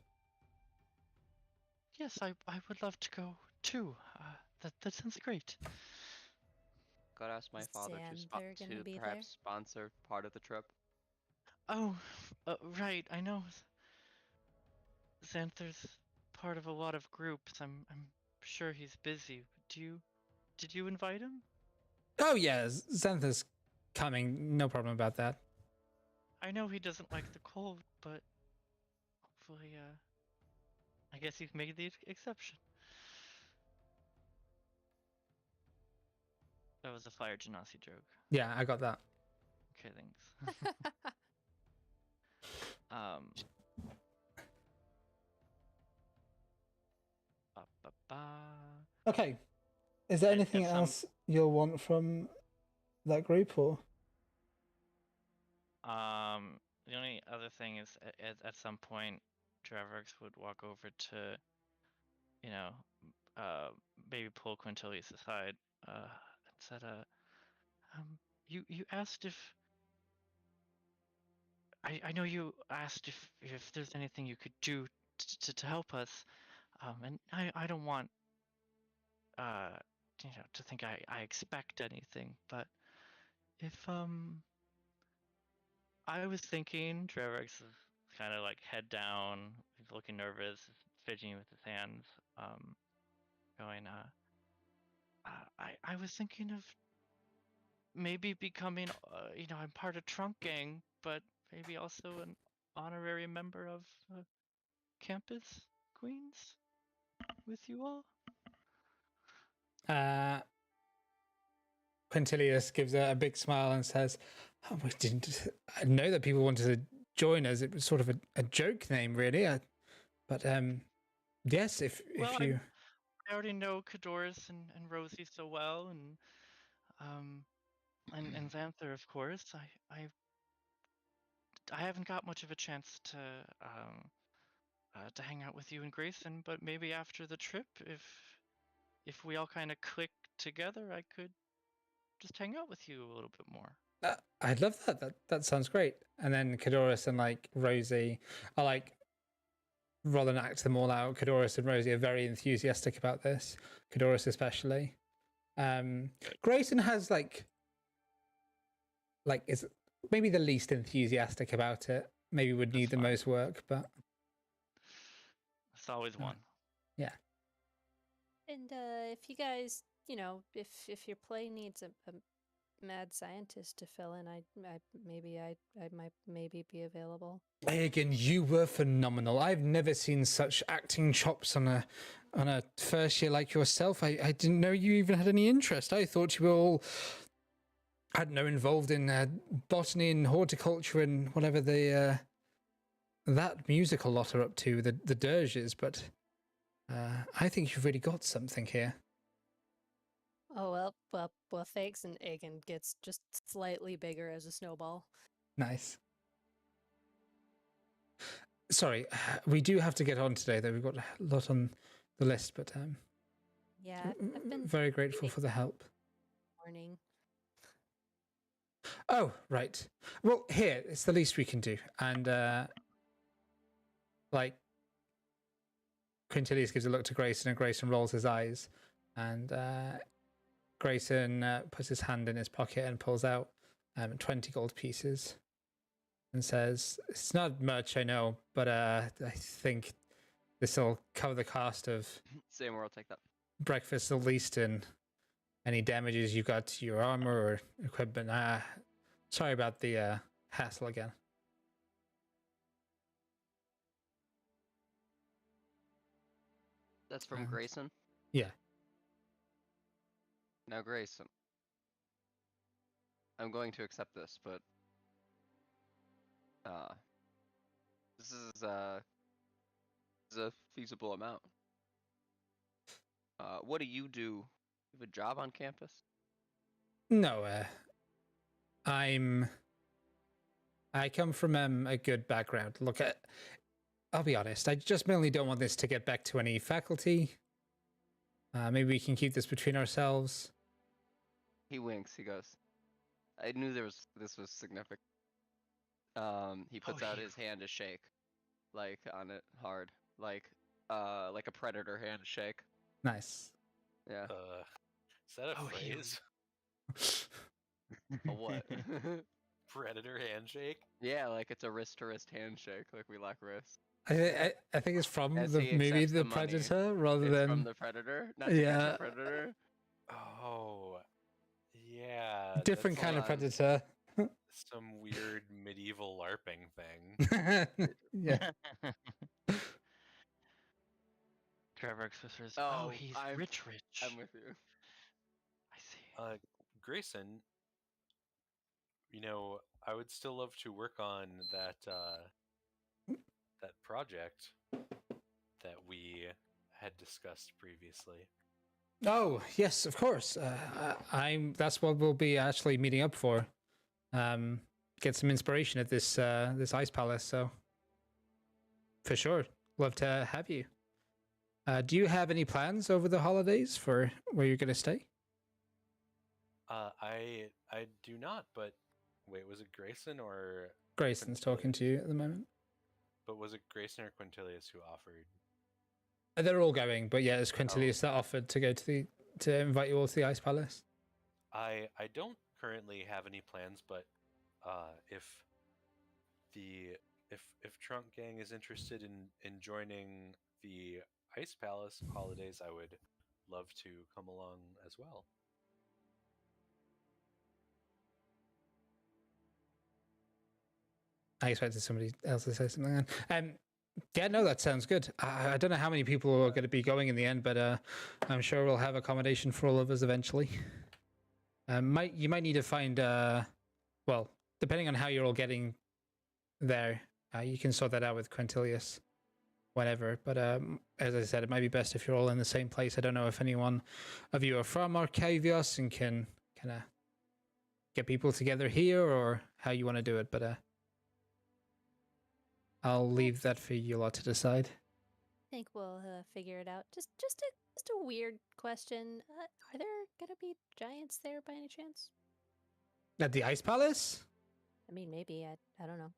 Yes, I would love to go too. That sounds great. Gotta ask my Is father Xander gonna to be perhaps sponsor part of the trip. Oh, right. I know. Xanther's part of a lot of groups. I'm sure he's busy. Did you invite him? Oh yeah, Xantha's coming. No problem about that. I know he doesn't like the cold, but hopefully, I guess you've made the exception. That was a Fire Genasi joke. Yeah, I got that. Okay, thanks. Ba, ba, ba. Okay. Is there at anything some- else you'll want from that group, or? The only other thing is at some point, Dravrix would walk over to, you know, maybe pull Quintilius aside, and said, you asked if I know you asked if there's anything you could do to help us, and I don't want to think I expect anything, but if I was thinking Dravrix is kind of like head down, he's looking nervous, fidgeting with his hands, going I was thinking of maybe becoming I'm part of Trunk Gang, but maybe also an honorary member of Campus Queens with you all. Quintilius gives a big smile and says, "Oh, we didn't know that people wanted to join us. It was sort of a joke name, really. But yes, if Well, you." I already know Cadoris and Rosie so well, and Xanther, of course. I haven't got much of a chance to hang out with you and Grayson, but maybe after the trip, if we all kind of click together, I could just hang out with you a little bit more. I'd love that. That sounds great. And then Cadoris and like Rosie are like, rather than act them all out, Cadoris and Rosie are very enthusiastic about this. Cadoris especially. Grayson has like is maybe the least enthusiastic about it. Maybe would need the most work, but it's always one. Yeah. And if you guys, if your play needs a mad scientist to fill in, I might be available. Again, you were phenomenal. I've never seen such acting chops on a first year like yourself. I didn't know you even had any interest. I thought you were all, I don't know, involved in botany and horticulture and whatever that musical lot are up to, the dirges. But I think you've really got something here. Oh well, thanks. And Aegon gets just slightly bigger as a snowball. Nice. Sorry, we do have to get on today, though. We've got a lot on the list, but yeah, I've been very grateful for the help. morning. Oh, right. Well, here, it's the least we can do. And, Quintilius gives a look to Grayson, and Grayson rolls his eyes. And Grayson puts his hand in his pocket and pulls out 20 gold pieces and says, "It's not much, I know, but I think this will cover the cost of Same, I'll take that. breakfast, at least, and any damages you got to your armor or equipment. Sorry about the hassle again." That's from Grayson? Yeah. Now, Grayson, I'm going to accept this, but this is a feasible amount. What do? You have a job on campus? No, I come from a good background. Look, I'll be honest, I just mainly don't want this to get back to any faculty. Maybe we can keep this between ourselves. He winks. He goes, I knew this was significant. He puts out his hand to shake, like on it hard, like a predator hand to shake. Nice. Yeah. Is that a phrase? A what? Predator handshake? Yeah, like it's a wrist-to-wrist handshake, like we lack wrists. I think it's from As the he movie accepts The the money. Predator rather It's than from the Predator, not to catch the Predator. Oh, yeah. Different that's kind of on. predator. some weird medieval LARPing thing. Yeah. Trevor whispers, Oh, he's I'm- rich. I'm with you. I see. Grayson, I would still love to work on that project that we had discussed previously. Oh yes, of course. That's what we'll be actually meeting up for. Get some inspiration at this this ice palace. So for sure, love to have you. Do you have any plans over the holidays for where you're gonna stay? I do not, but wait, was it Grayson or Grayson's talking to you at the moment. But was it Grayson or Quintilius who offered? They're all going, but yeah, it's Quintilius that offered to go to invite you all to the ice palace. I don't currently have any plans, but if Trunk Gang is interested in joining the Ice Palace holidays, I would love to come along as well. I expected somebody else to say something then. Yeah, no, that sounds good. I don't know how many people are going to be going in the end, but I'm sure we'll have accommodation for all of us eventually. You might need to find, well, depending on how you're all getting there, you can sort that out with Quintilius whenever. But as I said, it might be best if you're all in the same place. I don't know if anyone of you are from Arcavios and can kind of get people together here or how you want to do it, but I'll leave that for you lot to decide. I think we'll figure it out. Just a weird question. Are there gonna be giants there by any chance? At the Ice Palace? I mean, maybe. I don't know.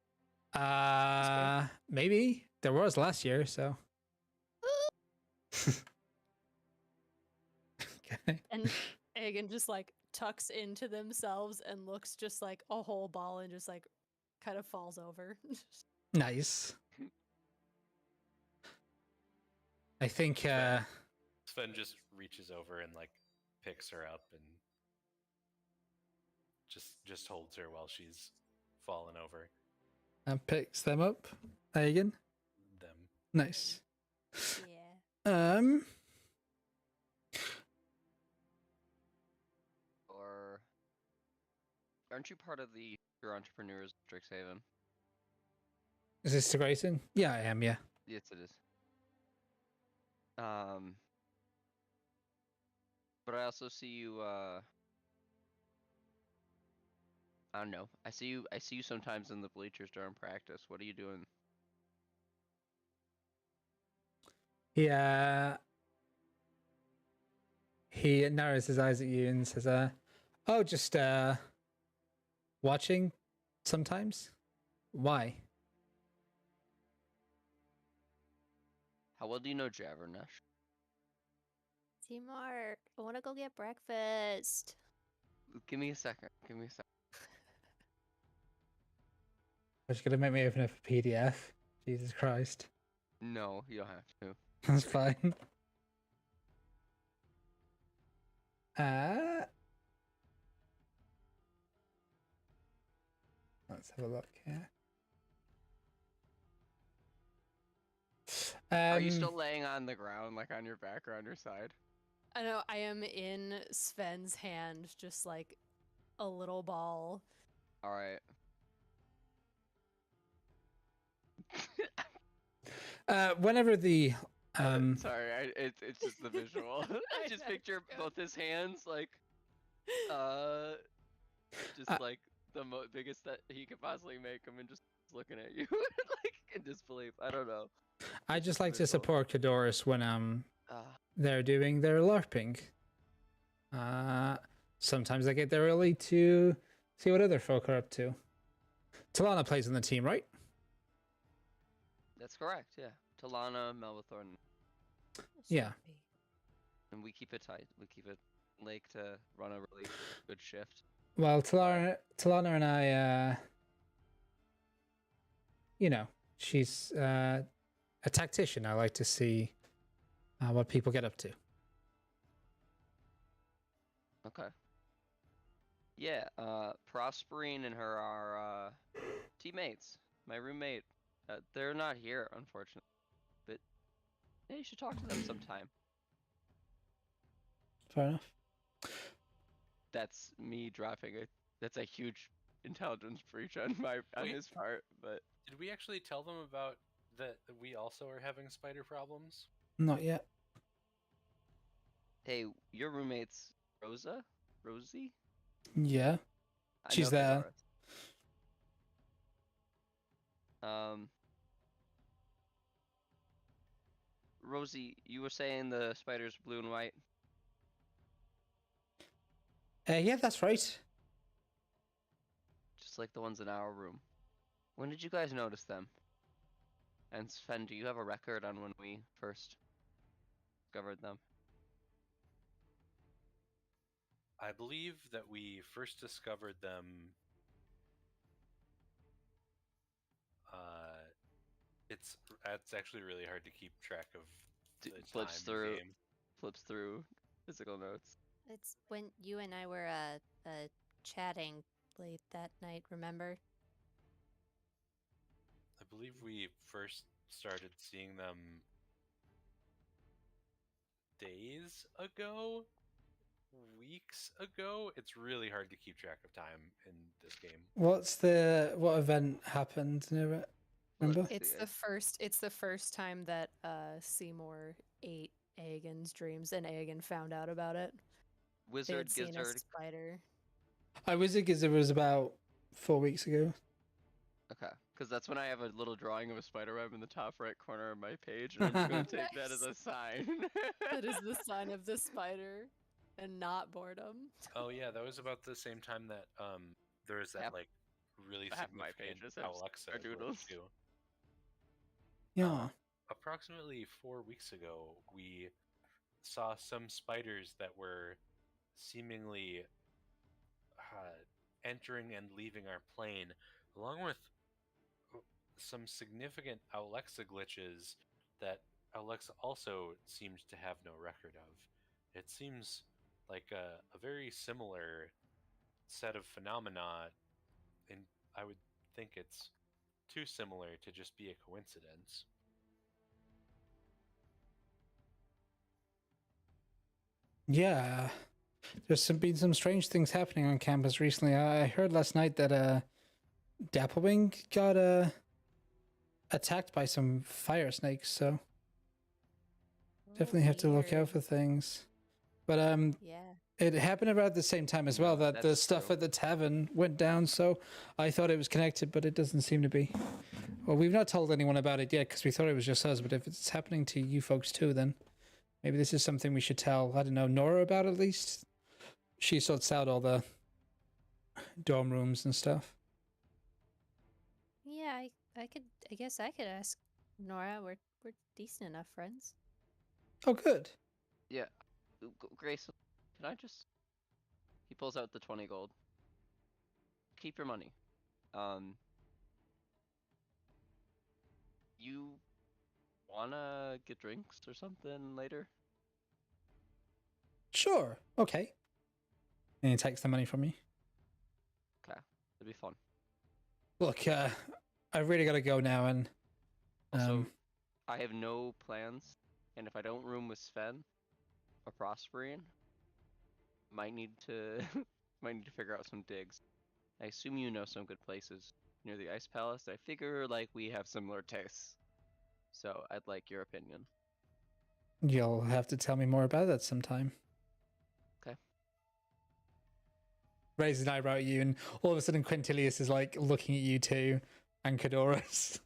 Maybe. There was last year, so. Okay. And Egan just like tucks into themselves and looks just like a whole ball and just like kind of falls over. Nice. I think Sven just reaches over and like picks her up and just holds her while she's fallen over. and picks them up. Egan. Them. Nice. Yeah. Or aren't you part of the Your Entrepreneurs Strixhaven? Is this to Grayson? Yeah, I am, yeah. Yes, it is. But I also see you. I don't know. I see you sometimes in the bleachers during practice. What are you doing? Yeah. He narrows his eyes at you and says, oh, just watching sometimes. Why? How well do you know Javernesh? Mark, I want to go get breakfast. Give me a second. Give me a second. Are you gonna make me open up a PDF? Jesus Christ. No, you don't have to. That's fine. Let's have a look here. Are you still laying on the ground, like on your back or on your side? I know I am in Sven's hand, just like a little ball. All right. Whenever the Sorry, it's just the visual. I just picture both his hands like, just like the biggest that he could possibly make him, and just looking at you like in disbelief. I don't know. I just like to visual. support Kadoris when they're doing their LARPing. Sometimes I get there early to see what other folk are up to. Talana plays on the team, right? That's correct. Yeah, Talana, Melbathorn, Yeah. and we keep it tight. We keep it Lake to run a really good shift. Well, Talana and I, you know, she's a tactician. I like to see what people get up to. Okay. Yeah, Prosperine and her are teammates. My roommate. They're not here, unfortunately. But yeah, you should talk to them sometime. Fair enough. That's me dropping it. That's a huge intelligence breach on his part. But Did we actually tell them about that we also are having spider problems? Not yet. Hey, your roommate's Rosa? Rosie? Yeah. I She's know there. Fedora. Rosie, you were saying the spider's blue and white? Yeah, that's right. Just like the ones in our room. When did you guys notice them? And Sven, do you have a record on when we first discovered them? I believe that we first discovered them. It's actually really hard to keep track of the Flips time in through, game. flips through physical notes. It's when you and I were chatting late that night, remember? I believe we first started seeing them days ago, weeks ago. It's really hard to keep track of time in this game. What event happened? Remember? Let's It's see, It's the first time that Seymour ate Aegon's dreams and Aegon found out about it. They Wizard had seen a Gizzard. spider. I was it was about 4 weeks ago. Okay, because that's when I have a little drawing of a spider web in the top right corner of my page, and I'm just going to take that as a sign. That is the sign of the spider and not boredom. Oh yeah, that was about the same time that there was that Half- like really half my significant pages have Alexa star doodles. glitch too. Yeah. Approximately 4 weeks ago, we saw some spiders that were seemingly entering and leaving our plane, along with some significant Alexa glitches that Alexa also seems to have no record of. It seems like a very similar set of phenomena, and I would think it's too similar to just be a coincidence. Yeah. There's been some strange things happening on campus recently. I heard last night that Dapplewing got attacked by some fire snakes, so definitely have to look out Weird. for things. But Yeah. it happened about the same time as well No, that the that's stuff true. at the tavern went down, so I thought it was connected, but it doesn't seem to be. Well, we've not told anyone about it yet because we thought it was just us, but if it's happening to you folks too, then maybe this is something we should tell, I don't know, Nora about at least. She sorts out all the dorm rooms and stuff. Yeah, I guess I could ask Nora. We're decent enough friends. Oh, good. Yeah. Grayson, can I just... He pulls out the 20 gold. Keep your money. You wanna get drinks or something later? Sure. Okay. And he takes the money from you. Okay, it'd be fun. Look, I really got to go now, and Also, I have no plans, and if I don't room with Sven or Prosperian, might need to might need to figure out some digs. I assume you know some good places near the Ice Palace. I figure like we have similar tastes, so I'd like your opinion. you'll have to tell me more about that sometime. Okay. Raise an eyebrow at you, and all of a sudden Quintilius is like looking at you too, and Cadorus.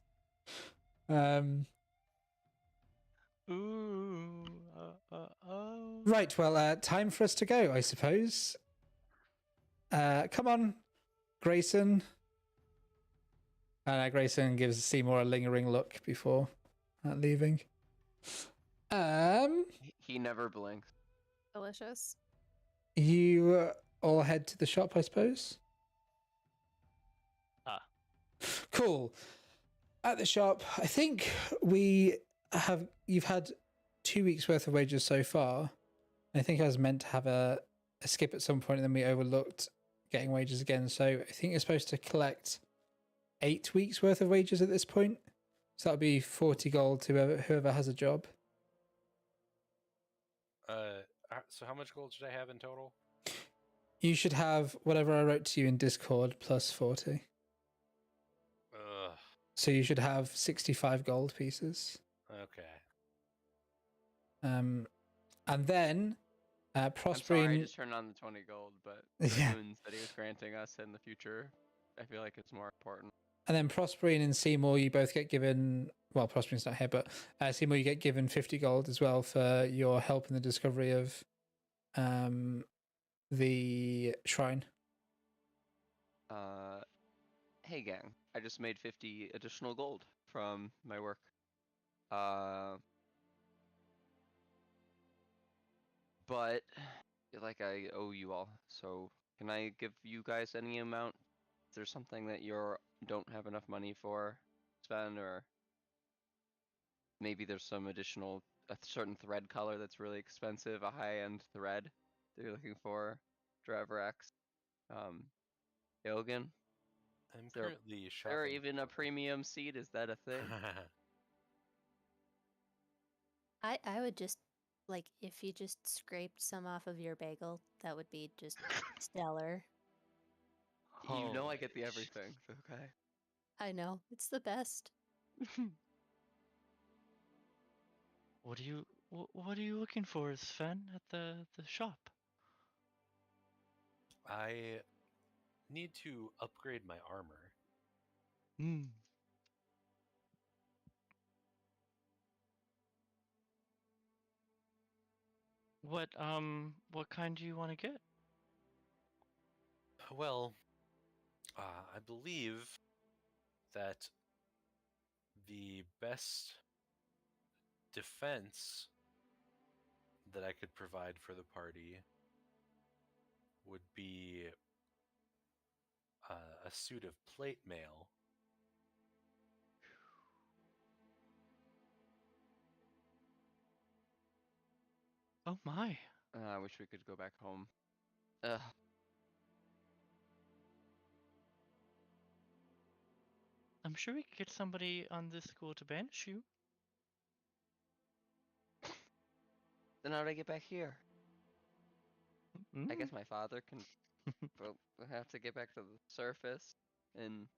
Ooh. Right, well, time for us to go, I suppose. Come on, Grayson. And Grayson gives Seymour a lingering look before leaving. He never blinks. Delicious. You all head to the shop, I suppose. Cool. At the shop, I think you've had 2 weeks worth of wages so far. I think I was meant to have a skip at some point, and then we overlooked getting wages again. So I think you're supposed to collect 8 weeks worth of wages at this point. So that'll be 40 gold to whoever has a job. So how much gold should I have in total? You should have whatever I wrote to you in Discord plus 40. Ugh. So you should have 65 gold pieces. Okay. And then I'm sorry, I Prospering, just turned on the 20 gold, but yeah, the moons that he was granting us in the future, I feel like it's more important. and then Prospering and Seymour, you both get given. Well, Prospering's not here, but Seymour, you get given 50 gold as well for your help in the discovery of the shrine. Hey gang, I just made 50 additional gold from my work. But I feel like I owe you all. So can I give you guys any amount? Is there something that you don't have enough money for spend, or maybe there's some additional a certain thread color that's really expensive, a high-end thread that you're looking for, Driver X, Ilgan? I'm Is there, currently is there shopping. even a premium seed? Is that a thing? I would just like if you just scraped some off of your bagel, that would be just stellar. You know I get the Holy sh- everything, so okay. I know it's the best. What are you looking for, Sven, at the shop? I need to upgrade my armor. Hmm. What kind do you want to get? Well, I believe that the best defense that I could provide for the party would be a suit of plate mail. Oh my. I wish we could go back home. Ugh. I'm sure we could get somebody on this school to banish you. Then how do I get back here? I Mm. guess my father can. Well, we'll have to get back to the surface, and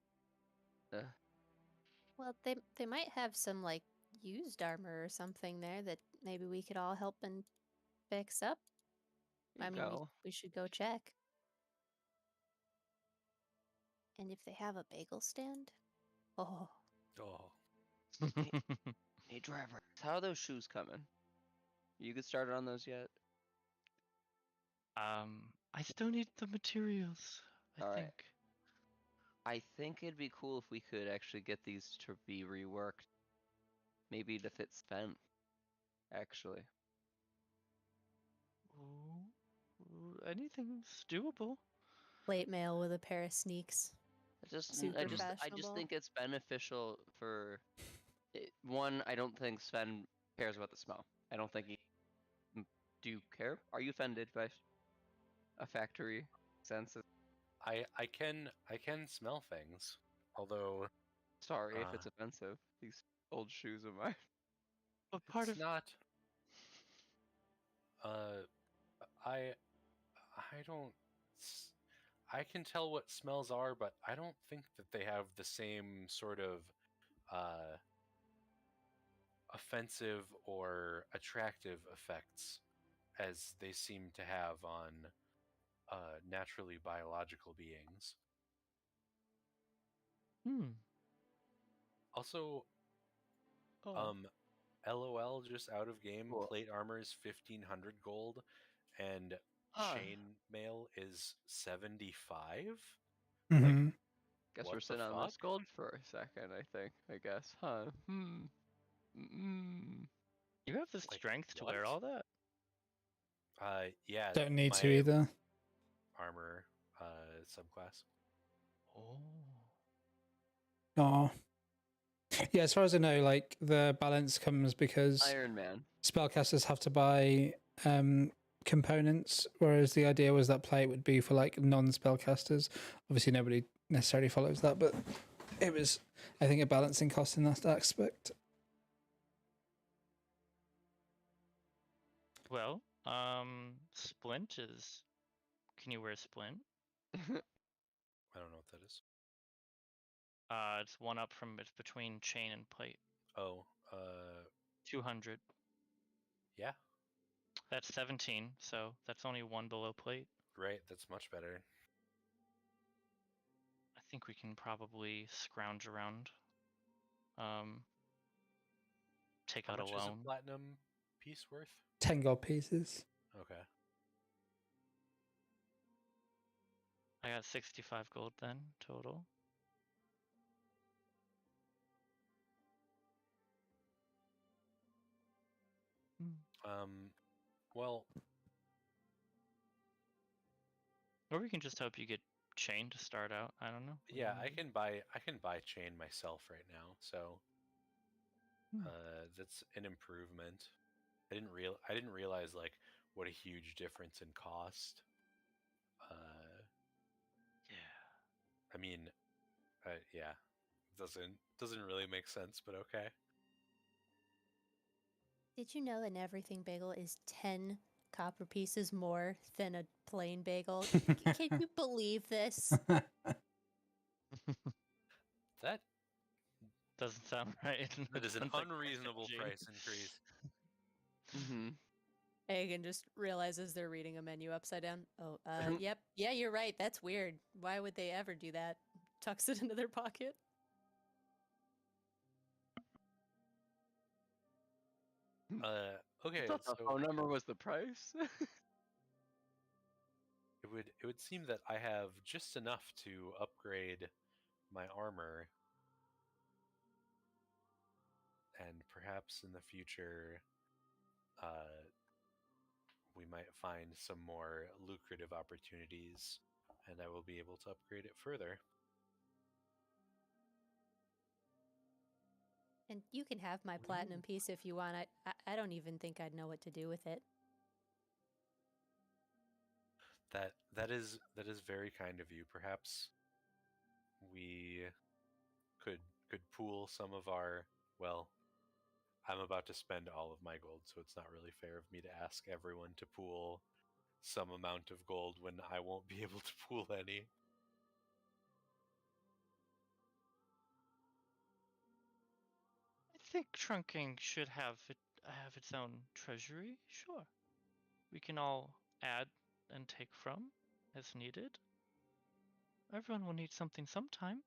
Well, they might have some like used armor or something there that maybe we could all help and fix up. I mean, no. we should go check. And if they have a bagel stand, oh, Oh, Hey, driver, how are those shoes coming? You get started on those yet? I still need the materials, I All right. think. I think it'd be cool if we could actually get these to be reworked. Maybe to fit Sven, actually. Anything's doable. plate mail with a pair of sneaks. Super I just fashionable. think it's beneficial for one. I don't think Sven cares about the smell. I don't think he. Do you care? Are you offended by a factory sense? I can smell things, although Sorry if uh, it's offensive. These old shoes of mine. But part it's of not. Uh, I I don't. I can tell what smells are, but I don't think that they have the same sort of uh, offensive or attractive effects as they seem to have on naturally biological beings. hmm. Also, Oh, LOL, just out of game, cool. plate armor is 1500 gold, and Huh. chain mail is 75. Like, Hmm. Guess what we're the sitting on fuck? this gold for a second, I guess. Huh. Mm. You have the Like, strength to what? wear all that? Yeah, Don't need to my either. armor subclass. Oh. Oh, yeah. As far as I know, like the balance comes because Iron Man. spellcasters have to buy components, whereas the idea was that plate would be for like non-spellcasters. Obviously, nobody necessarily follows that, but it was, I think, a balancing cost in that aspect. Well, splint is. Can you wear splint? I don't know what that is. It's one up from it's between chain and plate. Oh, 200. yeah. That's 17, so that's only 1 below plate. Right, that's much better. I think we can probably scrounge around. Take How out a much is a loan. platinum piece worth? 10 gold pieces. Okay. I got 65 gold then total. Well, Or we can just hope you get chain to start out. I don't know. What do you yeah, wanna do? I can buy chain myself right now, so Hmm. that's an improvement. I didn't realize like what a huge difference in cost. Yeah. I mean, yeah, doesn't really make sense, but okay. Did you know an everything bagel is 10 copper pieces more than a plain bagel? Can you believe this? That Doesn't sound right. that is an sounds like unreasonable packaging. price increase. Mm-hmm. Hagen just realizes they're reading a menu upside down. Oh, yep. Yeah, you're right. That's weird. Why would they ever do that? Tucks it into their pocket. Okay, Thought the so phone number was the price. it would seem that I have just enough to upgrade my armor, and perhaps in the future, we might find some more lucrative opportunities, and I will be able to upgrade it further. And you can have my platinum piece if you want. I don't even think I'd know what to do with it. That is very kind of you. Perhaps we could pool some of our, well, I'm about to spend all of my gold, so it's not really fair of me to ask everyone to pool some amount of gold when I won't be able to pool any. I think trunking should have its own treasury. Sure, we can all add and take from as needed. Everyone will need something sometime.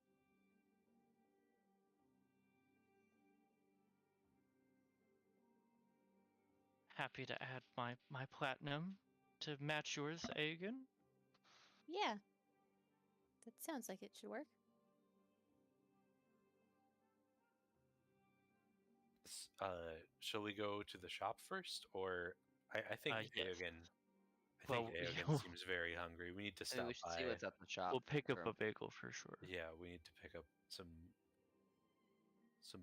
Happy to add my platinum to match yours, Aegon. Yeah. That sounds like it should work. Shall we go to the shop first, or I think Yes. Aogen. I Well, think Aogen yeah, seems very hungry. We need to I stop think we should by. see what's at the shop. we'll pick up for a bagel for sure. Yeah, we need to pick up some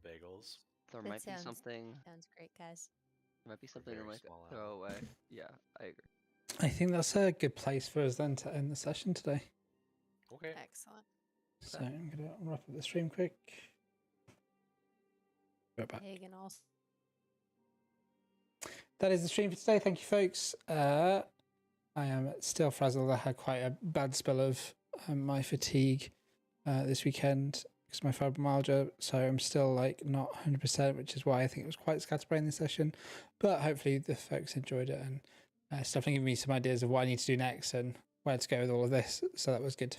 bagels. There That might be sounds something. sounds great, guys. There might be something to very like small throw owl. away. Yeah, I agree. I think that's a good place for us then to end the session today. Okay. Excellent. So I'm going to wrap up the stream quick. Go back. Hagen also. That is the stream for today. Thank you, folks. I am still frazzled. I had quite a bad spell of my fatigue this weekend because of my fibromyalgia. So I'm still like not 100%, which is why I think it was quite scatterbrained this session. But hopefully the folks enjoyed it, and it's definitely giving me some ideas of what I need to do next and where to go with all of this. So that was good.